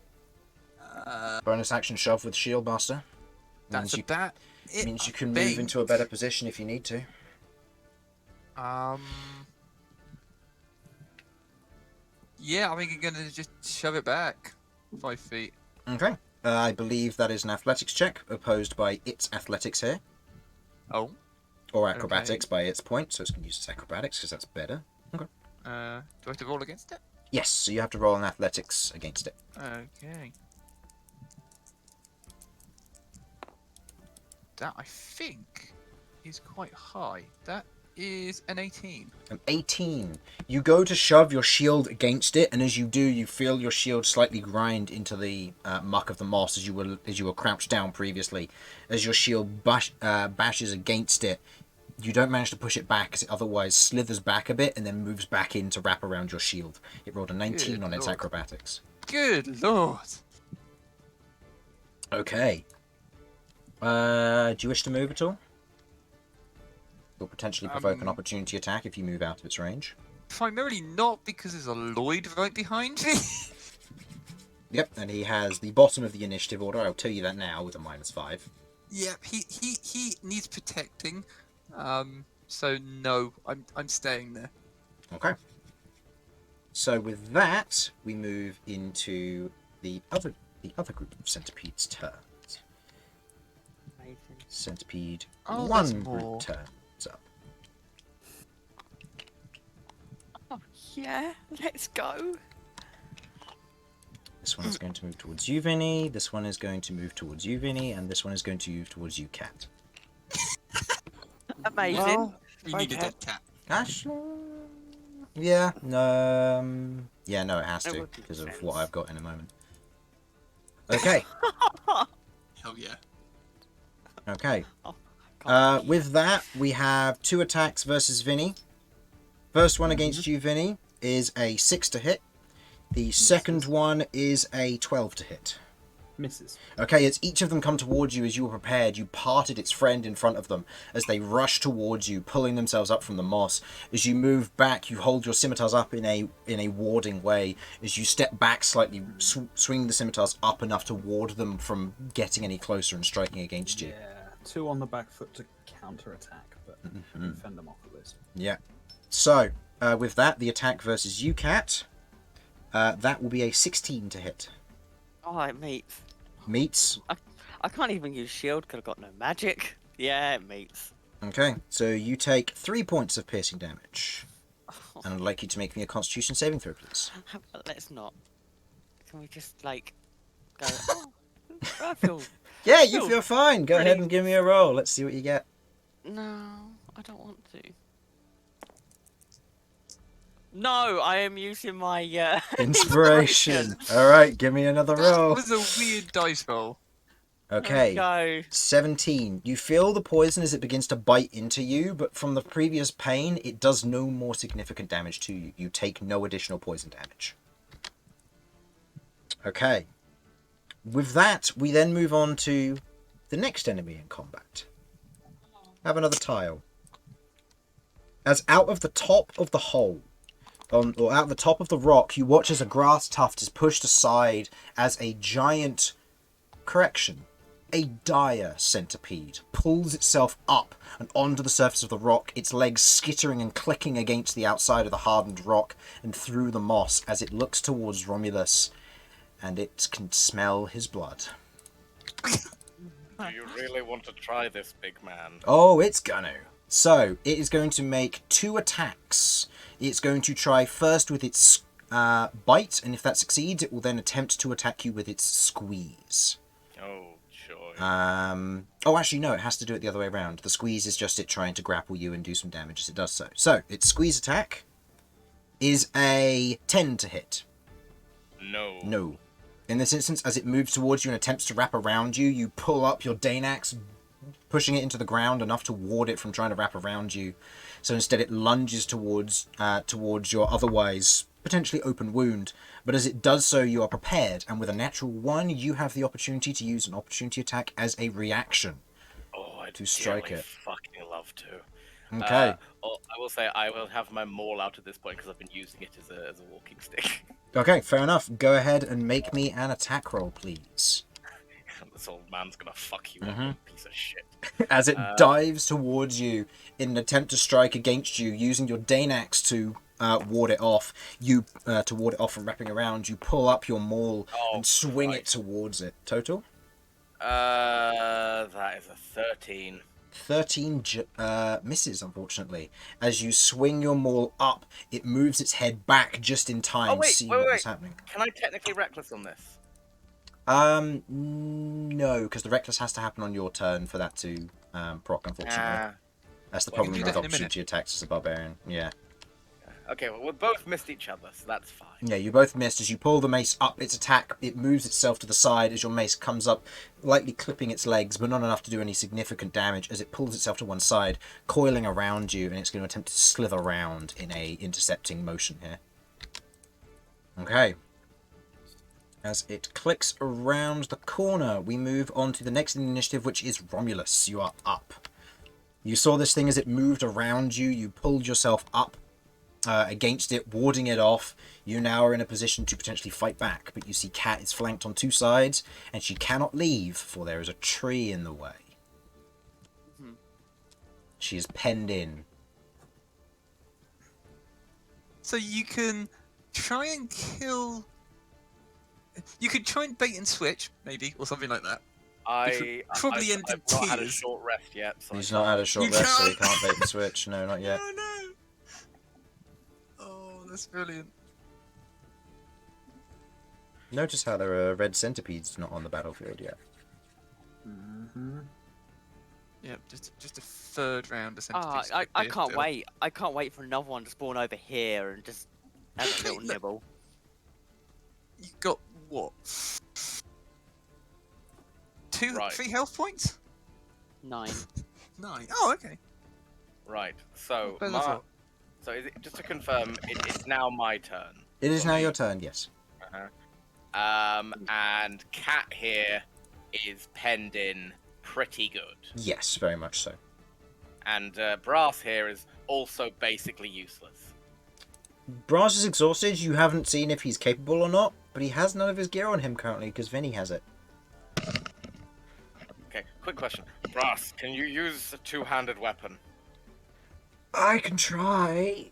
Bonus action shove with Shield Master. That's you, about it. means you I can move think. into a better position if you need to. Yeah, I think I'm gonna just shove it back 5 feet. Okay. I believe that is an athletics check, opposed by its athletics here. Oh. Or acrobatics by its point, so it's going to use its acrobatics because that's better. Okay. Do I have to roll against it? Yes, so you have to roll an athletics against it. Okay. That I think is quite high. That is an 18. An 18. You go to shove your shield against it, and as you do, you feel your shield slightly grind into the muck of the moss as you were crouched down previously. As your shield bashes against it, you don't manage to push it back, as it otherwise slithers back a bit and then moves back in to wrap around your shield. It rolled a 19 Good on its lord. acrobatics. Good lord. Okay. Do you wish to move at all? You'll potentially provoke an opportunity attack if you move out of its range. Primarily not, because there's a Lloyd right behind me. Yep, and he has the bottom of the initiative order. I'll tell you that now with a -5. Yep, he needs protecting. So no, I'm staying there. Okay. So with that, we move into the other group of centipedes' turns. Amazing. Centipede Oh, there's one more. group turns up. Oh, yeah, let's go. This one is going to move towards you, Vinny. This one is going to move towards you, Vinny, and this one is going to move towards you, Cat. Amazing. Well, You need a dead cat. Actually, yeah, yeah, no, it has It to would make because of sense. what I've got in a moment. Okay, Hell yeah. okay. Can't believe With that, we have 2 attacks versus Vinny. First one against you, Vinny, is a 6 to hit. The second one is a 12 to hit. Misses. Okay, as each of them come towards you as you were prepared, you parted its friend in front of them as they rush towards you, pulling themselves up from the moss. As you move back, you hold your scimitars up in a warding way. As you step back slightly, swing the scimitars up enough to ward them from getting any closer and striking against you. Yeah, 2 on the back foot to counter attack, but fend them off at least. Yeah. So, with that, the attack versus you, Cat, that will be a 16 to hit. Oh, it meets. Meets. I can't even use shield because I've got no magic. Yeah, it meets. Okay, so you take 3 points of piercing damage. And I'd like you to make me a Constitution saving throw, please. Let's not. Can we just, like, go... Oh, I feel... Yeah, you feel fine. Go ahead pretty- and give me a roll. Let's see what you get. No, I don't want to. No, I am using my Inspiration. All right, give me another That roll. was a weird dice roll. Okay. Go. 17. You feel the poison as it begins to bite into you, but from the previous pain, it does no more significant damage to you. You take no additional poison damage. Okay. With that, we then move on to the next enemy in combat. Have another tile. As out of the top of the hole, or out the top of the rock, you watch as a grass tuft is pushed aside as a giant, a dire centipede pulls itself up and onto the surface of the rock, its legs skittering and clicking against the outside of the hardened rock and through the moss as it looks towards Romulus, and it can smell his blood. Do you really want to try this, big man? Oh, it's gonna. So, it is going to make 2 attacks. It's going to try first with its bite, and if that succeeds, it will then attempt to attack you with its squeeze. Oh, joy. Oh, actually, no, it has to do it the other way around. The squeeze is just it trying to grapple you and do some damage as it does so. So, its squeeze attack is a 10 to hit. No. No. In this instance, as it moves towards you and attempts to wrap around you, you pull up your Danax, pushing it into the ground enough to ward it from trying to wrap around you. So instead it lunges towards your otherwise potentially open wound. But as it does so, you are prepared, and with a natural 1, you have the opportunity to use an opportunity attack as a reaction. Oh, I'd to strike dearly it. fucking love to. Okay. I will say I will have my maul out at this point because I've been using it as a walking stick. Okay, fair enough. Go ahead and make me an attack roll, please. This old man's gonna fuck you up, you piece of shit. As it dives towards you in an attempt to strike against you, using your Danax to ward it off. To ward it off from wrapping around, you pull up your maul and swing it towards it. Total? That is a 13. 13 misses, unfortunately. As you swing your maul up, it moves its head back just in time to see what's happening. Can I technically reckless on this? No, because the reckless has to happen on your turn for that to proc, unfortunately. That's the problem with opportunity attacks as a barbarian. Yeah. Okay, well, we both missed each other, so that's fine. Yeah, you both missed. As you pull the mace up its attack, it moves itself to the side as your mace comes up, lightly clipping its legs, but not enough to do any significant damage as it pulls itself to one side, coiling around you, and it's going to attempt to slither around in a intercepting motion here. Okay. As it clicks around the corner, we move on to the next initiative, which is Romulus. You are up. You saw this thing as it moved around you. You pulled yourself up against it, warding it off. You now are in a position to potentially fight back, but you see Cat is flanked on 2 sides, and she cannot leave, for there is a tree in the way. She is penned in. So you can try and kill... You could try and bait and switch, maybe, or something like that. I've probably end in not had a tears. short rest yet. So He's not had a short You rest, so he can't. can't bait and switch. No, not yet. Oh no! Oh, that's brilliant. Notice how there are red centipedes not on the battlefield yet. Yeah, just a third round of Ah, sensitive. I can't wait. I can't wait for another one to spawn over here and just have a little Look. nibble. You got what? Right. 3 health points? 9. 9. Oh, okay. Right. So, Better than I thought. so is it, just to confirm, it's now my turn. It is now your turn, yes. And Cat here is penned in pretty good. Yes, very much so. And Brass here is also basically useless. Brass is exhausted. You haven't seen if he's capable or not, but he has none of his gear on him currently because Vinny has it. Okay, quick question. Brass, can you use a two-handed weapon? I can try.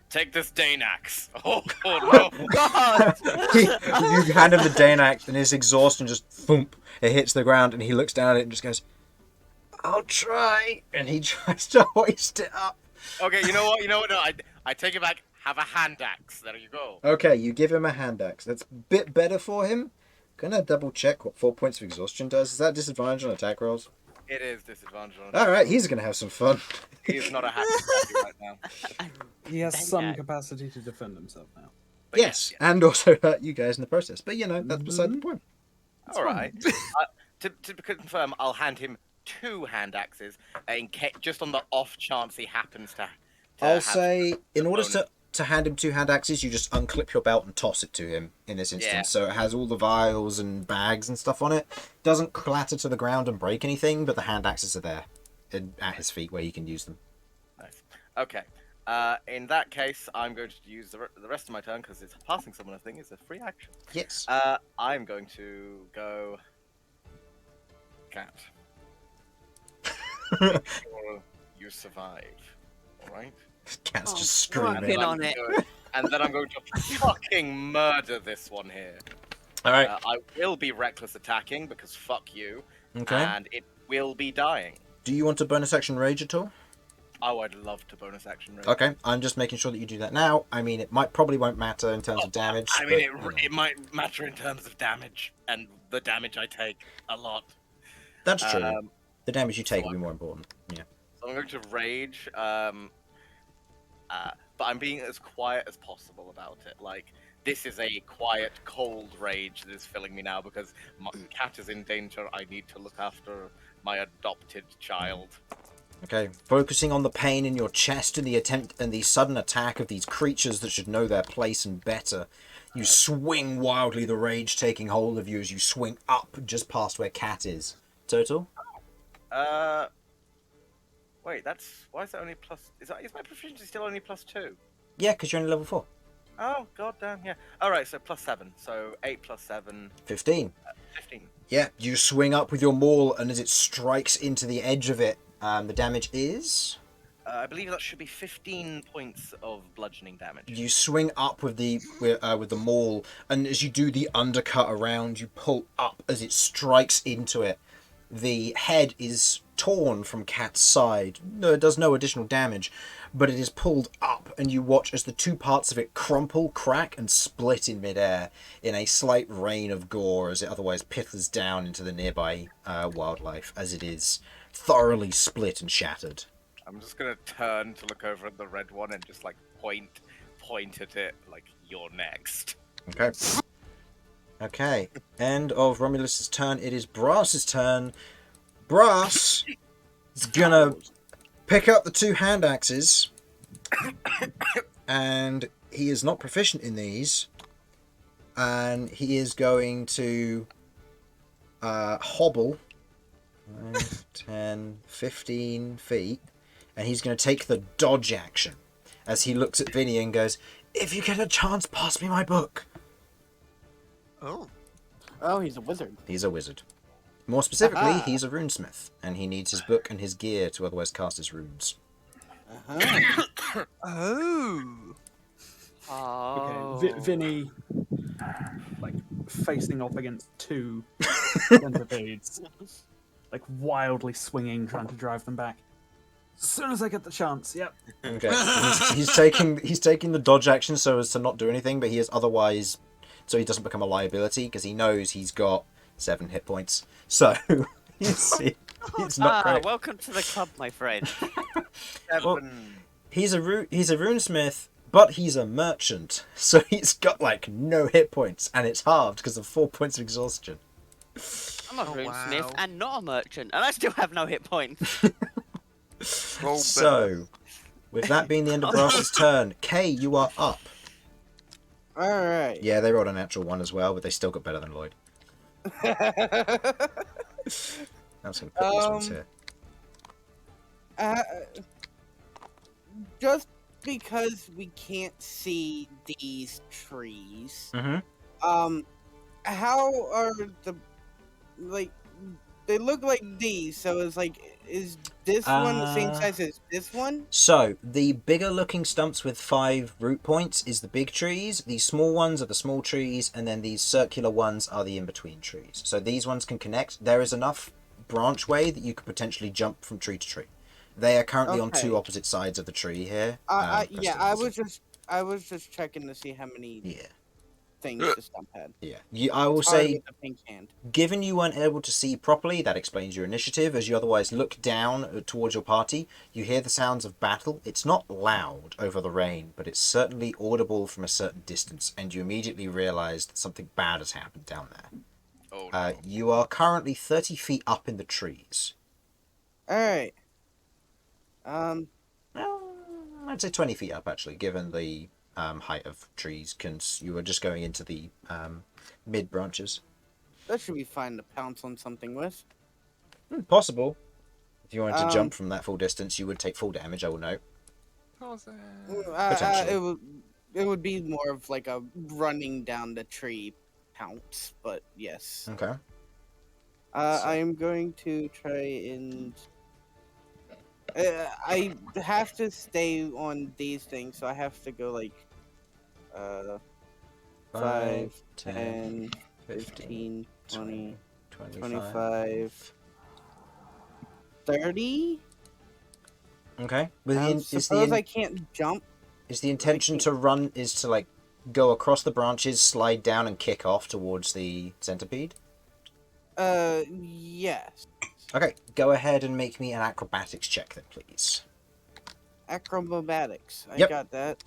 Take this Dane axe. Oh no! God! You hand him the Dane axe and his exhaustion just thump. It hits the ground and he looks down at it and just goes, "I'll try." And he tries to hoist it up. Okay, you know what? No, I take it back. Have a hand axe. There you go. Okay, you give him a hand axe. That's a bit better for him. Gonna double check what 4 points of exhaustion does. Is that disadvantage on attack rolls? It is disadvantage on. Alright, he's gonna have some fun. He is not a happy right now. He has Dang some it. capacity to defend himself now. But Yes, and also hurt you guys in the process. But you know, that's beside the point. All right. To confirm, I'll hand him 2 hand axes just on the off chance he happens to I'll have say, in the order bonus. to hand him 2 hand axes, you just unclip your belt and toss it to him in this instance. Yeah. So it has all the vials and bags and stuff on it. Doesn't clatter to the ground and break anything, but the hand axes are there at his feet where he can use them. Nice. Okay. In that case, I'm going to use the rest of my turn because it's passing someone. I think is a free action. Yes. I'm going to go. Cat. Make sure you survive. All right. Cat's Oh, just screaming. Pin on it. And then I'm going to fucking murder this one here. All right. I will be reckless attacking because fuck you. Okay. And it will be dying. Do you want to bonus action rage at all? Oh, I'd love to bonus action rage. Okay, I'm just making sure that you do that now. I mean, it probably won't matter in terms of damage. I mean, but, it might matter in terms of damage and the damage I take a lot. That's true. Um, The damage you take so will be more important. Yeah. So I'm going to rage, but I'm being as quiet as possible about it. Like, this is a quiet, cold rage that is filling me now because my cat is in danger. I need to look after my adopted child. Okay, focusing on the pain in your chest and the attempt and the sudden attack of these creatures that should know their place and better. You swing wildly, the rage taking hold of you as you swing up just past where Cat is. Total? Wait, why is that only plus? Is my proficiency still only +2? Yeah, because you're only level 4. Oh, goddamn, yeah. All right, so +7. So 8 + 7, 15. 15. Yeah, you swing up with your maul, and as it strikes into the edge of it, the damage is... I believe that should be 15 points of bludgeoning damage. You swing up with the maul, and as you do the undercut around, you pull up as it strikes into it. The head is torn from Cat's side. No, it does no additional damage, but it is pulled up, and you watch as the 2 parts of it crumple, crack, and split in midair in a slight rain of gore as it otherwise pithers down into the nearby wildlife as it is thoroughly split and shattered. I'm just gonna turn to look over at the red one and just like point at it like you're next. Okay. Okay. End of Romulus's turn. It is Brass's turn. Brass is gonna pick up the 2 hand axes, and he is not proficient in these, and he is going to hobble 5, 10, 15 feet, and he's going to take the dodge action as he looks at Vinny and goes, "If you get a chance, pass me my book." Oh. Oh, he's a wizard. He's a wizard. More specifically, Aha. he's a runesmith, and he needs his book and his gear to otherwise cast his runes. Uh-huh. Oh. Oh. Okay, Vinny, like, facing off against 2 centipedes, like, wildly swinging, trying to drive them back. As soon as I get the chance, yep. Okay, he's taking the dodge action so as to not do anything, but he is otherwise, so he doesn't become a liability because he knows he's got 7 hit points. So you see, It's not great. Welcome to the club, my friend. Well, 7. he's a runesmith, but he's a merchant, so he's got like no hit points, and it's halved because of 4 points of exhaustion. I'm a Oh, runesmith wow. and not a merchant, and I still have no hit points. Roll So, with that being the end of Brass's turn, Kay, you are up. Alright. Yeah, they rolled a natural 1 as well, but they still got better than Lloyd. I'm just gonna put these ones here. Just because we can't see these trees, Mm-hmm. how are the, like, they look like these, so it's like, is this one the same size as this one? So, the bigger looking stumps with 5 root points is the big trees, these small ones are the small trees, and then these circular ones are the in-between trees. So these ones can connect. There is enough branchway that you could potentially jump from tree to tree. They are currently on Okay. 2 opposite sides of the tree here. Yeah, I was just checking to see how many Yeah, things the stump had. yeah. I will Sorry say, with the pink hand. given you weren't able to see properly, that explains your initiative. As you otherwise look down towards your party, you hear the sounds of battle. It's not loud over the rain, but it's certainly audible from a certain distance, and you immediately realise that something bad has happened down there. Oh, no. You are currently 30 feet up in the trees. Alright. I'd say 20 feet up, actually, given the height of trees. You were just going into the mid branches. That should be fine to pounce on something with. Possible. If you wanted to jump Um, from that full distance, you would take full damage, I will note. Potentially. It would be more of like a running down the tree pounce, but yes. Okay. I am going to try and... I have to stay on these things, so I have to go like... 5, 10, 15, 20, 25, 30? Okay. Suppose I can't jump. Is the intention to run, is to like go across the branches, slide down and kick off towards the centipede? Yes. Okay, go ahead and make me an acrobatics check then, please. Acrobatics. I Yep. got that.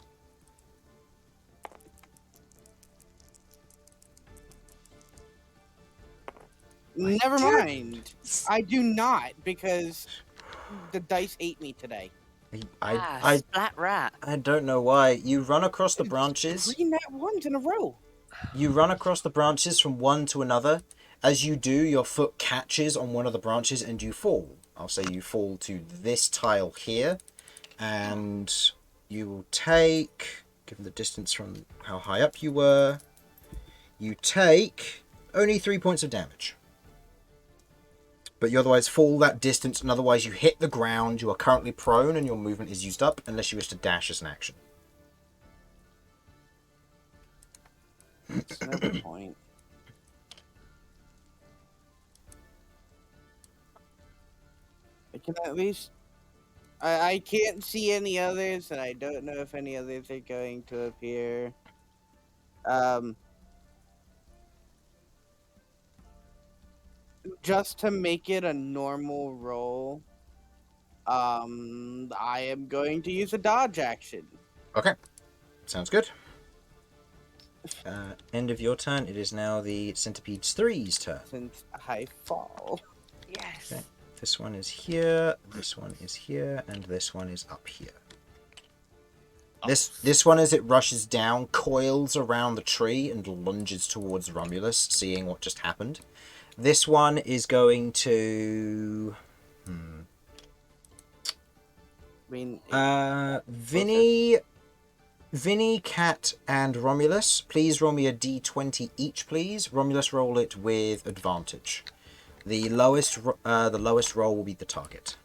Never mind. I do not, because the dice ate me today. Splat rat. I don't know why. You run across the branches. 3 nat 1s in a row. You run across the branches from one to another. As you do, your foot catches on one of the branches and you fall. I'll say you fall to this tile here. And you will take, given the distance from how high up you were, you take only 3 points of damage. But you otherwise fall that distance, and otherwise you hit the ground. You are currently prone and your movement is used up, unless you wish to dash as an action. That's another point. I can at least... I can't see any others, and I don't know if any others are going to appear. Just to make it a normal roll, I am going to use a dodge action. Okay, sounds good. End of your turn. It is now the Centipede's 3's turn. Since I fall. Yes. Okay. This one is here, this one is here, and this one is up here. This one, as it rushes down, coils around the tree and lunges towards Romulus, seeing what just happened. This one is going to... Vinny, Cat, and Romulus, please roll me a d20 each, please. Romulus, roll it with advantage. The lowest roll will be the target.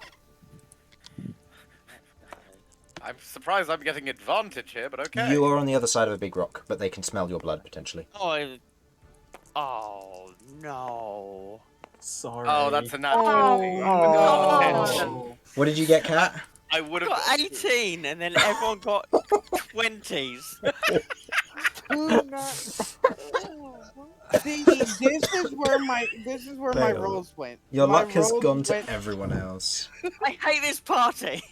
I'm surprised I'm getting advantage here, but okay. You are on the other side of a big rock, but they can smell your blood, potentially. Oh no. Sorry. Oh, that's a nat 20. Oh. What did you get, Cat? I would have Got 18, and then everyone got 20s. See, this is where my Hang on. rolls went. Your My luck has rolls gone to went- everyone else. I hate this party.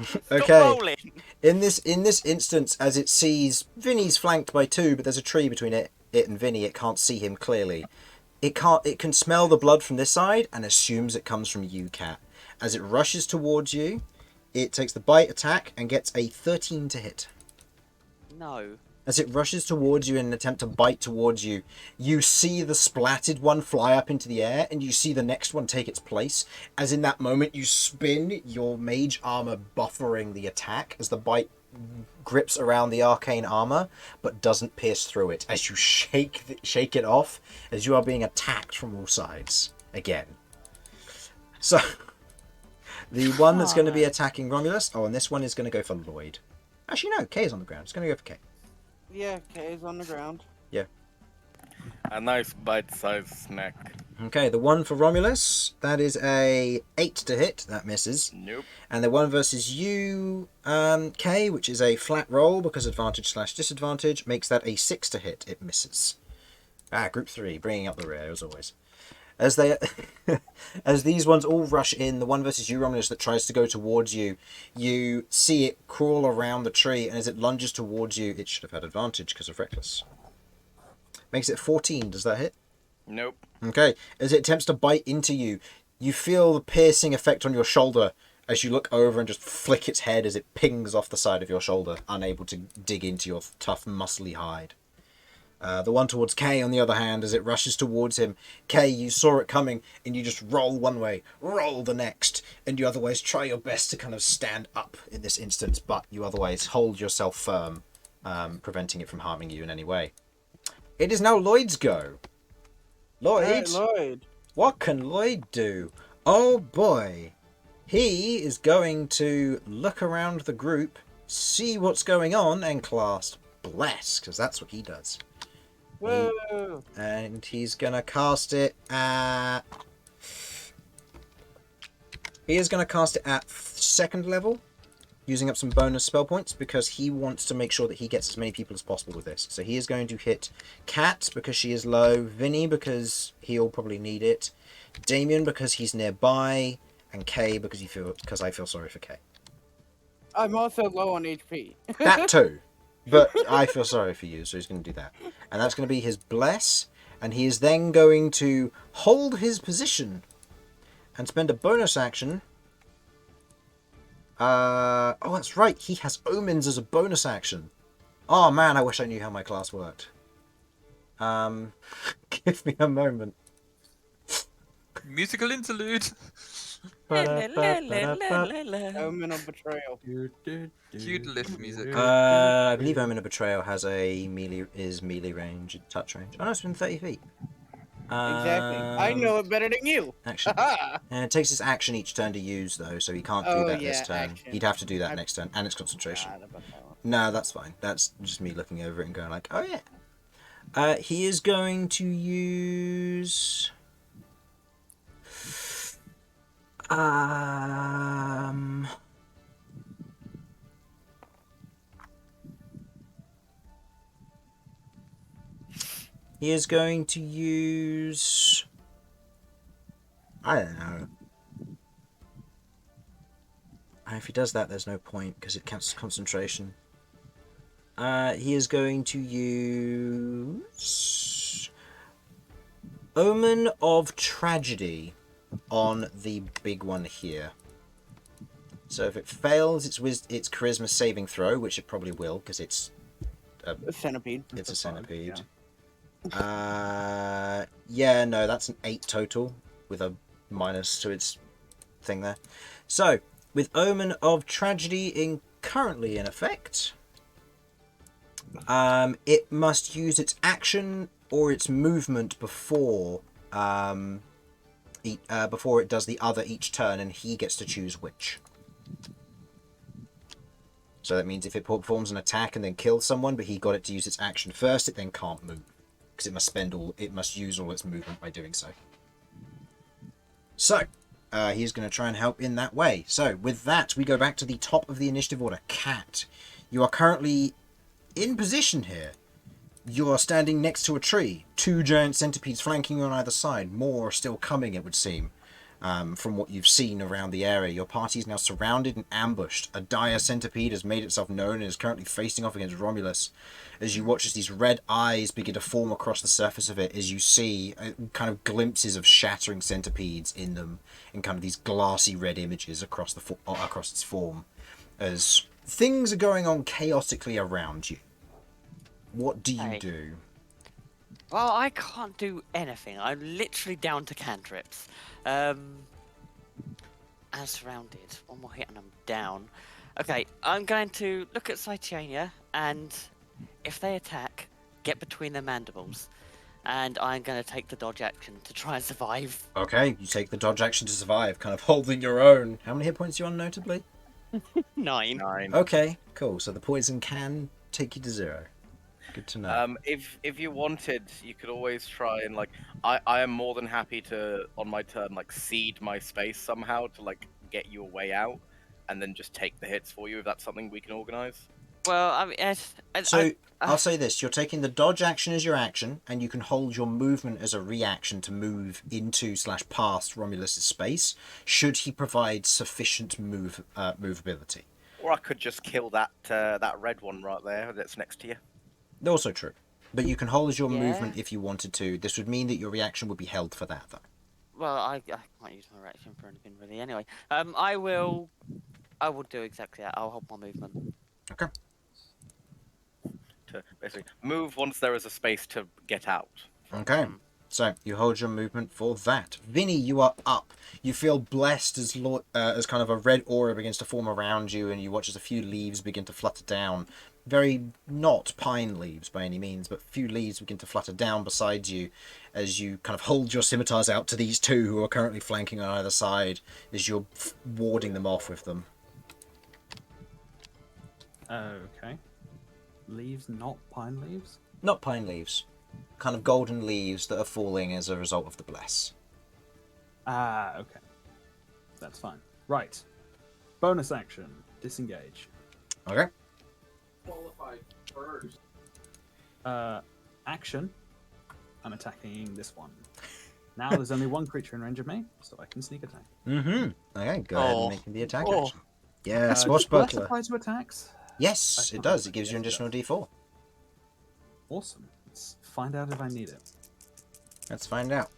Stop Okay. rolling. In this instance, as it sees Vinny's flanked by two, but there's a tree between it and Vinny, it can't see him clearly. It can smell the blood from this side and assumes it comes from you, Cat. As it rushes towards you, it takes the bite attack and gets a 13 to hit. No. As it rushes towards you in an attempt to bite towards you, you see the splatted one fly up into the air, and you see the next one take its place. As in that moment, you spin your mage armor buffering the attack as the bite grips around the arcane armor, but doesn't pierce through it. As you shake it off, as you are being attacked from all sides again. So, the one that's going to be attacking Romulus, and this one is going to go for Lloyd. Actually, no, K is on the ground. It's going to go for K. Yeah, K is on the ground. Yeah. A nice bite-sized snack. Okay, the one for Romulus, that is a 8 to hit. That misses. Nope. And the one versus you, K, which is a flat roll because advantage/disadvantage, makes that a 6 to hit. It misses. Group 3, bringing up the rear as always. As they, as these ones all rush in, the one versus you, Romulus, that tries to go towards you, you see it crawl around the tree, and as it lunges towards you, it should have had advantage because of Reckless. Makes it 14. Does that hit? Nope. Okay. As it attempts to bite into you, you feel the piercing effect on your shoulder as you look over and just flick its head as it pings off the side of your shoulder, unable to dig into your tough, muscly hide. The one towards K, on the other hand, as it rushes towards him, K, you saw it coming, and you just roll one way, roll the next, and you otherwise try your best to kind of stand up in this instance, but you otherwise hold yourself firm, preventing it from harming you in any way. It is now Lloyd's go. Lloyd? Alright, Lloyd. What can Lloyd do? Oh boy. He is going to look around the group, see what's going on, and cast Bless, because that's what he does. Whoa. And he's going to cast it at... He is going to cast it at 2nd level, using up some bonus spell points, because he wants to make sure that he gets as many people as possible with this. So he is going to hit Kat, because she is low, Vinny, because he'll probably need it, Damian, because he's nearby, and Kay, because I feel sorry for Kay. I'm also low on HP. That too. But I feel sorry for you, so he's going to do that. And that's going to be his Bless. And he is then going to hold his position and spend a bonus action. Oh, that's right. He has Omens as a bonus action. Oh, man, I wish I knew how my class worked. Give me a moment. Musical interlude. Omen of betrayal. Cute lift music. I believe Omen of Betrayal has a melee range, touch range. Oh, no, it's been 30 feet. Exactly. I know it better than you. Actually, and it takes his action each turn to use, though, so he can't do that this turn. Action. He'd have to do that next turn, and it's concentration. No, that's fine. That's just me looking over it and going like, oh yeah. He is going to use... He is going to use... I don't know. If he does that, there's no point, because it counts as concentration. He is going to use... Omen of Tragedy on the big one here. So if it fails its charisma saving throw, which it probably will, because it's A centipede. it's a centipede. Yeah. Yeah, no, that's an 8 total with a minus to its thing there. So, with Omen of Tragedy currently in effect, it must use its action or its movement before it does the other each turn, and he gets to choose which. So that means if it performs an attack and then kills someone, but he got it to use its action first, it then can't move, because it must use all its movement by doing so. So, he's going to try and help in that way. So, with that, we go back to the top of the initiative order. Cat, you are currently in position here. You are standing next to a tree. 2 giant centipedes flanking you on either side. More are still coming, it would seem. From what you've seen around the area, your party is now surrounded and ambushed. A dire centipede has made itself known and is currently facing off against Romulus. As you watch as these red eyes begin to form across the surface of it, as you see kind of glimpses of shattering centipedes in them, in kind of these glassy red images across across its form, as things are going on chaotically around you. What do you do? Well, I can't do anything. I'm literally down to cantrips. I'm surrounded. One more hit and I'm down. Okay, I'm going to look at Cytania, and if they attack, get between their mandibles. And I'm going to take the dodge action to try and survive. Okay, you take the dodge action to survive, kind of holding your own. How many hit points are you on, notably? 9. 9. Okay, cool. So the poison can take you to 0. Good to know. If you wanted, you could always try and like. I am more than happy to, on my turn, like seed my space somehow to like get you a way out, and then just take the hits for you if that's something we can organize. Well, I mean, I'll say this: you're taking the dodge action as your action, and you can hold your movement as a reaction to move into / past Romulus's space, should he provide sufficient movability. Or I could just kill that red one right there that's next to you. Also true. But you can hold your Yeah. movement if you wanted to. This would mean that your reaction would be held for that, though. well, I can't use my reaction for anything really. Anyway, I will do exactly that. I'll hold my movement. Okay. To basically move once there is a space to get out. Okay. So you hold your movement for that. Vinny, you are up. You feel blessed as kind of a red aura begins to form around you, and you watch as a few leaves begin to flutter down. Very not pine leaves by any means, but few leaves begin to flutter down beside you as you kind of hold your scimitars out to these 2 who are currently flanking on either side as you're warding them off with them. Okay. Leaves, not pine leaves? Not pine leaves. Kind of golden leaves that are falling as a result of the bless. Ah, okay. That's fine. Right. Bonus action. Disengage. Okay. Qualified first. Action. I'm attacking this one. Now there's only one creature in range of me, so I can sneak attack. Mm-hmm. Okay, go ahead and make the attack action. Yeah, Does Sports Bless Buckler. apply to attacks? Yes, I it does. can't It gives you an remember. additional D4. Awesome. Let's find out if I need it. Let's find out.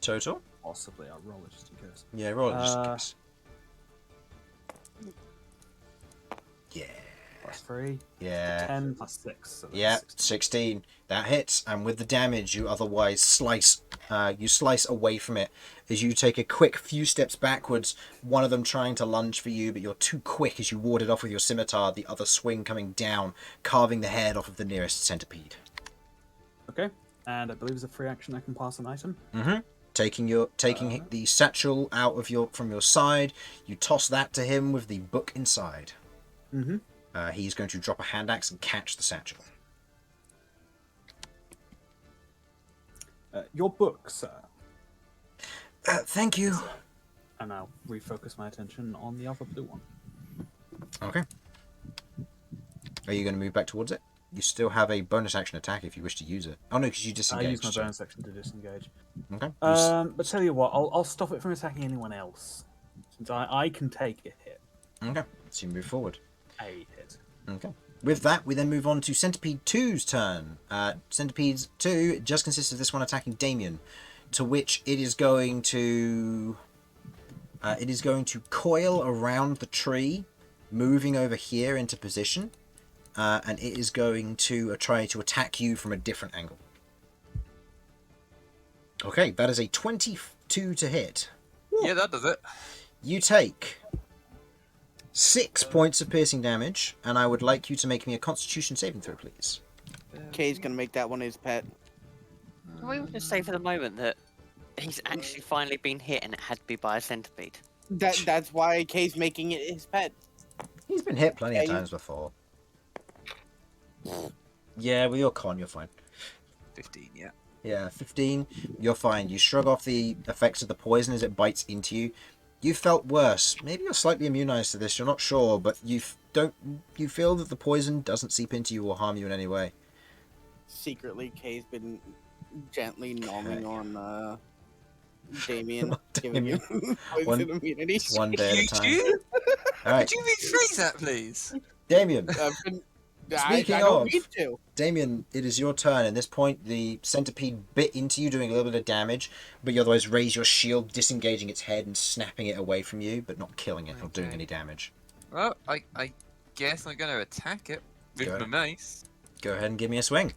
Total? Possibly. I'll roll it just in case. Yeah, roll it just in case. Yeah. +3. Yeah. 10 + 6. So that's Yeah, 16. 16. That hits, and with the damage you otherwise slice away from it as you take a quick few steps backwards, one of them trying to lunge for you, but you're too quick as you ward it off with your scimitar, the other swing coming down, carving the head off of the nearest centipede. Okay. And I believe as a free action I can pass an item. Mm-hmm. Taking the satchel out from your side, you toss that to him with the book inside. Mm-hmm. He's going to drop a hand axe and catch the satchel. Your book, sir. Thank you. And I'll refocus my attention on the other blue one. Okay. Are you going to move back towards it? You still have a bonus action attack if you wish to use it. Oh no, because you disengaged. I use my bonus action to disengage. Okay. But tell you what, I'll stop it from attacking anyone else, since I can take a hit. Okay. So you move forward. A hit. Okay. With that, we then move on to Centipede 2's turn. Centipede 2 just consists of this one attacking Damian, to which it is going to coil around the tree, moving over here into position, and it is going to try to attack you from a different angle. Okay, that is a 22 to hit. Yeah, that does it. You take 6 points of piercing damage, and I would like you to make me a Constitution saving throw, please. Kay's gonna make that one his pet. Can we just say for the moment that he's actually finally been hit and it had to be by a centipede? That's why Kay's making it his pet. He's been hit plenty of Yeah, times before. Yeah, with your con, you're fine. 15, yeah. Yeah, 15, you're fine. You shrug off the effects of the poison as it bites into you. You felt worse. Maybe you're slightly immunized to this, you're not sure, but you feel that the poison doesn't seep into you or harm you in any way? Secretly, Kay's been gently nomining on Damian, giving Damian. him poison immunity. One day at a time. You? All right, Could you rephrase that, please? Damien. Speaking I don't of- need to. Damien, it is your turn. At this point, the centipede bit into you, doing a little bit of damage, but you otherwise raise your shield, disengaging its head and snapping it away from you, but not killing it or doing Okay. any damage. Well, I guess I'm going to attack it with Go my ahead. mace. Go ahead and give me a swing.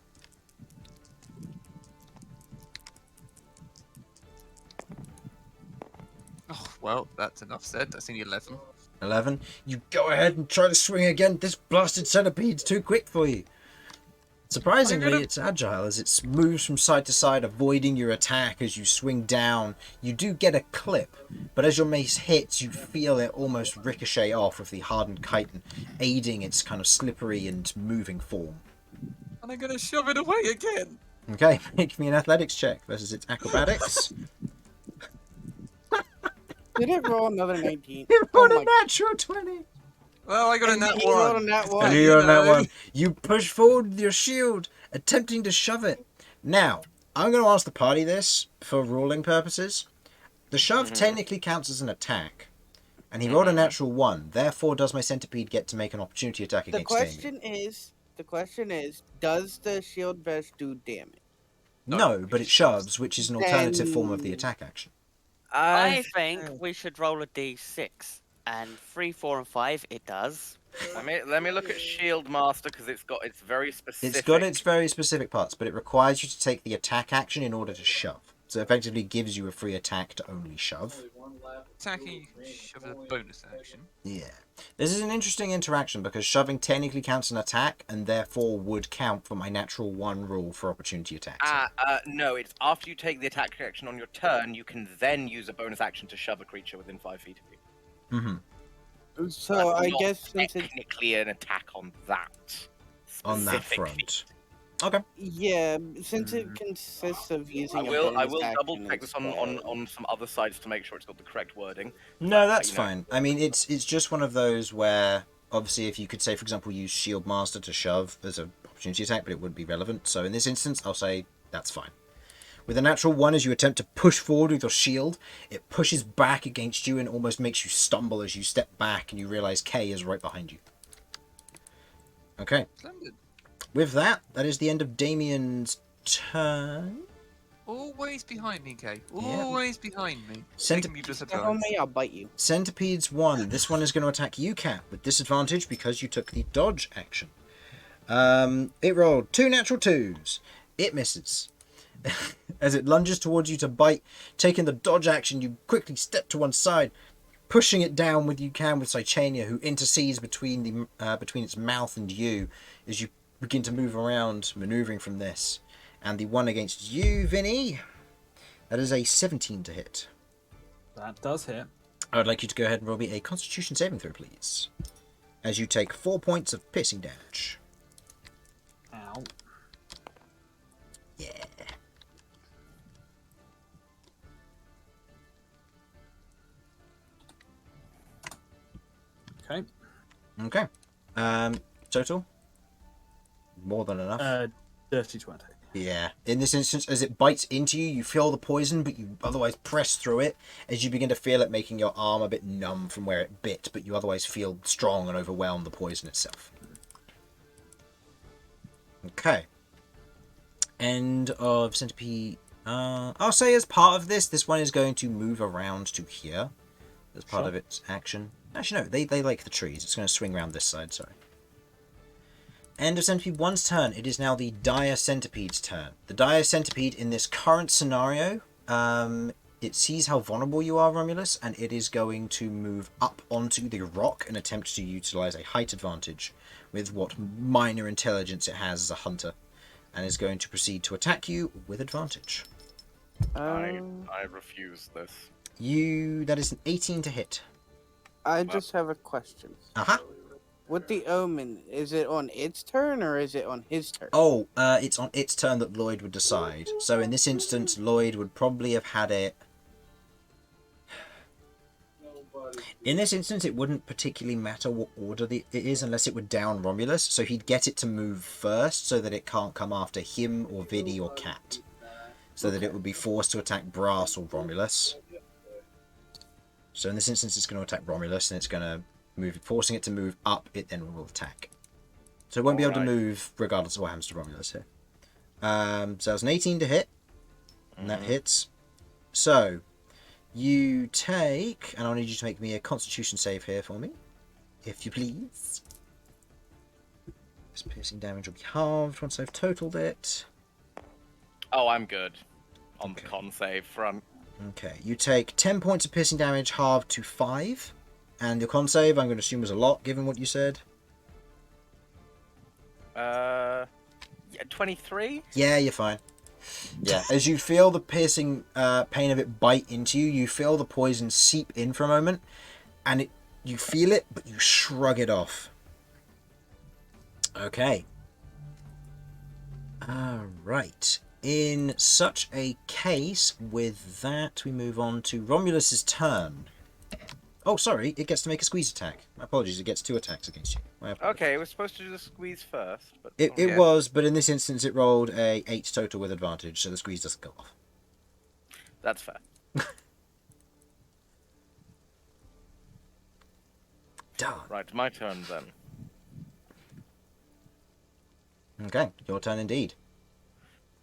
Oh, well, that's enough said. That's only 11. 11. You go ahead and try to swing again. This blasted centipede's too quick for you. Surprisingly, I'm gonna- it's agile as it moves from side to side, avoiding your attack as you swing down. You do get a clip, but as your mace hits, you feel it almost ricochet off with the hardened chitin, aiding its kind of slippery and moving form. And I'm going to shove it away again. Okay, make me an athletics check versus its acrobatics. Did it roll another 19? You rolled Oh a my- natural 20. Well, I got a And nat he rolled a 1. nat So, one. You you on that know. one. You push forward with your shield, attempting to shove it. Now, I'm going to ask the party this for ruling purposes. The shove technically counts as an attack, and he rolled a natural 1. Therefore, does my centipede get to make an opportunity attack The against Damian? question is, does the shield vest do damage? No, but it shoves, which is an alternative form of the Then- attack action. I think we should roll a d6. And 3, 4, and 5, it does. Let me look at Shield Master because it's very specific. It's got its very specific parts, but it requires you to take the attack action in order to shove. So it effectively gives you a free attack to only shove. Attacking, shove a bonus action. Yeah. This is an interesting interaction because shoving technically counts an attack and therefore would count for my natural 1 rule for opportunity attacks. No, it's after you take the attack action on your turn, you can then use a bonus action to shove a creature within 5 feet of you. Mm-hmm. So That's I not guess since it's technically an attack on that. On that specific front. Okay. yeah, since it consists of using I will a bonus double action check this instead. on some other sites to make sure it's got the correct wording. No, that's you know. fine. I mean, it's just one of those where, obviously, if you could say, for example, use Shield Master to shove as an opportunity attack, but it wouldn't be relevant. So in this instance, I'll say that's fine. With a natural 1, as you attempt to push forward with your shield, it pushes back against you and almost makes you stumble as you step back and you realize Kay is right behind you. Okay. Splendid. With that, that is the end of Damian's turn. Always behind me, Kay. Yeah. Always behind me. Centip- Taking me to Tell surprise. me, I'll bite you. Centipedes 1. This one is going to attack you, Cat, with disadvantage because you took the dodge action. It rolled 2 natural 2s. It misses. As it lunges towards you to bite, taking the dodge action, you quickly step to one side, pushing it down with you can with Cychania, who intercedes between its mouth and you as you begin to move around, maneuvering from this. And the one against you, Vinny, that is a 17 to hit. That does hit. I would like you to go ahead and roll me a Constitution saving throw, please. As you take 4 points of piercing damage. Ow. Yeah. Okay. Okay. Total? More than enough. Dirty 20. Yeah. In this instance, as it bites into you, you feel the poison, but you otherwise press through it as you begin to feel it making your arm a bit numb from where it bit, but you otherwise feel strong and overwhelm the poison itself. Okay. End of centipede. I'll say as part of this one is going to move around to here as part Sure. of its action. Actually, no, they like the trees. It's going to swing around this side, sorry. End of Centipede 1's turn. It is now the Dire Centipede's turn. The Dire Centipede in this current scenario, it sees how vulnerable you are, Romulus, and it is going to move up onto the rock and attempt to utilize a height advantage with what minor intelligence it has as a hunter, and is going to proceed to attack you with advantage. I refuse this. That is an 18 to hit. I just have a question. Uh-huh. With the omen, is it on its turn or is it on his turn? Oh, it's on its turn that Lloyd would decide. So in this instance, Lloyd would probably have had it. In this instance, it wouldn't particularly matter what order it is unless it would down Romulus, so he'd get it to move first so that it can't come after him or Vinny or Cat. So that it would be forced to attack Brass or Romulus. So in this instance, it's going to attack Romulus, and it's going to move, forcing it to move up, it then will attack. So it won't be able to move regardless of what happens to Romulus here. So that was an 18 to hit, and that hits. So, you take, and I'll need you to make me a Constitution save here for me, if you please. This piercing damage will be halved once I've totaled it. Oh, I'm good on the con save front. Okay, you take 10 points of piercing damage halved to 5, and your con save, I'm going to assume, was a lot, given what you said. Yeah, 23? Yeah, you're fine. Yeah, as you feel the piercing pain of it bite into you, you feel the poison seep in for a moment, and you feel it, but you shrug it off. Okay. Alright. In such a case, with that, we move on to Romulus's turn. Oh, sorry, it gets to make a squeeze attack. My apologies, it gets 2 attacks against you. Okay, we're supposed to do the squeeze first. But It was, but in this instance it rolled a 8 total with advantage, so the squeeze doesn't go off. That's fair. Darn. Right, my turn then. Okay, your turn indeed.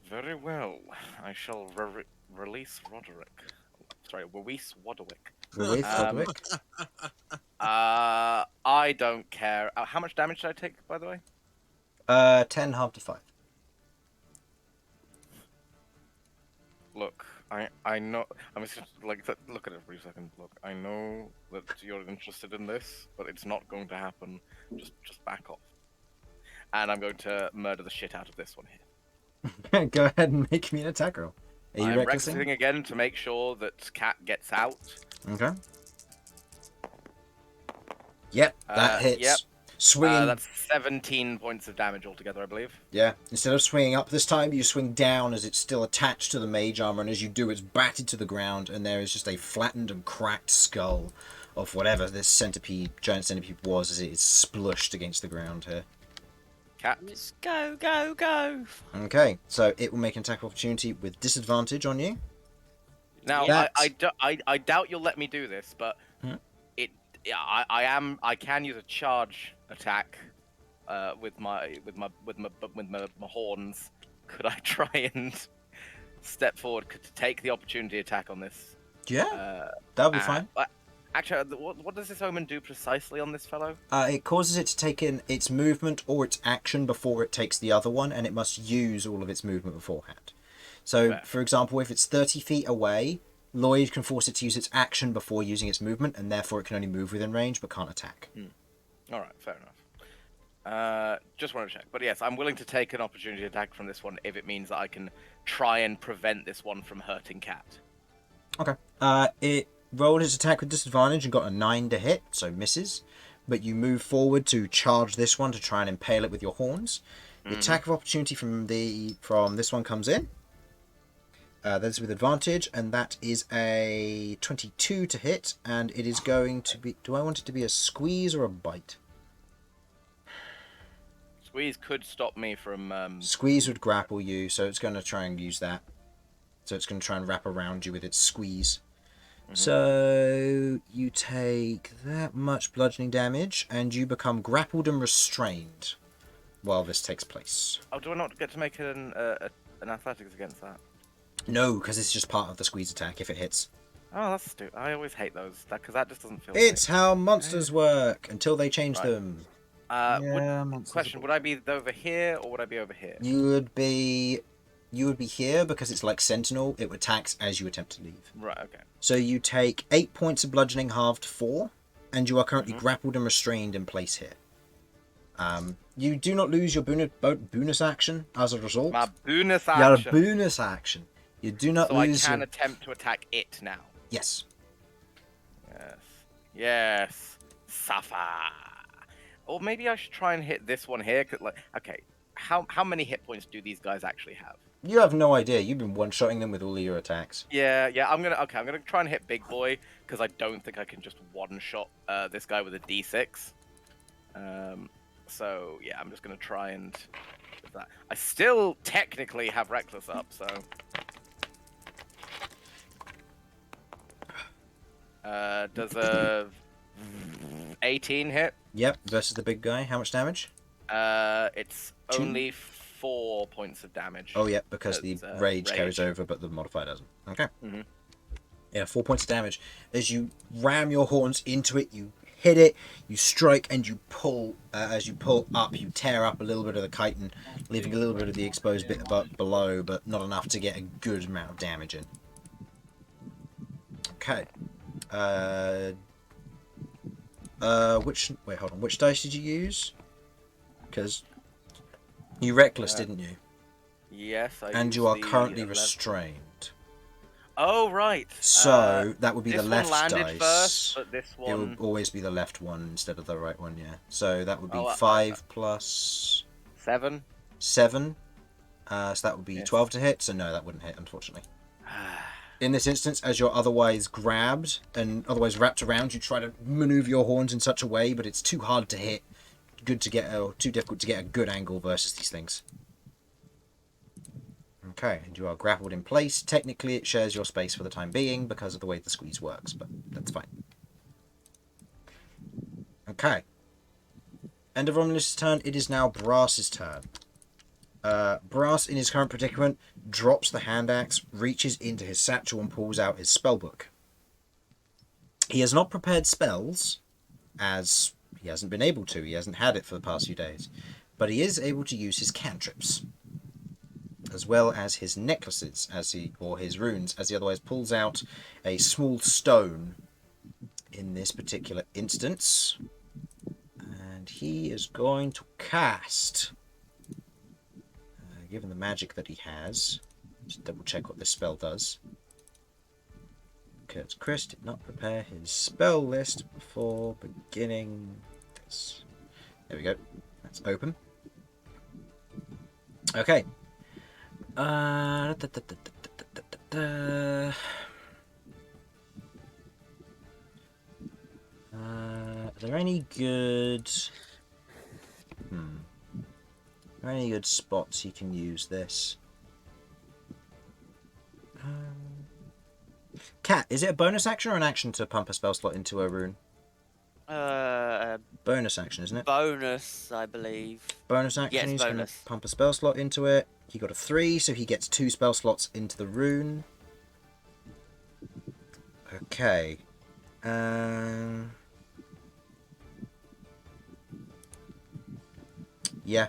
Very well. I shall release Roderick. Sorry, release Roderick. Release Roderick. I don't care. How much damage did I take, by the way? 10 half to 5. Look, I know. I'm just like look at it for a second. Look, I know that you're interested in this, but it's not going to happen. Just back off. And I'm going to murder the shit out of this one here. Go ahead and make me an attack roll. Are you I'm recklessing? recklessing again to make sure that Cat gets out. Okay. Yep, that hits. Yep. Swinging. That's 17 points of damage altogether, I believe. Yeah. Instead of swinging up this time, you swing down as it's still attached to the mage armor, and as you do, it's batted to the ground, and there is just a flattened and cracked skull of whatever this giant centipede was, as it is splushed against the ground here. Cat. Let's go, go, go. Okay, so it will make an attack opportunity with disadvantage on you. Now, That's- I doubt you'll let me do this, but I can use a charge attack with my horns. Could I try and step forward to take the opportunity attack on this? Yeah, that'll be fine. Actually, what does this omen do precisely on this fellow? It causes it to take in its movement or its action before it takes the other one, and it must use all of its movement beforehand. So, Fair. for example, if it's 30 feet away, Lloyd can force it to use its action before using its movement, and therefore it can only move within range but can't attack. Alright, fair enough. Just want to check. But yes, I'm willing to take an opportunity attack from this one if it means that I can try and prevent this one from hurting Cat. Okay. It rolled its attack with disadvantage and got a 9 to hit, so misses. But you move forward to charge this one to try and impale it with your horns. The attack of opportunity from this one comes in. That's with advantage, and that is a 22 to hit, and it is going to be... Do I want it to be a squeeze or a bite? Squeeze could stop me from... Squeeze would grapple you, so it's going to try and use that. So it's going to try and wrap around you with its squeeze. So you take that much bludgeoning damage, and you become grappled and restrained while this takes place. Oh, do I not get to make an athletics against that? No, because it's just part of the squeeze attack if it hits. Oh, that's stupid. I always hate those, because that just doesn't feel It's how monsters work until they change Right. them. Question, would I be over here, or would I be over here? You would be here because it's like Sentinel. It attacks as you attempt to leave. Right, okay. So you take 8 points of bludgeoning halved 4, and you are currently grappled and restrained in place here. You do not lose your bonus action as a result. My bonus Your action. bonus action. You do not So lose. I can your... attempt to attack it now. Yes. Yes. Yes. Suffer. Or maybe I should try and hit this one here. 'Cause, like, okay, how many hit points do these guys actually have? You have no idea. You've been one-shotting them with all of your attacks. Yeah. I'm gonna try and hit Big Boy because I don't think I can just one-shot this guy with a D6. So yeah, I'm just gonna try and with that. I still technically have Reckless up, so. Does a 18 hit? Yep, versus the big guy. How much damage? It's 2? only 4 points of damage. Oh, yeah, because the rage carries over, but the modifier doesn't. Okay. Mhm. Yeah, 4 points of damage. As you ram your horns into it, you hit it, you strike, and you pull. As you pull up, you tear up a little bit of the chitin, leaving a little bit of the exposed bit below, but not enough to get a good amount of damage in. Okay. Wait, hold on. Which dice did you use? Because you reckless, didn't you? Yes, I And used you are the currently 11. restrained. Oh, right. So that would be this the left one landed dice. first, but this It one... will always be the left one instead of the right one, yeah. So that would be Oh, 5 plus 7. 7. So that would be Yes. 12 to hit. So no, that wouldn't hit, unfortunately. In this instance, as you're otherwise grabbed and otherwise wrapped around, you try to maneuver your horns in such a way, but it's too hard to hit. Too difficult to get a good angle versus these things. Okay, and you are grappled in place. Technically, it shares your space for the time being because of the way the squeeze works, but that's fine. Okay. End of Romulus' turn. It is now Brass's turn. Brass, in his current predicament, drops the hand axe, reaches into his satchel and pulls out his spellbook. He has not prepared spells, as he hasn't been able to. He hasn't had it for the past few days. But he is able to use his cantrips, as well as his necklaces, or his runes, as he otherwise pulls out a small stone in this particular instance. And he is going to cast... given the magic that he has, just double check what this spell does. Because Chris did not prepare his spell list before beginning this. There we go. That's open. Okay. Are there any good... Are there any good spots he can use this? Cat, is it a bonus action or an action to pump a spell slot into a rune? Bonus action, isn't it? Bonus, I believe. Bonus action, Yes, he's going to bonus. pump a spell slot into it. He got a 3, so he gets 2 spell slots into the rune. Okay. Yeah.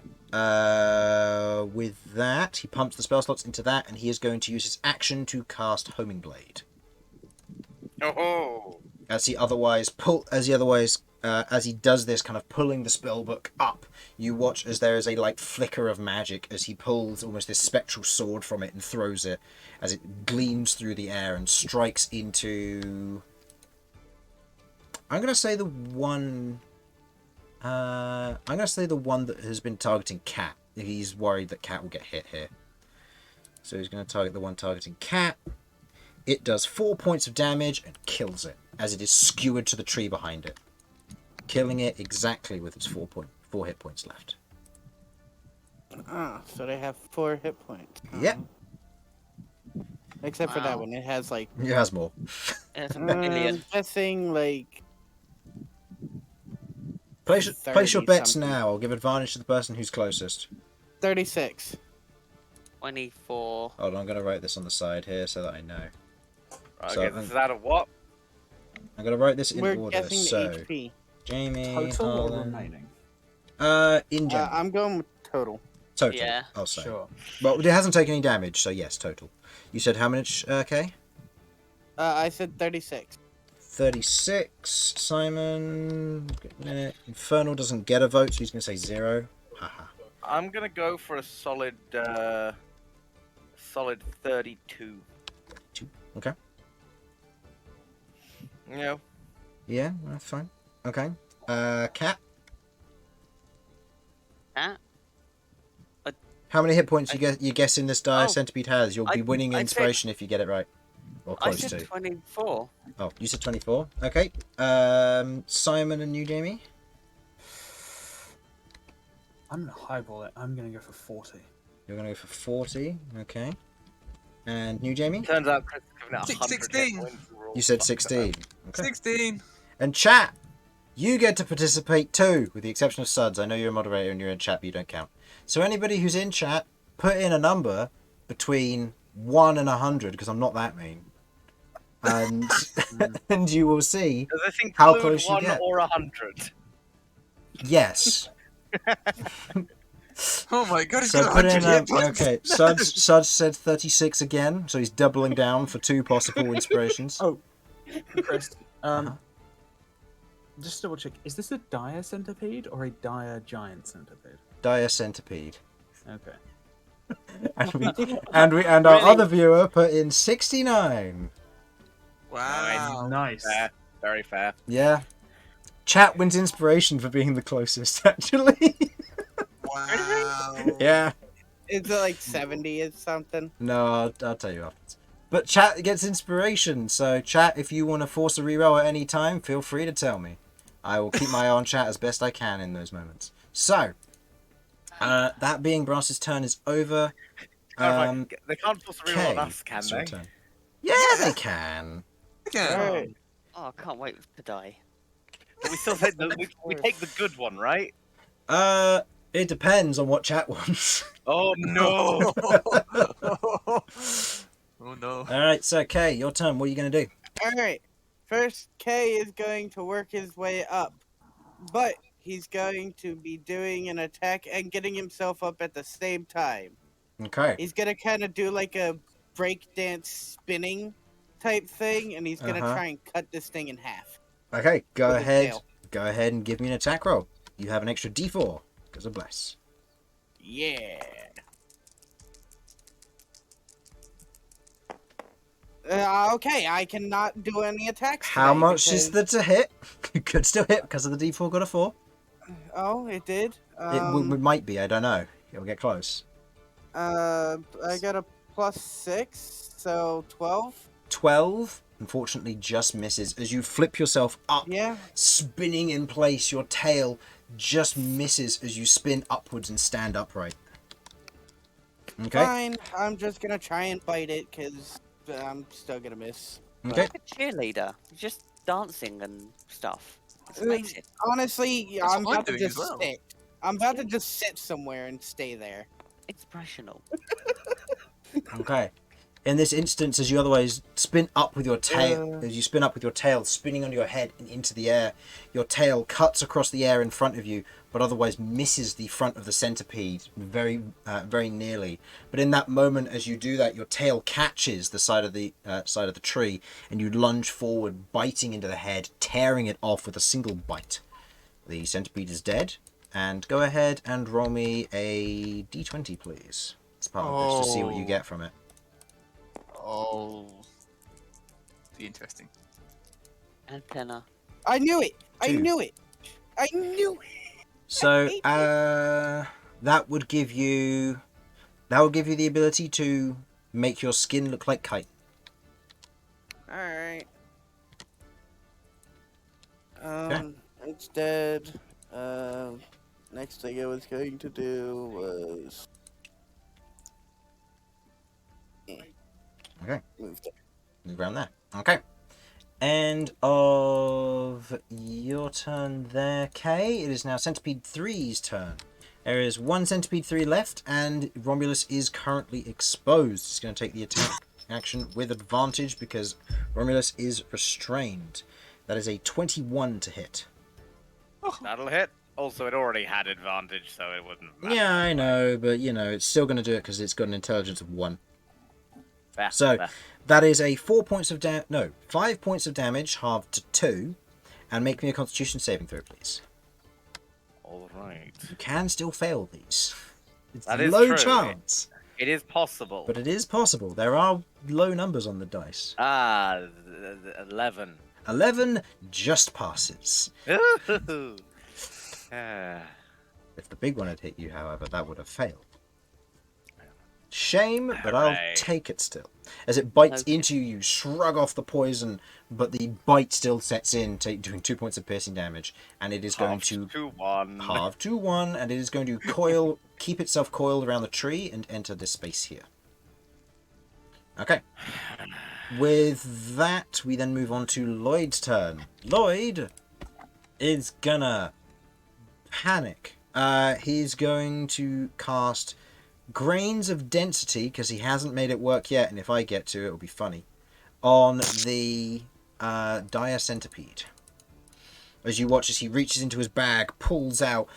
With that, he pumps the spell slots into that, and he is going to use his action to cast Homing Blade. Oh! As he does this, kind of pulling the spellbook up, you watch as there is a like flicker of magic as he pulls almost this spectral sword from it and throws it, as it gleams through the air and strikes into... I'm gonna say the one that has been targeting Cat. He's worried that Cat will get hit here. So he's going to target the one targeting Cat. It does 4 points of damage and kills it, as it is skewered to the tree behind it. Killing it exactly with its 4 hit points left. So they have 4 hit points. Yep. Except for that Wow. one. It has like... It has more. It's a million. I'm guessing like... Place your bets 30-something. now. I'll give advantage to the person who's closest. 36. 24. Hold on, I'm going to write this on the side here so that I know. Okay, So, this is out of what? I'm going to write this in We're order. guessing So, the HP. Jamie, Total or Harlan... remaining? In general. I'm going with total. Total, Yeah. I'll say. Sure. Well, it hasn't taken any damage, so yes, total. You said how much, Kay? I said 36. 36. Simon. Infernal doesn't get a vote, so he's going to say 0. Haha. I'm gonna go for a solid 32. Okay. Yeah. Yeah, that's fine. Okay. Cat. Cat? How many hit points you guessing this dire Oh, centipede has? You'll be winning I said- inspiration if you get it right. Or I close said to. 24. Oh, you said 24? Okay. Simon and you, Jamie? I'm gonna highball it. I'm gonna go for 40. You're going to go for 40. Okay. And new Jamie? Turns out Chris has given out 100 hit 16. points. and we're all You said fucked 16. up. Okay. 16. And chat, you get to participate too, with the exception of Sudz. I know you're a moderator and you're in chat, but you don't count. So anybody who's in chat, put in a number between 1 and 100, because I'm not that mean. And and you will see Does this include how close you 1 get. or 100? Yes. Oh my god, he's So got put 100 in hit points. okay. Sudz said 36 again, so he's doubling down for 2 possible inspirations. Oh, Chris. Just double check. Is this a dire centipede or a dire giant centipede? Dire centipede. Okay. And our other viewer put in 69. Wow. Nice. Fair. Very fair. Yeah. Chat wins inspiration for being the closest, actually. Wow. Yeah. Is it like 70 or something? No, I'll tell you afterwards. But chat gets inspiration, so chat, if you want to force a reroll at any time, feel free to tell me. I will keep my eye on chat as best I can in those moments. So, that being Brass's turn is over. They can't force a reroll on Kay, us, can it's your they? turn. Yeah, they can. Yeah. Alright. Oh, I can't wait to die. But we still take we take the good one, right? It depends on what chat wants. Oh no! Oh no. Alright, so Kay, your turn. What are you going to do? Alright. First, K is going to work his way up. But he's going to be doing an attack and getting himself up at the same time. Okay. He's going to kind of do like a breakdance spinning type thing, and he's going to try and cut this thing in half. Okay, go With his ahead. tail. Go ahead and give me an attack roll. You have an extra D4 because of bless. Yeah. Okay, I cannot do any attacks. How today much is because- the to hit? You could still hit because of the D4 got a 4. Oh, it did. It might be, I don't know. It'll get close. I got a +6, so 12. 12, unfortunately, just misses. As you flip yourself up, Yeah. spinning in place, your tail just misses as you spin upwards and stand upright. Okay. Fine. I'm just gonna try and bite it because I'm still gonna miss. Okay. Like a cheerleader, just dancing and stuff. It's amazing. Honestly, That's I'm what I'm about to doing as just well. sit. I'm about to just sit somewhere and stay there. Inspirational. Okay. In this instance, as you otherwise spin up with your tail, as you spin up with your tail spinning on your head and into the air, your tail cuts across the air in front of you, but otherwise misses the front of the centipede very, very nearly. But in that moment, as you do that, your tail catches the side of the tree, and you lunge forward, biting into the head, tearing it off with a single bite. The centipede is dead, and go ahead and roll me a d20, please. It's part of this to see what you get from it. Oh. Be interesting. Antenna. I knew it. I 2. knew it. I knew it. So that would give you the ability to make your skin look like kite. All right. Okay. It's dead. Next thing I was going to do was Okay. move there. Move around there. Okay. End of your turn there, Kay. It is now Centipede 3's turn. There is 1 Centipede 3 left, and Romulus is currently exposed. He's going to take the attack action with advantage because Romulus is restrained. That is a 21 to hit. That'll hit. Also, it already had advantage, so it wouldn't matter. Yeah, I know, but it's still going to do it because it's got an intelligence of 1. Fair, So fair. that is a 5 points of damage, halved to 2, and make me a Constitution saving throw, please. All right. You can still fail these. It's That is low true. chance, It is possible. but it is possible. There are low numbers on the dice. 11. 11 just passes. Ah. If the big one had hit you, however, that would have failed. Shame, but I'll Hooray. take it still. As it bites Okay. into you, you shrug off the poison, but the bite still sets in, doing 2 points of piercing damage, and it is going Half to 2-1. halve to 1, and it is going to keep itself coiled around the tree and enter this space here. Okay. With that, we then move on to Lloyd's turn. Lloyd is gonna panic. He's going to cast Grains of Density, because he hasn't made it work yet, and if I get to, it'll be funny, on the Dire Centipede. As you watch as he reaches into his bag, pulls out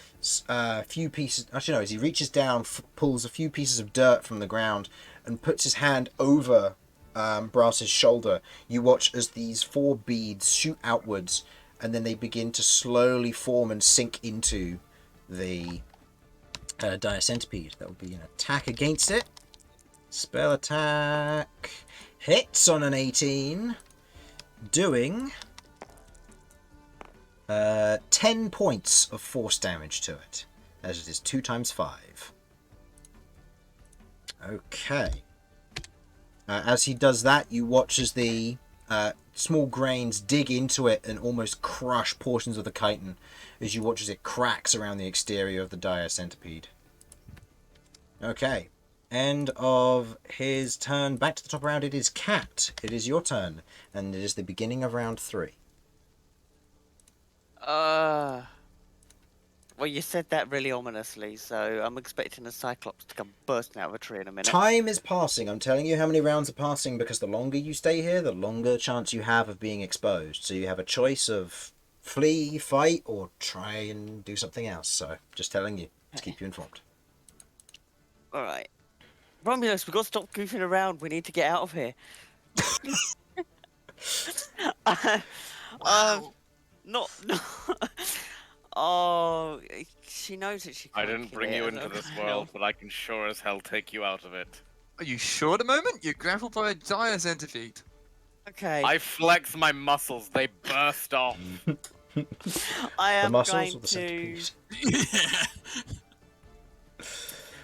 a few pieces... Actually, no, as he reaches down, pulls a few pieces of dirt from the ground, and puts his hand over Brass's shoulder. You watch as these 4 beads shoot outwards, and then they begin to slowly form and sink into the Dire Centipede. That will be an attack against it. Spell attack. Hits on an 18. Doing 10 points of force damage to it. As it is 2 times 5. Okay. As he does that, you watch as the small grains dig into it and almost crush portions of the chitin, as you watch as it cracks around the exterior of the Dire Centipede. Okay. End of his turn. Back to the top round. It is Cat. It is your turn. And it is the beginning of round 3. Well, you said that really ominously, so I'm expecting a cyclops to come bursting out of a tree in a minute. Time is passing. I'm telling you how many rounds are passing, because the longer you stay here, the longer chance you have of being exposed. So you have a choice of flee, fight, or try and do something else. So just telling you to keep you informed. Alright. Romulus, we've got to stop goofing around. We need to get out of here. No. Oh, she knows that she I can't didn't kill bring it, you I into don't this know. world, but I can sure as hell take you out of it. Are you sure at the moment? You're grappled by a Dire Centipede. Okay. I flex my muscles, they burst off. I The am muscles going or the to... centipede?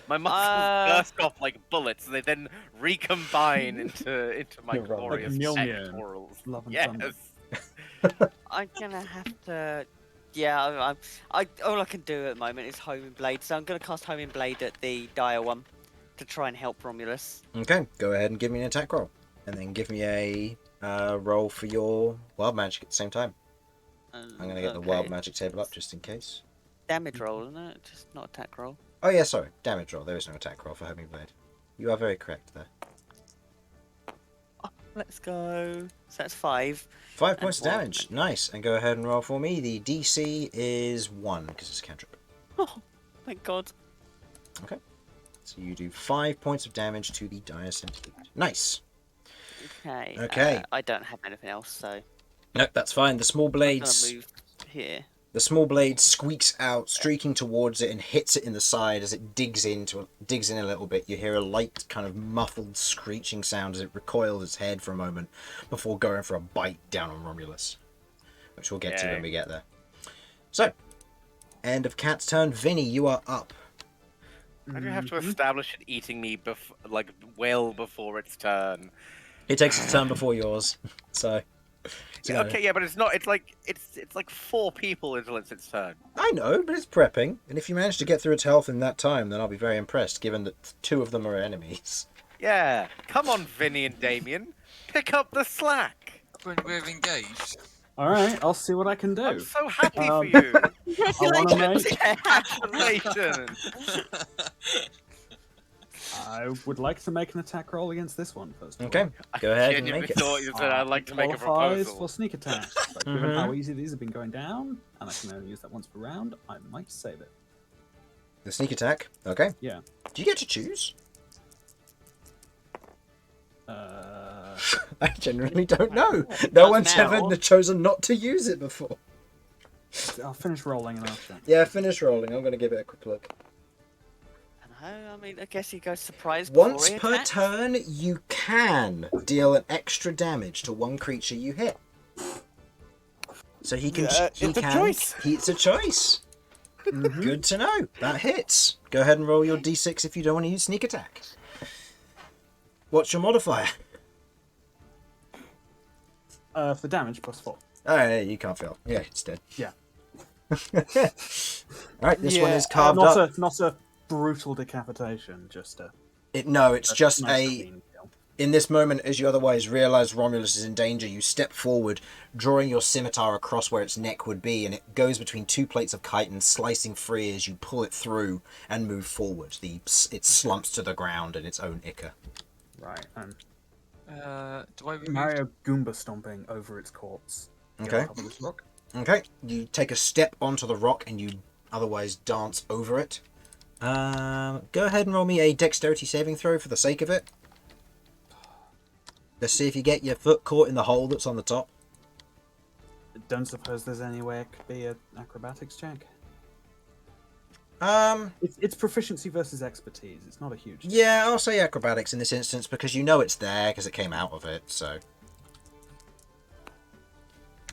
My muscles burst off like bullets, and they then recombine into my You're wrong. glorious Like Mjolnir. pectorals. Love and Yes. thunder. I'm gonna have to... Yeah, all I can do at the moment is Homing Blade, so I'm gonna cast Homing Blade at the dire one to try and help Romulus. Okay, go ahead and give me an attack roll. And then give me a roll for your wild magic at the same time. I'm going to get the wild magic table up just in case. Damage roll, isn't it? Just not attack roll. Oh yeah, sorry. Damage roll. There is no attack roll for Homing Blade. You are very correct there. Let's go. So that's 5. 5 points of one. damage. Nice. And go ahead and roll for me. The DC is 1 because it's a cantrip. Oh, thank God. Okay. So you do 5 points of damage to the Dire Centipede. Nice. Okay. Okay. I don't have anything else, so Nope, that's fine. The small I'm blades... gonna move here. The small blade squeaks out, streaking towards it, and hits it in the side as it digs in a little bit. You hear a light, kind of muffled screeching sound as it recoils its head for a moment before going for a bite down on Romulus, which we'll get to when we get there. So, end of Cat's turn. Vinny, you are up. I do have to establish it eating me well before its turn. It takes its turn before yours, so. Yeah, okay, yeah, but it's not. It's like 4 people until it's its turn. I know, but it's prepping, and if you manage to get through its health in that time, then I'll be very impressed, given that 2 of them are enemies. Yeah, come on, Vinny and Damian, pick up the slack. When we're engaged. Alright, I'll see what I can do. I'm so happy for you. I want to make. Congratulations. I would like to make an attack roll against this one first. Of Okay, all. go ahead and Genuinely make it. thought you said I'd like to make a Qualifies proposal. for sneak attack. But given how easy these have been going down, and I can only use that once per round, I might save it. The sneak attack, okay. Yeah. Do you get to choose? I genuinely don't know. No one's now. ever chosen not to use it before. I'll finish rolling and I'll check. Yeah, finish rolling. I'm going to give it a quick look. I mean, I guess he goes surprise Once before he per attacks. turn, you can deal an extra damage to one creature you hit. So he can. It's a choice. It's a choice. Good to know. That hits. Go ahead and roll your d6 if you don't want to use sneak attack. What's your modifier? For damage, +4. Oh, yeah, you can't fail. Yeah, it's dead. Yeah. Alright, this one Yeah, is carved not up. not a brutal decapitation, just a No, it's just nice a... clean kill. In this moment, as you otherwise realise Romulus is in danger, you step forward, drawing your scimitar across where its neck would be, and it goes between two plates of chitin, slicing free as you pull it through and move forward. It slumps to the ground in its own ichor. Right, and Do I remove? Mario Goomba stomping over its corpse. Get Okay. on top of this rock. Okay, you take a step onto the rock and you otherwise dance over it. Go ahead and roll me a dexterity saving throw for the sake of it. Let's see if you get your foot caught in the hole that's on the top. Don't suppose there's any way it could be an acrobatics check. Um, It's proficiency versus expertise. It's not a huge. yeah, I'll say acrobatics in this instance because you know it's there because it came out of it, so...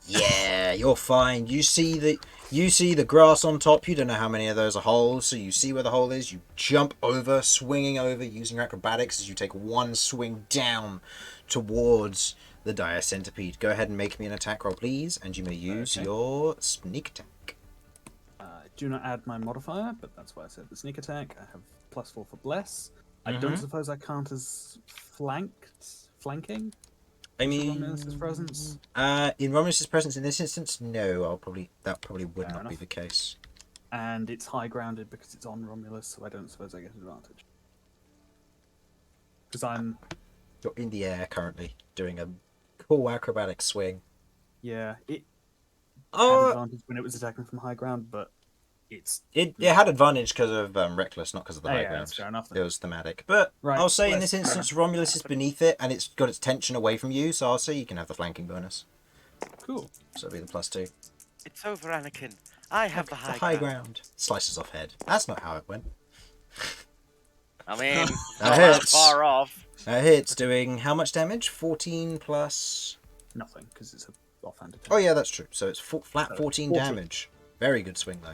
Yeah, you're fine. You see the grass on top. You don't know how many of those are holes, so you see where the hole is. You jump over, swinging over, using your acrobatics as you take one swing down towards the dire centipede. Go ahead and make me an attack roll, please, and you may use Okay. your sneak attack. I do not add my modifier, but that's why I said the sneak attack. I have +4 for bless. I don't Mhm. suppose I count as flanking. I into mean, Romulus's presence. in Romulus's presence in this instance, no, that probably would Fair not be enough. the case. And it's high grounded because it's on Romulus, so I don't suppose I get advantage. Because I'm You're in the air currently, doing a cool acrobatic swing. it had Oh, advantage when it was attacking from high ground, but it's it had advantage because of Reckless, not because of the high yeah, ground. that's fair enough. It Then. was thematic. But Right, I'll say in bless. this instance, Romulus is beneath it, and it's got its tension away from you, so I'll say you can have the flanking bonus. Cool. So it'll be the +2. It's over, Anakin. I have the The high, high ground. ground. Slices off head. That's not how it went. I mean, That not that hits. far off. That hit's doing how much damage? 14 plus... Nothing, because it's a offhand attack. Oh yeah, that's true. So it's flat 14 14. damage. Very good swing though.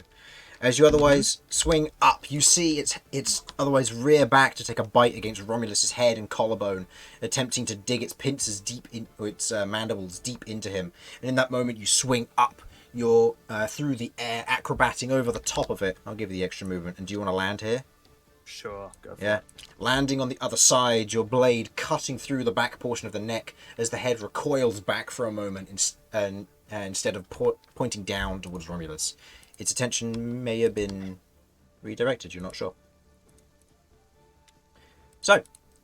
As you otherwise swing up, you see its otherwise rear back to take a bite against Romulus's head and collarbone, attempting to dig its pincers deep in, or its mandibles deep into him. And in that moment, you swing up your through the air, acrobating over the top of it. I'll give you the extra movement. And do you want to land here? Sure, go for Yeah. it. Landing on the other side, your blade cutting through the back portion of the neck as the head recoils back for a moment instead of pointing down towards Romulus. Its attention may have been redirected, you're not sure. So,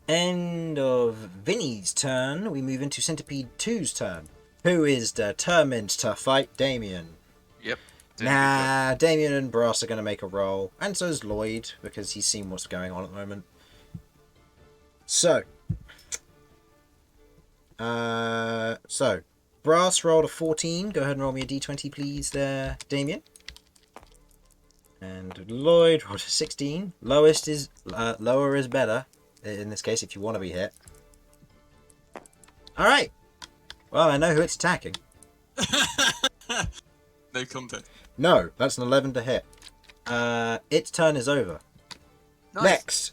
end of Vinny's turn. We move into Centipede 2's turn, who is determined to fight Damian. Yep. Nah, Damian and Brass are going to make a roll, and so is Lloyd, because he's seen what's going on at the moment. So, Brass rolled a 14. Go ahead and roll me a d20, please, there, Damian. And Lloyd rolled a 16. Lowest is lower is better in this case if you want to be hit. All right. Well, I know who it's attacking. No content. No, that's an 11 to hit. Its turn is over. Nice. Next.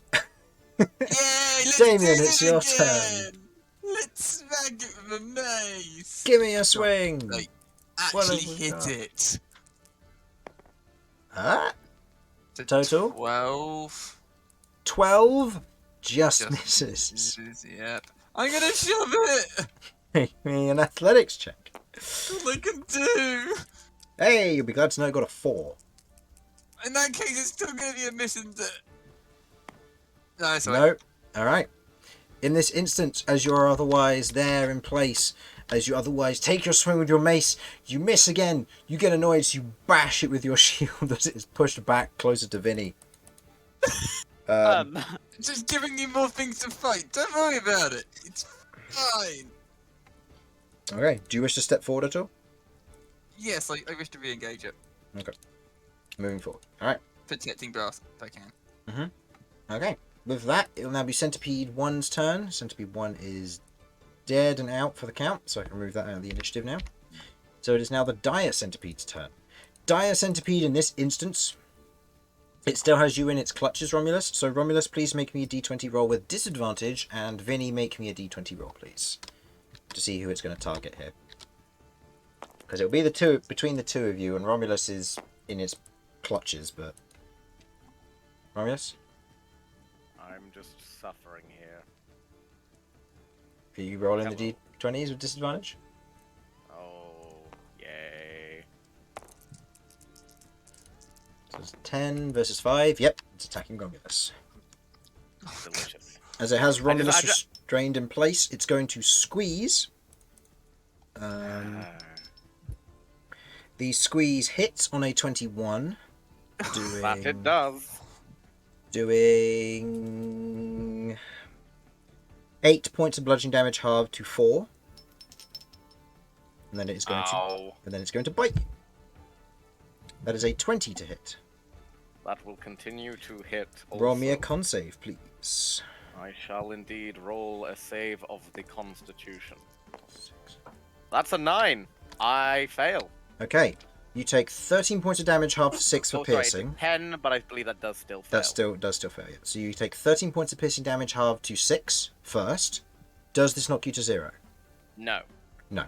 Yay! Let's Damian, do it's it your again! turn. Let's smack it with a mace. Give me a swing. Like, What actually have we hit got? it. Huh? So Total? 12. 12 just Just misses. Yep. I'm gonna shove it. Make me an athletics check. That's all I can do. Hey, you'll be glad to know I got a 4. In that case, it's still gonna be a miss, isn't it? No, it's alright. No. Alright. In this instance, as you're otherwise there in place, as you otherwise take your swing with your mace, you miss again. You get annoyed, so you bash it with your shield as it is pushed back closer to Vinny. Just giving you more things to fight. Don't worry about it. It's fine. Okay. Do you wish to step forward at all? Yes, I wish to re-engage it. Moving forward. Alright. Protecting Brass, if I can. Okay. With that, it'll now be Centipede 1's turn. Centipede 1 is dead and out for the count, so I can remove that out of the initiative now. So it is now the Dire Centipede's turn. Dire Centipede in this instance It still has you in its clutches, Romulus. So Romulus, please make me a d20 roll with disadvantage, and Vinny, make me a d20 roll, please, to see who it's going to target here. Because it'll be between the two of you, and Romulus is in its clutches, but Romulus, I'm just suffering here. are you rolling the d20s with disadvantage? Oh, yay. So it's 10 versus 5. Yep, it's attacking Romulus. Delicious. As it has Romulus I just- restrained in place, it's going to squeeze. The squeeze hits on a 21. That it does. Doing 8 points of bludgeoning damage, halved to 4. And then it's going to bite you. That is a 20 to hit. That will continue to hit. Also. Roll me a con save, please. I shall indeed roll a save of the Constitution. That's a 9. I fail. Okay. You take 13 points of damage, half to 6 for piercing. Sorry, 10, but I believe that does still fail. That does still fail. Yeah. So you take 13 points of piercing damage, halved to 6 first. Does this knock you to 0? No. No.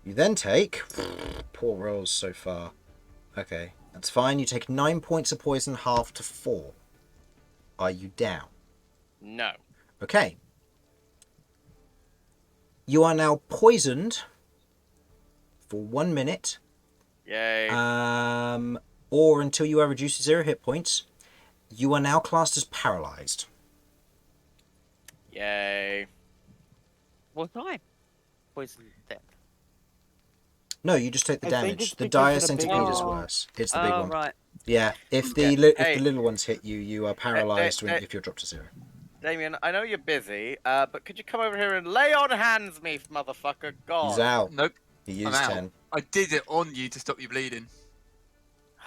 You then take... Poor rolls so far. Okay, that's fine. You take 9 points of poison, half to 4. Are you down? No. Okay. You are now poisoned for 1 minute. Yay. Or until you are reduced to 0 hit points. You are now classed as paralyzed. Yay. Was I poisoned then? No, you just take the I think damage. it's The because dire of the big centipede is one. worse. It's the big one. Right. Yeah, if the Yeah. if the little ones hit you, you are paralyzed if you're dropped to 0. Damian, I know you're busy, but could you come over here and lay on hands me, motherfucker? God. He's out. Nope. He I'm used out. 10. I did it on you to stop you bleeding.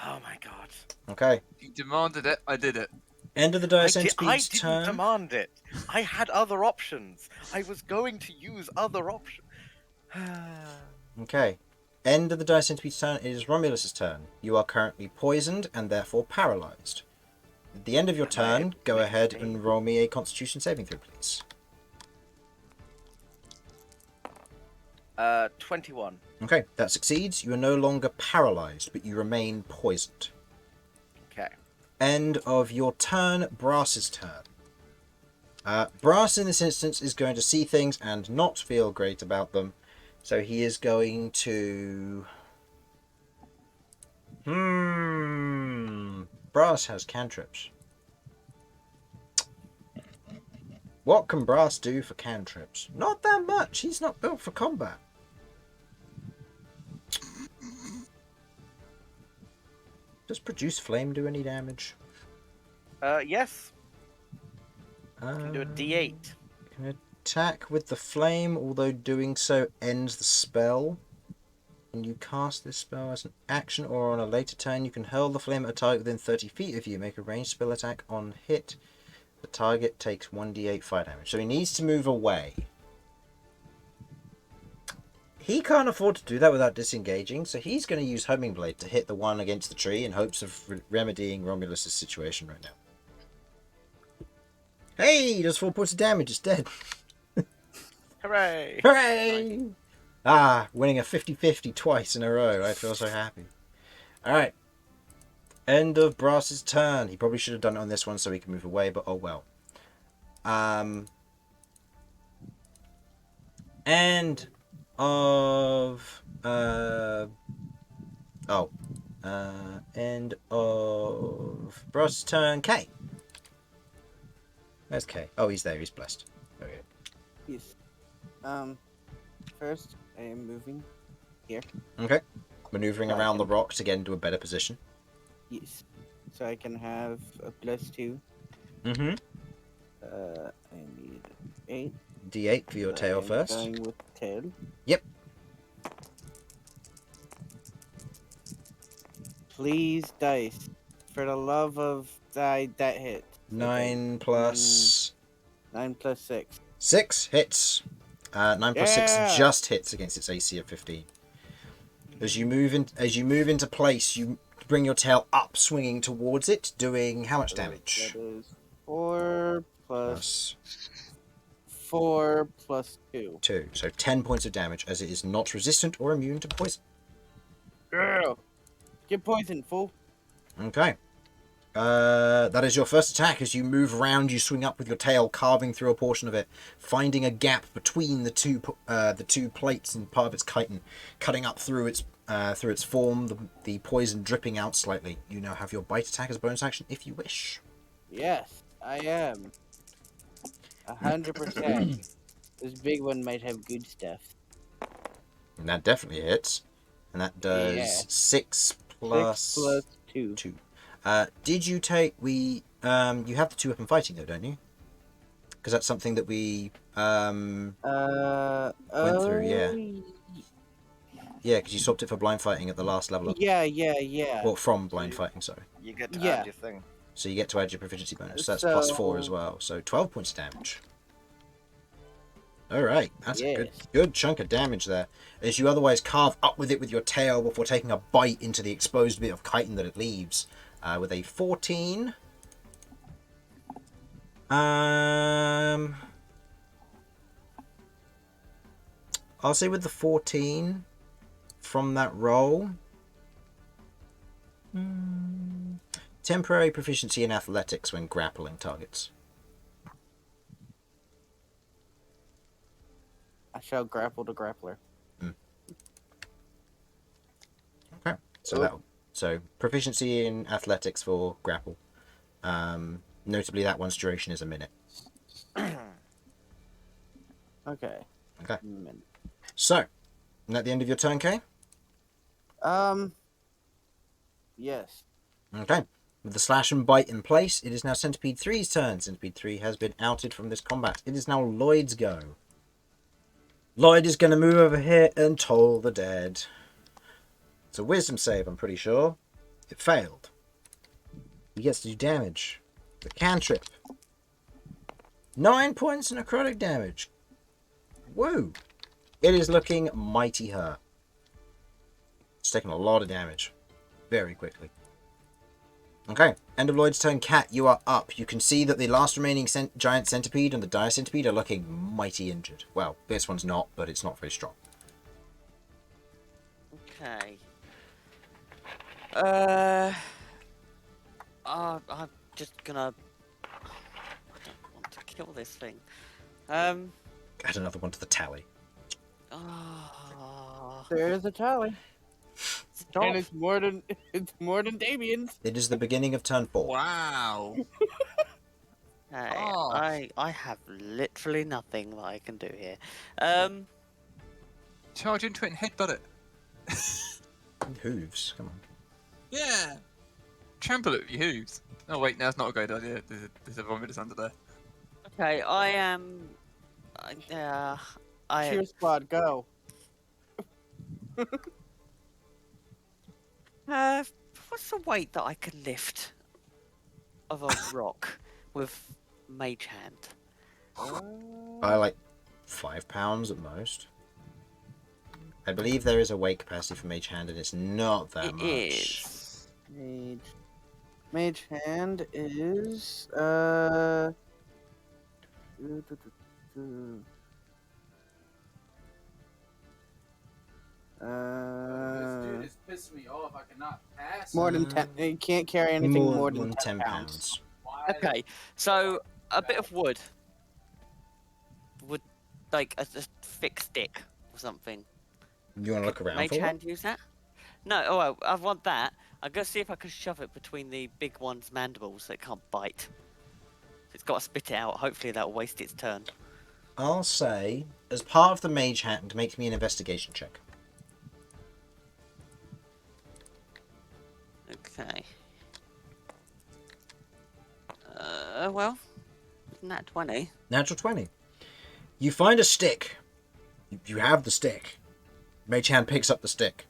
Oh my god. Okay. You demanded it. I did it. End of the dire I centipede's didn't turn. demand it. I had other options. I was going to use other options. Okay. End of the dire centipede's turn. It is Romulus's turn. You are currently poisoned and therefore paralyzed. At the end of your turn, go ahead and roll me a Constitution saving throw, please. 21. Okay, that succeeds. You are no longer paralyzed, but you remain poisoned. Okay. End of your turn, Brass's turn. Brass in this instance is going to see things and not feel great about them. So he is going to... Brass has cantrips. What can Brass do for cantrips? Not that much. He's not built for combat. Does Produce Flame do any damage? Yes. You can do a D8. Can attack with the flame, although doing so ends the spell. When you cast this spell as an action or on a later turn, you can hurl the flame at a target within 30 feet of you. Make a ranged spell attack on hit. The target takes 1d8 fire damage. So he needs to move away. He can't afford to do that without disengaging, so he's going to use Homing Blade to hit the one against the tree in hopes of remedying Romulus's situation right now. Hey, he does 4 points of damage. It's dead. Hooray! Hooray! Ah, winning a 50-50 twice in a row. I feel so happy. Alright. End of Brass's turn. He probably should have done it on this one so he can move away, but oh well. End of... end of Brass's turn. K. Where's K? Oh, he's there. He's blessed. Okay. Yes. First, I am moving here. Okay. Maneuvering around the rock to get into a better position. Yes. So I can have a +2. Mm-hmm. I need 8. D8 for your tail I'm first. Going with tail. Yep. Please, dice. For the love of that hit. 9 plus 9 plus 6. 6 hits. 9 plus 6 Yeah. just hits against its AC of 15. As you move into place, you bring your tail up, swinging towards it, doing how much damage? That is 4 Plus 4 plus 2. 2. So 10 points of damage, as it is not resistant or immune to poison. Girl, get poisoned, fool. Okay. That is your first attack. As you move around, you swing up with your tail, carving through a portion of it, finding a gap between the two plates and part of its chitin, cutting up through its form, the poison dripping out slightly. You now have your bite attack as a bonus action if you wish. Yes, I am. 100%. This big one might have good stuff. And that definitely hits. And that does Yeah. 6 plus 6 plus 2. 2. Did you take... you have the 2-weapon fighting though, don't you? Because that's something that we went through, yeah. Yeah, because you swapped it for blind fighting at the last level up. Yeah. Well, from blind fighting, sorry. You get to Yeah. add your thing. So you get to add your proficiency bonus. So that's plus 4 as So- well. So 12 points of damage. Alright, that's a Yes. good chunk of damage there. As you otherwise carve up with it with your tail before taking a bite into the exposed bit of chitin that it leaves. With a 14. I'll say with the 14 from that roll. Temporary proficiency in athletics when grappling targets. I shall grapple the grappler. Okay, so proficiency in athletics for grapple. Notably, that one's duration is a minute. Okay. Okay. So, at the end of your turn, Kay? Yes. Okay. With the slash and bite in place, it is now Centipede 3's turn. Centipede 3 has been outed from this combat. It is now Lloyd's go. Lloyd is going to move over here and toll the dead. It's a wisdom save, I'm pretty sure. It failed. He gets to do damage. The cantrip. 9 points of necrotic damage. Woo! It is looking mighty hurt. It's taken a lot of damage. Very quickly. Okay, end of Lloyd's turn. Cat, you are up. You can see that the last remaining giant centipede and the dire centipede are looking mighty injured. Well, this one's not, but it's not very strong. Okay. I'm just gonna. I don't want to kill this thing. Add another one to the tally. There's a tally. Stop. And it's more than Damian's. It is the beginning of turn 4. Wow. Hey, Oh. I have literally nothing that I can do here. Charge into it and headbutt it. Hooves, come on. Yeah. Trample it with your hooves. Oh wait, no, it's not a great idea. There's a Romulus under there. Okay, I am. Cheer squad, go. What's the weight that I can lift of a rock with mage hand? By like 5 pounds at most. I believe there is a weight capacity for mage hand, and it's not that It much. is. Mage hand is This dude is pissing me off. I cannot pass. more than 10. You can't carry anything more than 10 pounds. pounds. Why? Okay, so a bit of wood. Would like a thick stick or something. You want to look around Mage for it? hand use that? No, oh well, I want that. I'm gonna see if I can shove it between the big one's mandibles so it can't bite. It's got to spit it out. Hopefully that'll waste its turn. I'll say, as part of the mage hand, make me an investigation check. Okay. Well, nat 20. Natural 20. You find a stick. You have the stick. Mage hand picks up the stick.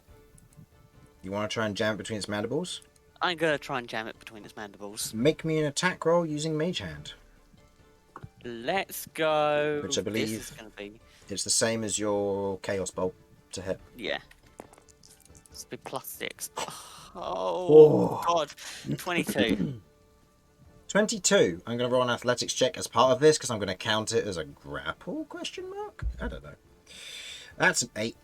You want to try and jam it between its mandibles? I'm gonna try and jam it between its mandibles. Make me an attack roll using mage hand. Let's go. Which I believe- This is gonna be. It's the same as your chaos bolt to hit. Yeah. It's be +6. Oh, God. 22. 22. I'm going to roll an athletics check as part of this because I'm going to count it as a grapple, question mark? I don't know. That's an 8.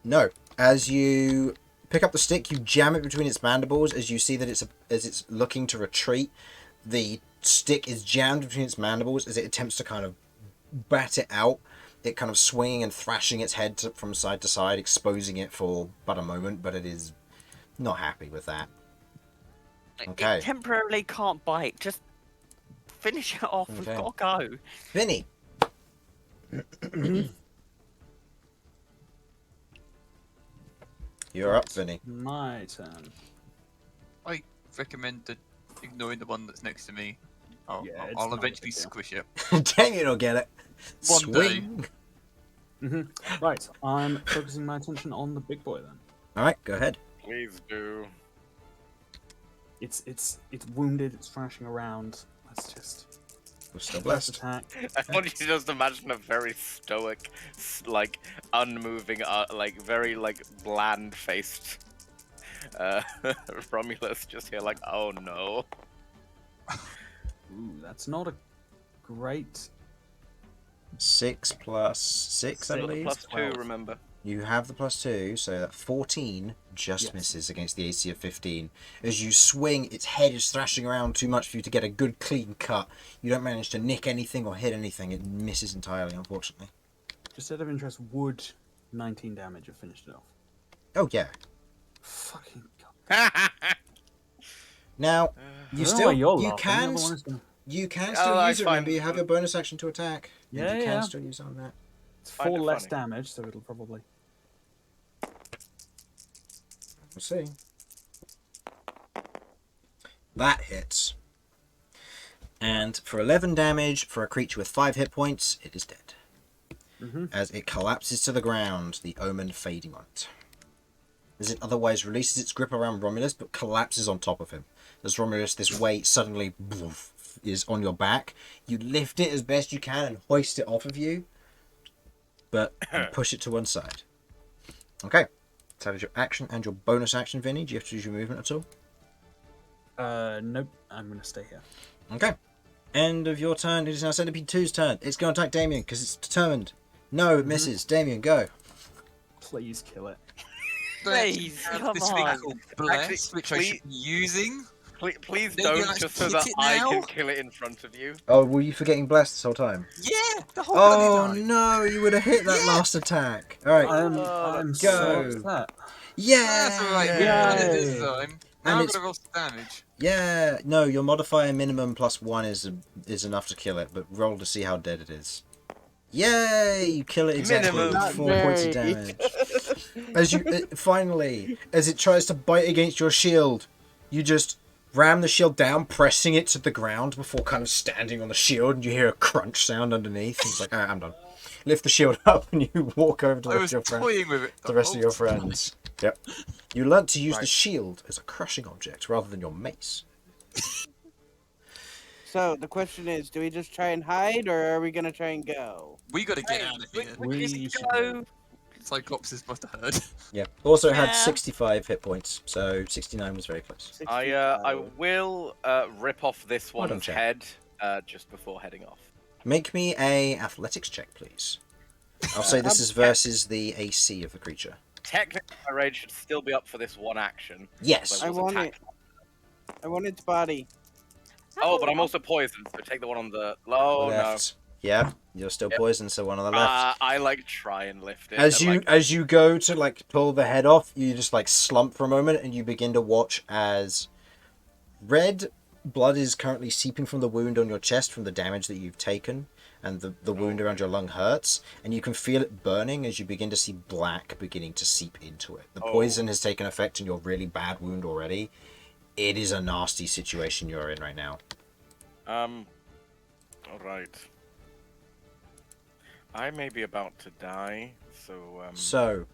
No. As you pick up the stick, you jam it between its mandibles as you see that as it's looking to retreat. The stick is jammed between its mandibles as it attempts to kind of bat it out. It kind of swinging and thrashing its head from side to side, exposing it for but a moment, but it is not happy with that. Okay. It temporarily can't bite. Just finish it off. Okay. We've got to go. Vinny. You're up, Vinny. My turn. I recommend ignoring the one that's next to me. Yeah, it's I'll not a eventually big deal. squish it. Damian will get it. One Swing. Right, I'm focusing my attention on the big boy then. All right, go ahead. Please do. It's wounded. It's thrashing around. Let's just We're still first blessed. attack. I want you to just imagine a very stoic, like unmoving, like very like bland-faced Romulus just here, like, oh no. Ooh, that's not a great. 6 plus 6, I Got the believe. plus 2, 12. remember? You have the plus 2, so that 14 just Yes. misses against the AC of 15. As you swing, its head is thrashing around too much for you to get a good clean cut. You don't manage to nick anything or hit anything. It misses entirely, unfortunately. Just out of interest, would 19 damage have finished it off? Oh, yeah. Fucking god. Now, I you don't know still why you're you laughing, can everyone is gonna- you can Oh, still I use it. find Remember, you have it- your bonus action to attack. And Yeah, you can yeah. still use it on that. It's Find 4 it less funny. damage, so it'll probably. We'll see. That hits. And for 11 damage, for a creature with 5 hit points, it is dead. As it collapses to the ground, the omen fading on it. As it otherwise releases its grip around Romulus, but collapses on top of him. As Romulus, this weight suddenly is on your back. You lift it as best you can and hoist it off of you, but you push it to one side. Okay. So that is your action and your bonus action, Vinny. Do you have to use your movement at all? Nope. I'm gonna stay here. Okay. End of your turn. It is now Centipede 2's turn. It's going to attack Damian because it's determined. No, it misses. Damian, go. Please kill it. Please, Have come this thing on. called Bless, Actually, which I should be using. Please Maybe don't, I just should so that hit it I now? can kill it in front of you. Oh, were you forgetting Blast this whole time? Yeah, the whole Oh, bloody time. no, you would have hit that last attack. All right. I'm so go. upset. Yeah. That's alright, yeah. we've done it this time. Now And I'm it's- gonna roll some damage. Yeah. No, your modifier minimum plus 1 is enough to kill it, but roll to see how dead it is. Yay! You kill it exactly Minimum. with Not 4 points of very. damage. As you finally, as it tries to bite against your shield, you just ram the shield down, pressing it to the ground before kind of standing on the shield, and you hear a crunch sound underneath. And it's like, alright, I'm done. Lift the shield up, and you walk over to I the was rest of your friends. toying with it. The rest of your friends. Yep. You learnt to use the Right. shield as a crushing object rather than your mace. So the question is, do we just try and hide, or are we gonna try and go? We gotta get out of here. We should should go. Cyclops must have heard. Yeah. Also, it had Yeah. 65 hit points, so 69 was very close. I 65. will rip off this Well done, one's chap. head just before heading off. Make me a athletics check, please. I'll say this is versus the AC of the creature. Technically, my rage should still be up for this one action. Yes. I was want attacked. it. I want its body. Oh, but I'm also poisoned, so take the one on the. Oh left. Yeah, you're still poisoned, so one on the no. left. I like try and lift it. As and, you like, as you go to like pull the head off, you just like slump for a moment, and you begin to watch as red blood is currently seeping from the wound on your chest from the damage that you've taken, and the wound around your lung hurts, and you can feel it burning as you begin to see black beginning to seep into it. The poison has taken effect in your really bad wound already. It is a nasty situation you're in right now. All right. I may be about to die, so So,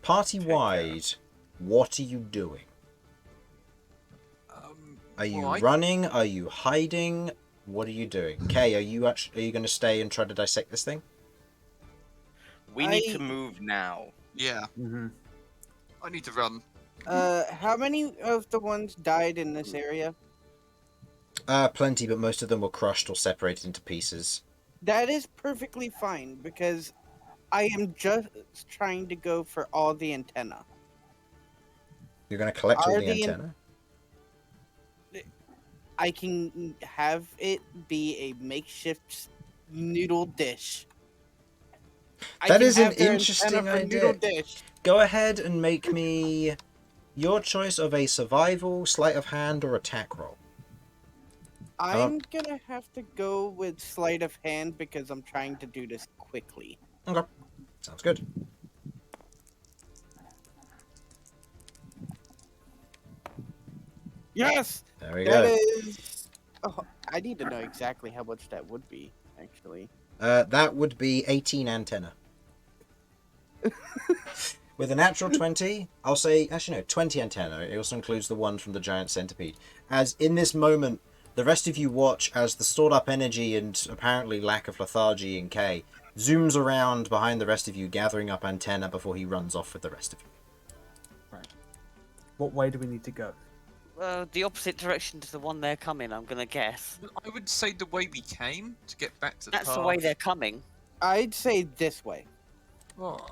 party-wide, what are you doing? Are you Well, running? Are you hiding? What are you doing? Kay, are you going to stay and try to dissect this thing? we need to move now. Yeah, Mm-hmm. I need to run. How many of the ones died in this area? Plenty, but most of them were crushed or separated into pieces. That is perfectly fine because I am just trying to go for all the antenna. You're going to collect all Are the the antenna? I can have it be a makeshift noodle dish. That is an their interesting antenna for idea. noodle dish. Go ahead and make me your choice of a survival, sleight of hand, or attack roll. I'm gonna have to go with sleight of hand because I'm trying to do this quickly. Okay. Sounds good. Yes! There we That go. is... Oh, I need to know exactly how much that would be, actually. That would be 18 antenna. With a natural 20, I'll say, actually no, 20 antenna. It also includes the one from the giant centipede. As in this moment, the rest of you watch as the stored up energy and apparently lack of lethargy in K zooms around behind the rest of you, gathering up antenna before he runs off with the rest of you. Right. What way do we need to go? The opposite direction to the one they're coming, I'm gonna guess. Well, I would say the way we came to get back to the That's path. the way they're coming. I'd say this way. Well,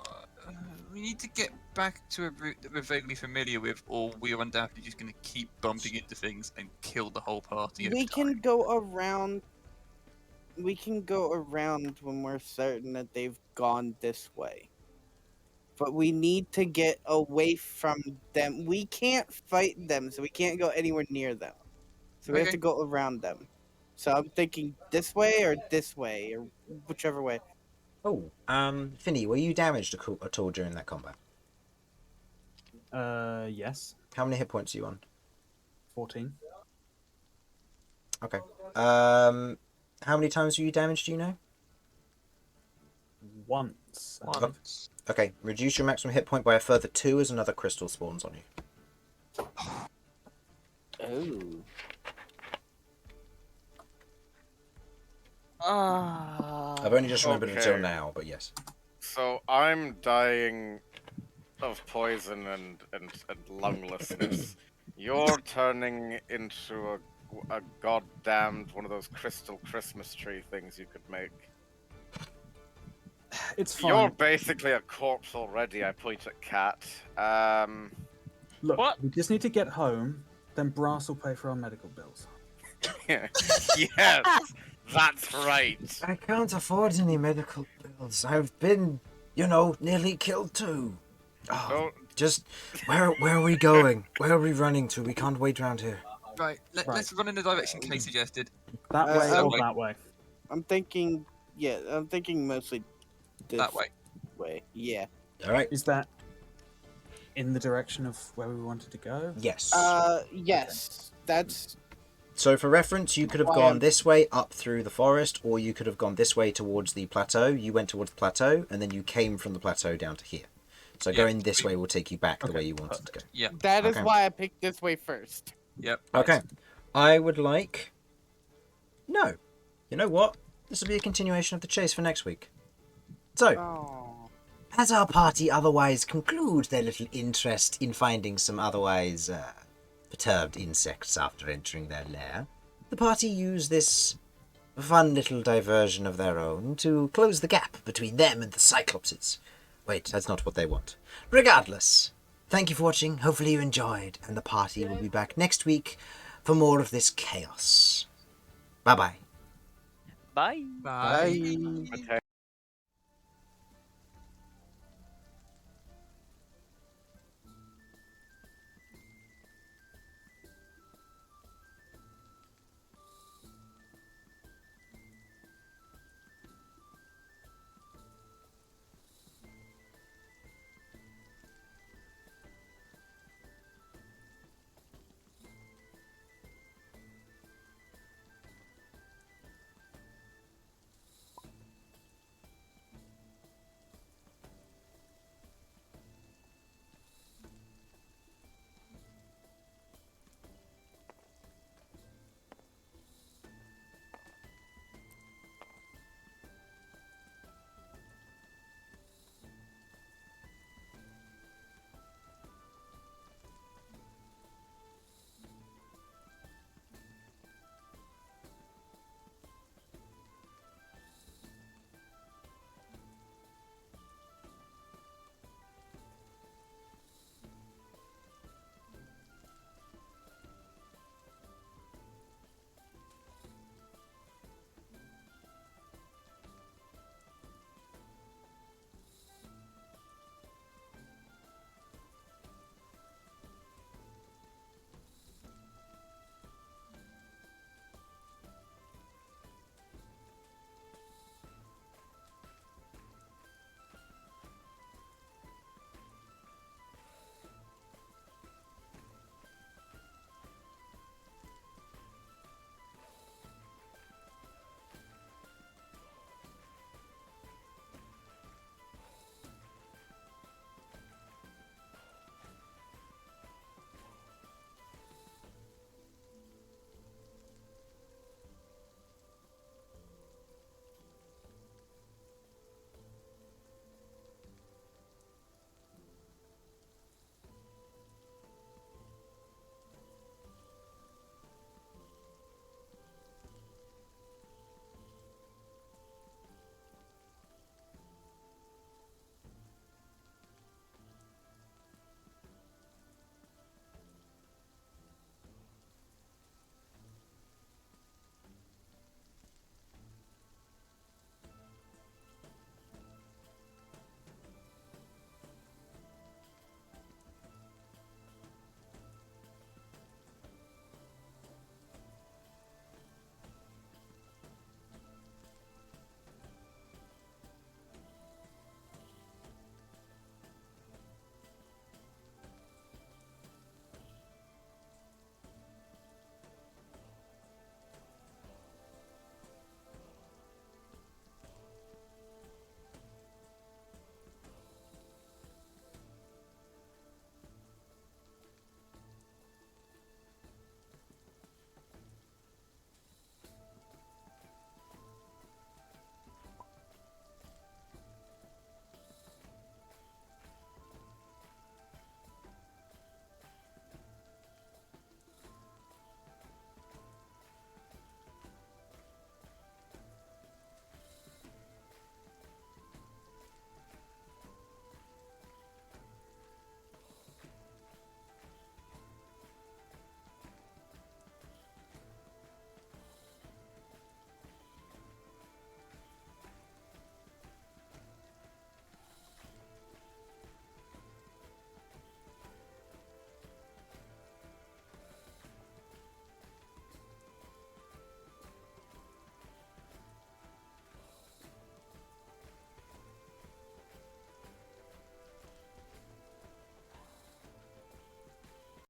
we need to get back to a route that we're vaguely familiar with, or we are undoubtedly just going to keep bumping into things and kill the whole party. We can go around. We can go around when we're certain that they've gone this way. But we need to get away from them. We can't fight them, so we can't go anywhere near them. So we have Okay. to go around them. So I'm thinking this way, or whichever way. Oh, Vinny, were you damaged at all during that combat? Yes. How many hit points are you on? 14. Okay. How many times were you damaged, do you know? Once. I believe. Once. Okay, reduce your maximum hit point by a further 2 as another crystal spawns on you. Oh. I've only just remembered until Okay. now, but yes. So I'm dying of poison and lunglessness. You're turning into a goddamned one of those crystal Christmas tree things you could make. It's fine. You're basically a corpse already. I point at Cat. Look, What? we just need to get home, then Brass will pay for our medical bills. Yes, that's right. I can't afford any medical bills. I've been, nearly killed too. Oh, Don't- just, where are we going? Where are we running to? We can't wait around here. Right, let's run in the direction Kay suggested. That way that or way. that way? I'm thinking mostly this That way. way. Yeah. All right. Is that in the direction of where we wanted to go? Yes. Yes. That's So for reference, you could have Why gone I'm- this way up through the forest, or you could have gone this way towards the plateau. You went towards the plateau, and then you came from the plateau down to here. So Yeah, going this way will take you back the Okay, way you wanted to go. Yeah. that is Okay. why I picked this way first. Yep. Okay. I would like... No. You know what? This will be a continuation of the chase for next week. So, Oh. as our party otherwise conclude their little interest in finding some otherwise perturbed insects after entering their lair, the party use this fun little diversion of their own to close the gap between them and the cyclopses. Wait, that's not what they want. Regardless, thank you for watching. Hopefully you enjoyed, and the party will be back next week for more of this chaos. Bye-bye. Bye. Bye. Bye. Okay.